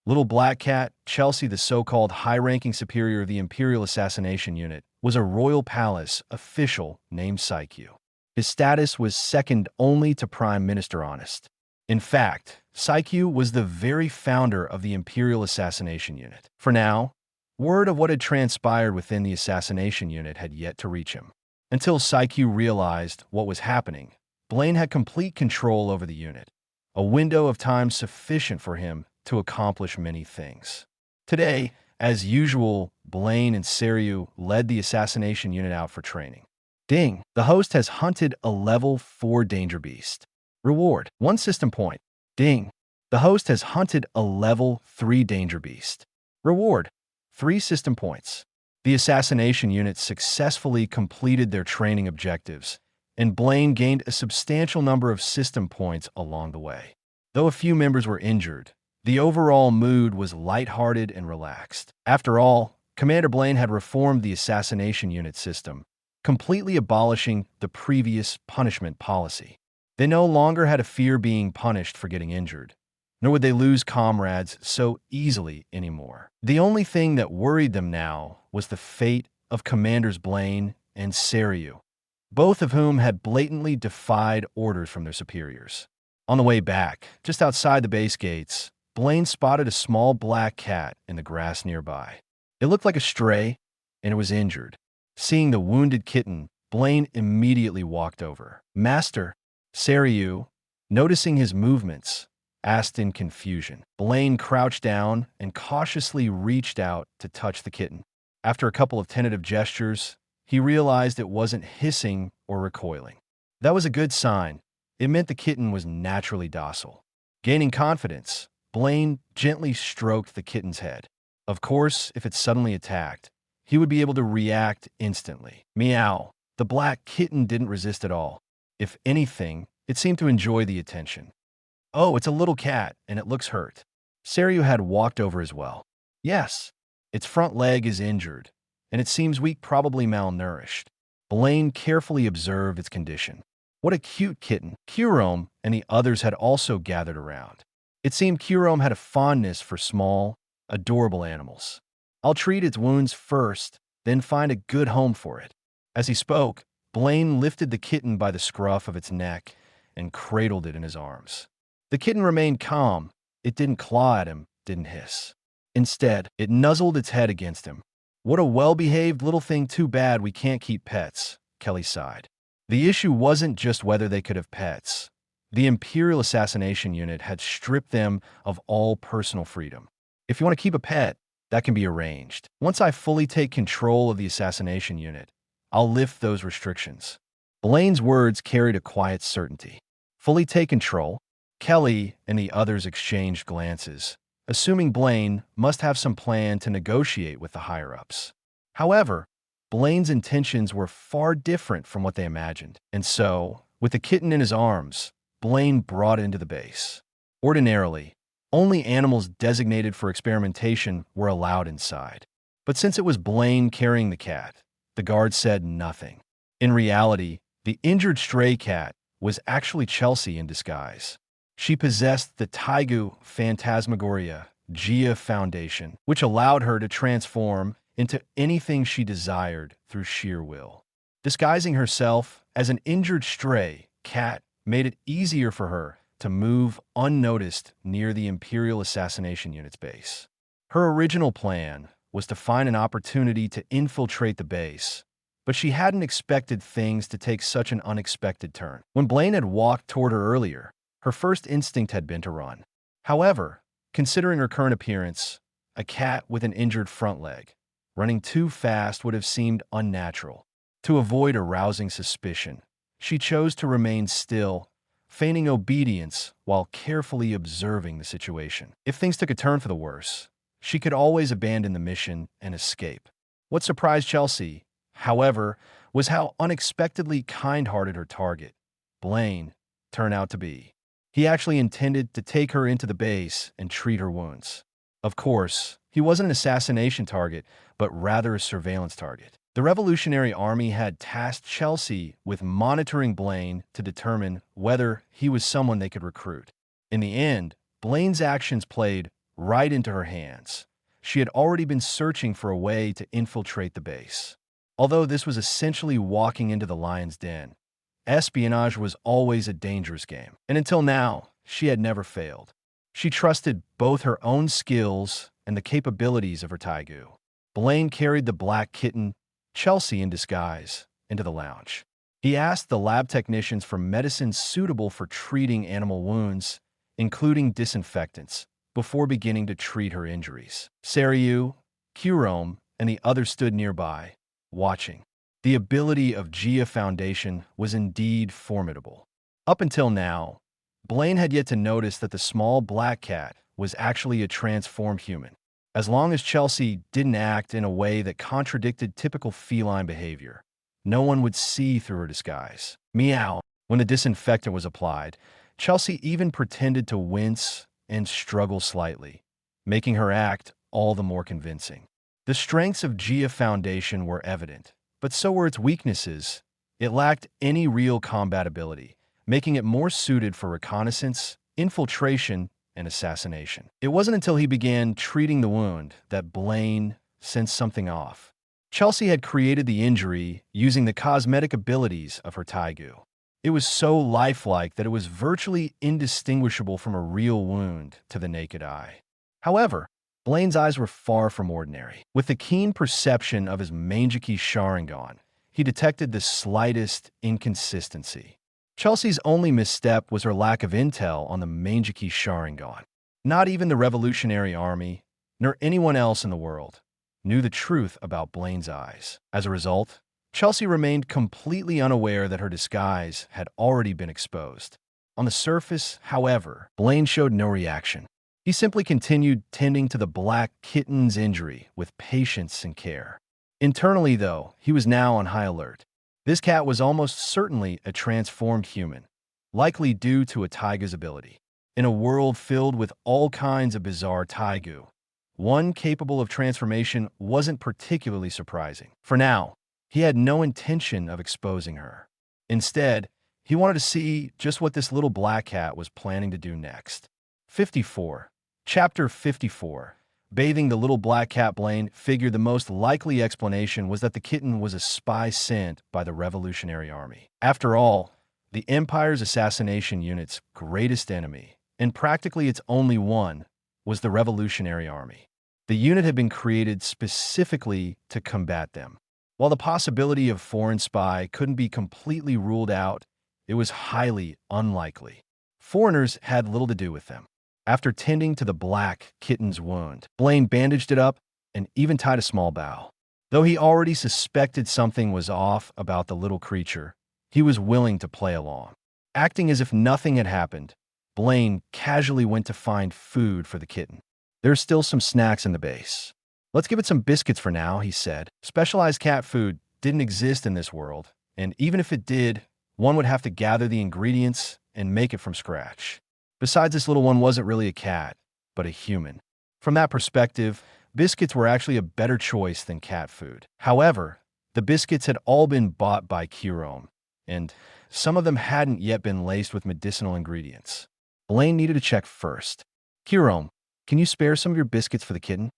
S2: Little Black Cat, Chelsea, the so-called high-ranking superior of the Imperial Assassination Unit, was a royal palace official named Synopsis. His status was second only to Prime Minister Honest. In fact, Synopsis was the very founder of the Imperial Assassination Unit. For now, word of what had transpired within the Assassination Unit had yet to reach him. Until Synopsis realized what was happening, Blayn had complete control over the unit, a window of time sufficient for him to accomplish many things. Today, as usual, Blayn and Seiryu led the assassination unit out for training. Ding! The host has hunted a level 4 danger beast. Reward: 1 system point. Ding! The host has hunted a level 3 danger beast. Reward: 3 system points. The assassination unit successfully completed their training objectives, and Blayn gained a substantial number of system points along the way. Though a few members were injured, the overall mood was lighthearted and relaxed. After all, Commander Blayn had reformed the assassination unit system, completely abolishing the previous punishment policy. They no longer had to fear being punished for getting injured, nor would they lose comrades so easily anymore. The only thing that worried them now was the fate of Commanders Blayn and Seiryu, both of whom had blatantly defied orders from their superiors. On the way back, just outside the base gates, Blayn spotted a small black cat in the grass nearby. It looked like a stray, and it was injured. Seeing the wounded kitten, Blayn immediately walked over. "Master," Seiryu, noticing his movements, asked in confusion. Blayn crouched down and cautiously reached out to touch the kitten. After a couple of tentative gestures, he realized it wasn't hissing or recoiling. That was a good sign. It meant the kitten was naturally docile. Gaining confidence, Blayn gently stroked the kitten's head. Of course, if it suddenly attacked, he would be able to react instantly. Meow. The black kitten didn't resist at all. If anything, it seemed to enjoy the attention. "Oh, it's a little cat, and it looks hurt." Seiryu had walked over as well. "Yes, its front leg is injured, and it seems weak, probably malnourished." Blayn carefully observed its condition. What a cute kitten. Harem and the others had also gathered around. It seemed Harem had a fondness for small, adorable animals. "I'll treat its wounds first, then find a good home for it." As he spoke, Blayn lifted the kitten by the scruff of its neck and cradled it in his arms. The kitten remained calm. It didn't claw at him, didn't hiss. Instead, it nuzzled its head against him. "What a well-behaved little thing. Too bad we can't keep pets," Kelly sighed. The issue wasn't just whether they could have pets. The Imperial Assassination Unit had stripped them of all personal freedom. "If you want to keep a pet, that can be arranged. Once I fully take control of the Assassination Unit, I'll lift those restrictions." Blayn's words carried a quiet certainty. Fully take control? Kelly and the others exchanged glances, assuming Blayn must have some plan to negotiate with the higher-ups. However, Blayn's intentions were far different from what they imagined. And so, with the kitten in his arms, Blayn brought it into the base. Ordinarily, only animals designated for experimentation were allowed inside. But since it was Blayn carrying the cat, the guard said nothing. In reality, the injured stray cat was actually Chelsea in disguise. She possessed the Taigu Phantasmagoria Gia Foundation, which allowed her to transform into anything she desired through sheer will. Disguising herself as an injured stray cat made it easier for her to move unnoticed near the Imperial Assassination Unit's base. Her original plan was to find an opportunity to infiltrate the base, but she hadn't expected things to take such an unexpected turn. When Blayn had walked toward her earlier, her first instinct had been to run. However, considering her current appearance, a cat with an injured front leg, running too fast would have seemed unnatural. To avoid arousing suspicion, she chose to remain still, feigning obedience while carefully observing the situation. If things took a turn for the worse, she could always abandon the mission and escape. What surprised Chelsea, however, was how unexpectedly kind-hearted her target, Blayn, turned out to be. He actually intended to take her into the base and treat her wounds. Of course, he wasn't an assassination target, but rather a surveillance target. The Revolutionary Army had tasked Chelsea with monitoring Blayn to determine whether he was someone they could recruit. In the end, Blayn's actions played right into her hands. She had already been searching for a way to infiltrate the base. Although this was essentially walking into the lion's den, espionage was always a dangerous game, and until now, she had never failed. She trusted both her own skills and the capabilities of her Taigu. Blayn carried the black kitten, Chelsea in disguise, into the lounge. He asked the lab technicians for medicines suitable for treating animal wounds, including disinfectants, before beginning to treat her injuries. Seiryu, Kurome, and the others stood nearby, watching. The ability of Gia Foundation was indeed formidable. Up until now, Blayn had yet to notice that the small black cat was actually a transformed human. As long as Chelsea didn't act in a way that contradicted typical feline behavior, no one would see through her disguise. Meow. When the disinfectant was applied, Chelsea even pretended to wince and struggle slightly, making her act all the more convincing. The strengths of Gia Foundation were evident, but so were its weaknesses. It lacked any real combat ability, making it more suited for reconnaissance, infiltration, and assassination. It wasn't until he began treating the wound that Blayn sensed something off. Chelsea had created the injury using the cosmetic abilities of her Taigu. It was so lifelike that it was virtually indistinguishable from a real wound to the naked eye. However, Blayn's eyes were far from ordinary. With the keen perception of his Mangekyō Sharingan, he detected the slightest inconsistency. Chelsea's only misstep was her lack of intel on the Mangekyō Sharingan. Not even the Revolutionary Army, nor anyone else in the world, knew the truth about Blayn's eyes. As a result, Chelsea remained completely unaware that her disguise had already been exposed. On the surface, however, Blayn showed no reaction. He simply continued tending to the black kitten's injury with patience and care. Internally, though, he was now on high alert. This cat was almost certainly a transformed human, likely due to a Taigu's ability. In a world filled with all kinds of bizarre Taigu, one capable of transformation wasn't particularly surprising. For now, he had no intention of exposing her. Instead, he wanted to see just what this little black cat was planning to do next. 54. Chapter 54. Bathing the little black cat. Blayn figured the most likely explanation was that the kitten was a spy sent by the Revolutionary Army. After all, the Empire's assassination unit's greatest enemy, and practically its only one, was the Revolutionary Army. The unit had been created specifically to combat them. While the possibility of foreign spy couldn't be completely ruled out, it was highly unlikely. Foreigners had little to do with them. After tending to the black kitten's wound, Blayn bandaged it up and even tied a small bow. Though he already suspected something was off about the little creature, he was willing to play along. Acting as if nothing had happened, Blayn casually went to find food for the kitten. There's still some snacks in the base. Let's give it some biscuits for now, he said. Specialized cat food didn't exist in this world, and even if it did, one would have to gather the ingredients and make it from scratch. Besides, this little one wasn't really a cat, but a human. From that perspective, biscuits were actually a better choice than cat food. However, the biscuits had all been bought by Kirome, and some of them hadn't yet been laced with medicinal ingredients. Blayn needed to check first. Kirome, can you spare some of your biscuits for the kitten?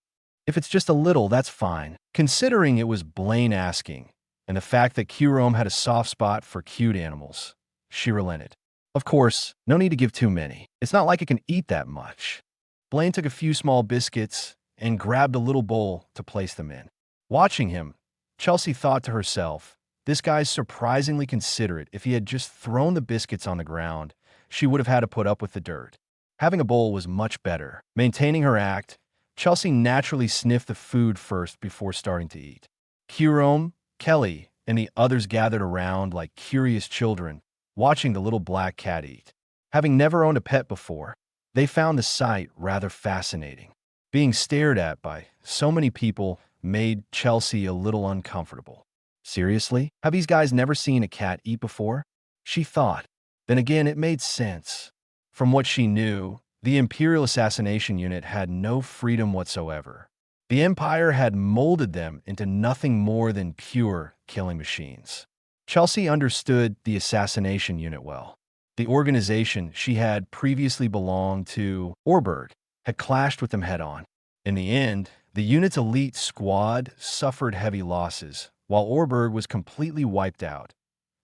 S2: If it's just a little, that's fine. Considering it was Blayn asking, and the fact that Kirome had a soft spot for cute animals, she relented. Of course, no need to give too many. It's not like it can eat that much. Blayn took a few small biscuits and grabbed a little bowl to place them in. Watching him, Chelsea thought to herself, this guy's surprisingly considerate. If he had just thrown the biscuits on the ground, she would have had to put up with the dirt. Having a bowl was much better. Maintaining her act, Chelsea naturally sniffed the food first before starting to eat. Kirome, Kelly, and the others gathered around like curious children, watching the little black cat eat. Having never owned a pet before, they found the sight rather fascinating. Being stared at by so many people made Chelsea a little uncomfortable. Seriously? Have these guys never seen a cat eat before? She thought. Then again, it made sense. From what she knew, the Imperial Assassination Unit had no freedom whatsoever. The Empire had molded them into nothing more than pure killing machines. Chelsea understood the Assassination Unit well. The organization she had previously belonged to, Orberg, had clashed with them head-on. In the end, the unit's elite squad suffered heavy losses, while Orberg was completely wiped out,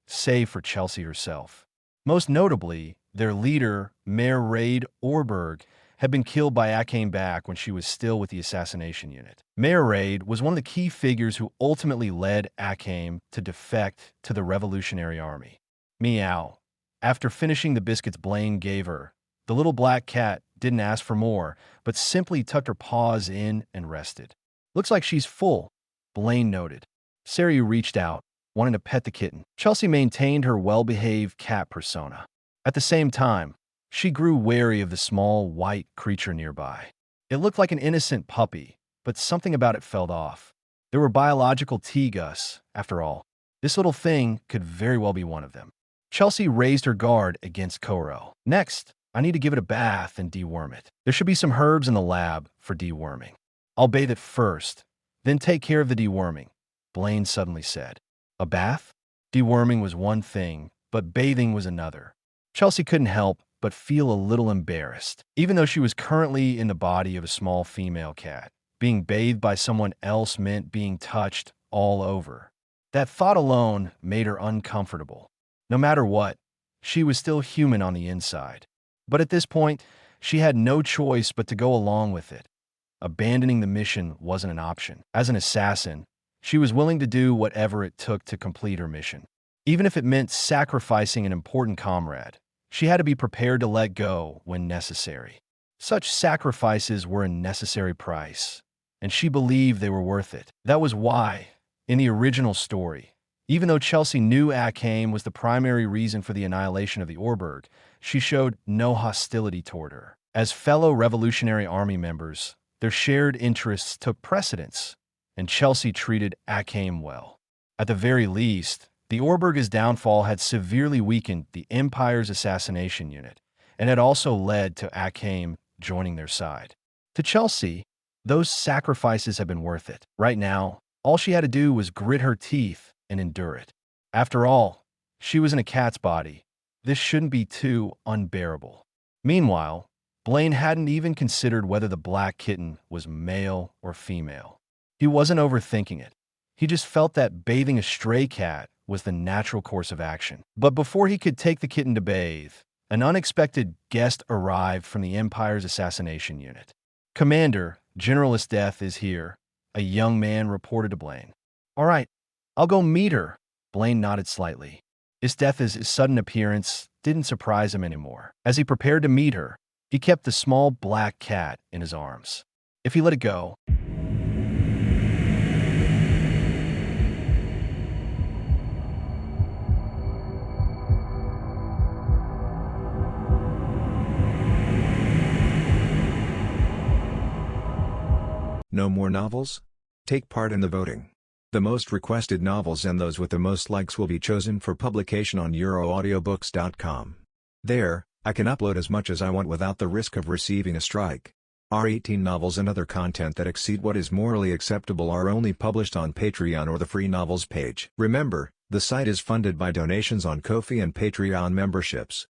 S2: save for Chelsea herself. Most notably, their leader, Mayor Raid Orberg, had been killed by Akame back when she was still with the Assassination Unit. Mayor Raid was one of the key figures who ultimately led Akame to defect to the Revolutionary Army. Meow. After finishing the biscuits Blayn gave her, the little black cat didn't ask for more, but simply tucked her paws in and rested. Looks like she's full, Blayn noted. Sari reached out, wanting to pet the kitten. Chelsea maintained her well-behaved cat persona. At the same time, she grew wary of the small, white creature nearby. It looked like an innocent puppy, but something about it felt off. There were biological T-Gus, after all. This little thing could very well be one of them. Chelsea raised her guard against Koro. Next, I need to give it a bath and deworm it. There should be some herbs in the lab for deworming. I'll bathe it first, then take care of the deworming, Blayn suddenly said. A bath? Deworming was one thing, but bathing was another. Chelsea couldn't help but feel a little embarrassed. Even though she was currently in the body of a small female cat, being bathed by someone else meant being touched all over. That thought alone made her uncomfortable. No matter what, she was still human on the inside. But at this point, she had no choice but to go along with it. Abandoning the mission wasn't an option. As an assassin, she was willing to do whatever it took to complete her mission. Even if it meant sacrificing an important comrade, she had to be prepared to let go when necessary. Such sacrifices were a necessary price, and she believed they were worth it. That was why, in the original story, even though Chelsea knew Akame was the primary reason for the annihilation of the Orberg, she showed no hostility toward her. As fellow Revolutionary Army members, their shared interests took precedence, and Chelsea treated Akame well. At the very least, the Orberg's downfall had severely weakened the Empire's Assassination Unit, and had also led to Akame joining their side. To Chelsea, those sacrifices had been worth it. Right now, all she had to do was grit her teeth and endure it. After all, she was in a cat's body. This shouldn't be too unbearable. Meanwhile, Blayn hadn't even considered whether the black kitten was male or female. He wasn't overthinking it. He just felt that bathing a stray cat was the natural course of action. But before he could take the kitten to bathe, an unexpected guest arrived from the Empire's Assassination Unit. Commander, General Death is here, a young man reported to Blayn. All right, I'll go meet her. Blayn nodded slightly. Death's sudden appearance didn't surprise him anymore. As he prepared to meet her, he kept the small black cat in his arms. If he let it go,
S1: No more novels? Take part in the voting. The most requested novels and those with the most likes will be chosen for publication on euroaudiobooks.com. There, I can upload as much as I want without the risk of receiving a strike. Our 18 novels and other content that exceed what is morally acceptable are only published on Patreon or the free novels page. Remember, the site is funded by donations on Ko-fi and Patreon memberships.